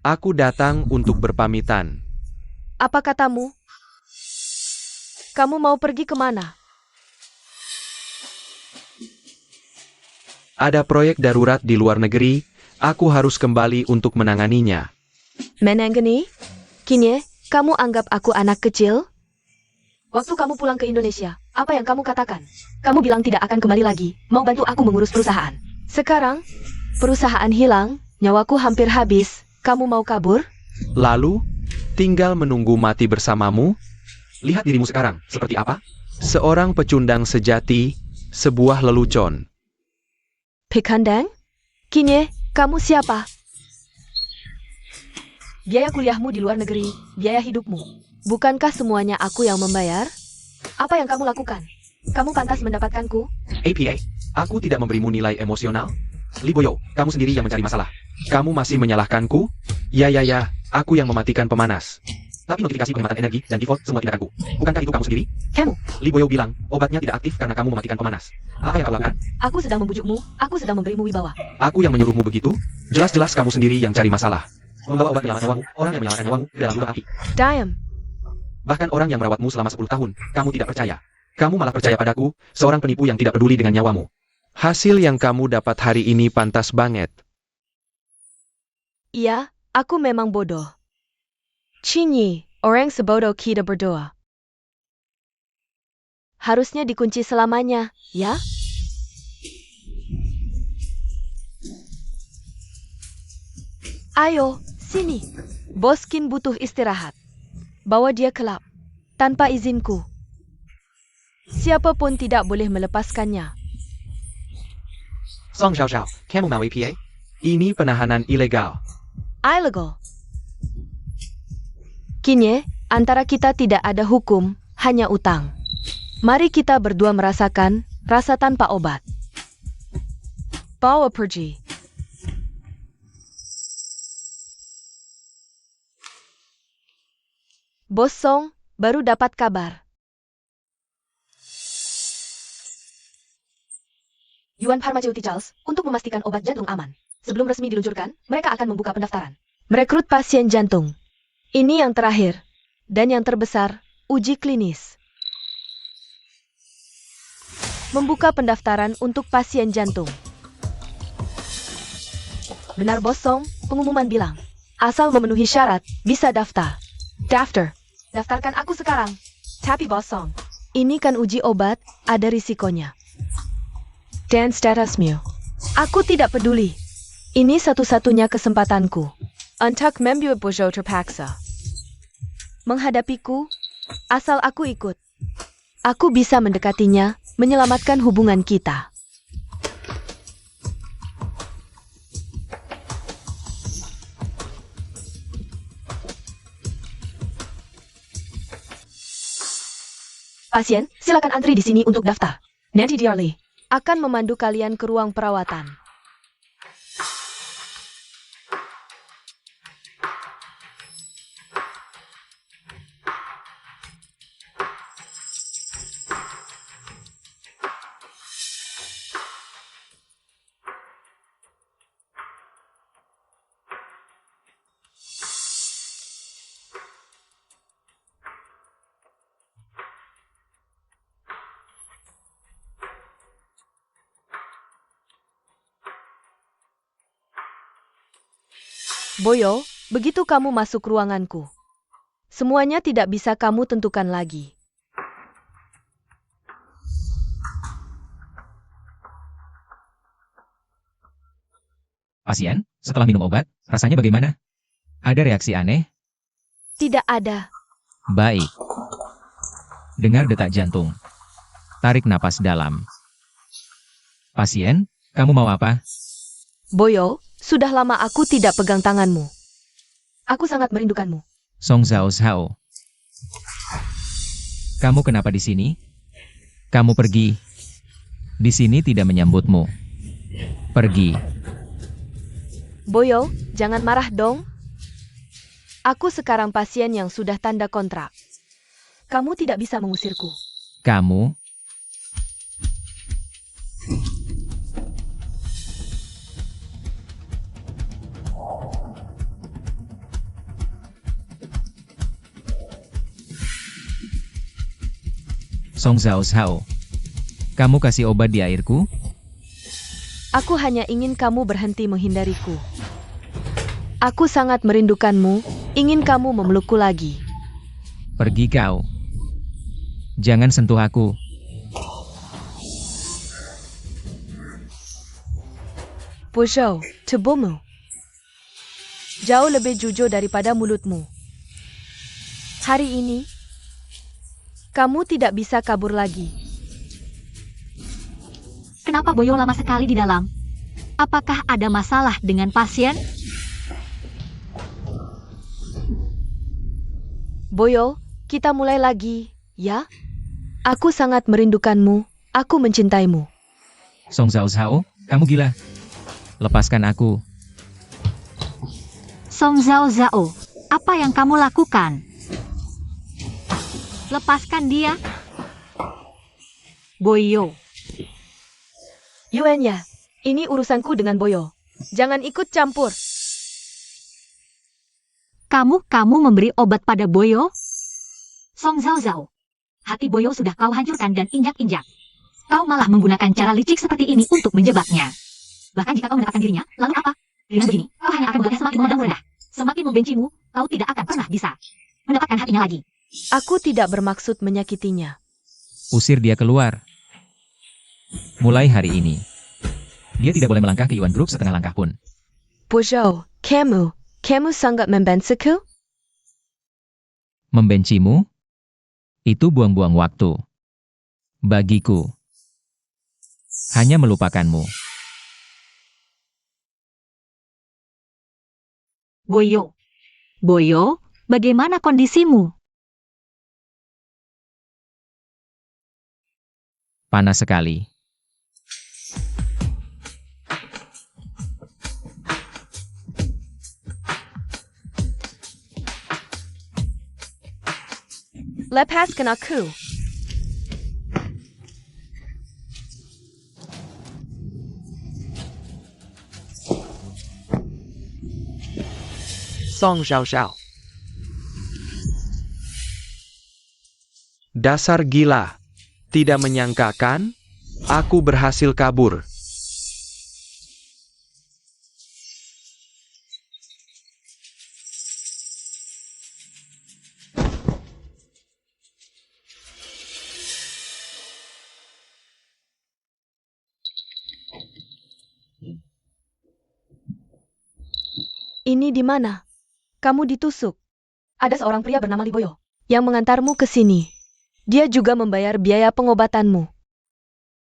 aku datang untuk berpamitan. Apa katamu? Kamu mau pergi kemana? Ada proyek darurat di luar negeri, aku harus kembali untuk menanganinya. Menangani? Kinye, kamu anggap aku anak kecil? Waktu kamu pulang ke Indonesia, apa yang kamu katakan? Kamu bilang tidak akan kembali lagi, mau bantu aku mengurus perusahaan. Sekarang, perusahaan hilang, nyawaku hampir habis, kamu mau kabur? Lalu, tinggal menunggu mati bersamamu? Lihat dirimu sekarang, seperti apa? Seorang pecundang sejati, sebuah lelucon. Pikandang? Kinye, kamu siapa? Biaya kuliahmu di luar negeri, biaya hidupmu. Bukankah semuanya aku yang membayar? Apa yang kamu lakukan? Kamu pantas mendapatkanku? APA, aku tidak memberimu nilai emosional. Lee Boyo, kamu sendiri yang mencari masalah. Kamu masih menyalahkanku? Ya, aku yang mematikan pemanas. Tapi notifikasi penghematan energi dan default semua tindakanku. Bukankah itu kamu sendiri? Kamu. Lee Boyo bilang, obatnya tidak aktif karena kamu mematikan pemanas. Apa yang kau lakukan? Aku sedang membujukmu, aku sedang memberimu wibawa. Aku yang menyuruhmu begitu? Jelas-jelas kamu sendiri yang cari masalah. Membawa obat penyelamat nyawamu, orang yang menyalakan nyawamu ke dalam lubang api. Diam. Bahkan orang yang merawatmu selama 10 tahun, kamu tidak percaya. Kamu malah percaya padaku, seorang penipu yang tidak peduli dengan nyawamu. Hasil yang kamu dapat hari ini pantas banget. Iya, aku memang bodoh. Cinyi, orang sebodoh kita berdoa. Harusnya dikunci selamanya, ya? Ayo, sini. Boskin butuh istirahat. Bawa dia ke lab. Tanpa izinku. Siapapun tidak boleh melepaskannya. Song Xiao, kamu mau APA? Ini penahanan ilegal. Illegal. Kinye, antara kita tidak ada hukum, hanya utang. Mari kita berdua merasakan rasa tanpa obat. Bawa pergi. Bos Song, baru dapat kabar. Yuan Pharmaceuticals, untuk memastikan obat jantung aman. Sebelum resmi diluncurkan, mereka akan membuka pendaftaran. Merekrut pasien jantung. Ini yang terakhir. Dan yang terbesar, uji klinis. Membuka pendaftaran untuk pasien jantung. Benar Bos Song, pengumuman bilang. Asal memenuhi syarat, bisa daftar. Daftarkan aku sekarang. Tapi Bos Song, ini kan uji obat, ada risikonya. Dan statusmu. Aku tidak peduli. Ini satu-satunya kesempatanku. Untuk membuat Bojo terpaksa. Menghadapiku, asal aku ikut. Aku bisa mendekatinya, menyelamatkan hubungan kita. Pasien, silakan antri di sini untuk daftar. Nanti Diarly akan memandu kalian ke ruang perawatan. Boyo, begitu kamu masuk ruanganku. Semuanya tidak bisa kamu tentukan lagi. Pasien, setelah minum obat, rasanya bagaimana? Ada reaksi aneh? Tidak ada. Baik. Dengar detak jantung. Tarik napas dalam. Pasien, kamu mau apa? Boyo, sudah lama aku tidak pegang tanganmu. Aku sangat merindukanmu. Song Zhao Zhao. Kamu kenapa di sini? Kamu pergi. Di sini tidak menyambutmu. Pergi. Boyo, jangan marah dong. Aku sekarang pasien yang sudah tanda kontrak. Kamu tidak bisa mengusirku. Kamu? Song Zhao Zhao. Kamu kasih obat di airku? Aku hanya ingin kamu berhenti menghindariku. Aku sangat merindukanmu, ingin kamu memelukku lagi. Pergi kau. Jangan sentuh aku. Bojo, tubuhmu jauh lebih jujur daripada mulutmu. Hari ini, kamu tidak bisa kabur lagi. Kenapa Boyo lama sekali di dalam? Apakah ada masalah dengan pasien? Boyo, kita mulai lagi, ya? Aku sangat merindukanmu, aku mencintaimu. Song Zhao Zhao, kamu gila. Lepaskan aku. Song Zhao Zhao, apa yang kamu lakukan? Lepaskan dia. Boyo. Yuan ya, ini urusanku dengan Boyo. Jangan ikut campur. Kamu memberi obat pada Boyo? Song Zhao Zhao, hati Boyo sudah kau hancurkan dan injak-injak. Kau malah menggunakan cara licik seperti ini untuk menjebaknya. Bahkan jika kau mendapatkan dirinya, lalu apa? Dengan begini, kau hanya akan membuatnya semakin memandang rendah. Semakin membencimu, kau tidak akan pernah bisa mendapatkan hatinya lagi. Aku tidak bermaksud menyakitinya. Usir dia keluar. Mulai hari ini, dia tidak boleh melangkah ke Yuan Group setengah langkah pun. Bojo, kamu sangat membenciku? Membencimu? Itu buang-buang waktu. Bagiku. Hanya melupakanmu. Boyo, bagaimana kondisimu? Panas sekali. Lepaskan aku. Song Zhao Zhao. Dasar gila. Tidak menyangka kan? Aku berhasil kabur. Ini di mana? Kamu ditusuk. Ada seorang pria bernama Li Boyo. Yang mengantarmu ke sini. Dia juga membayar biaya pengobatanmu.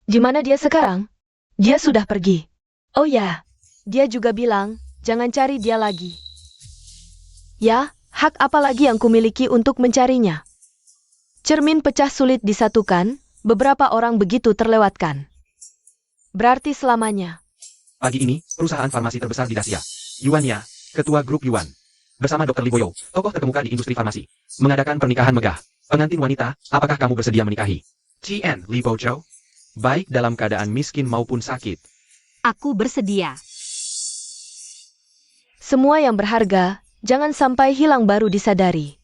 Di mana dia sekarang? Dia sudah pergi. Oh ya, dia juga bilang, jangan cari dia lagi. Ya, hak apa lagi yang kumiliki untuk mencarinya? Cermin pecah sulit disatukan, beberapa orang begitu terlewatkan. Berarti selamanya. Pagi ini, perusahaan farmasi terbesar di Dacia, Yuan Ya, ketua grup Yuan, bersama Dr. Li Boyo, tokoh terkemuka di industri farmasi, mengadakan pernikahan megah. Pengantin wanita, apakah kamu bersedia menikahi? Tien Li Bojo, baik dalam keadaan miskin maupun sakit. Aku bersedia. Semua yang berharga, jangan sampai hilang baru disadari.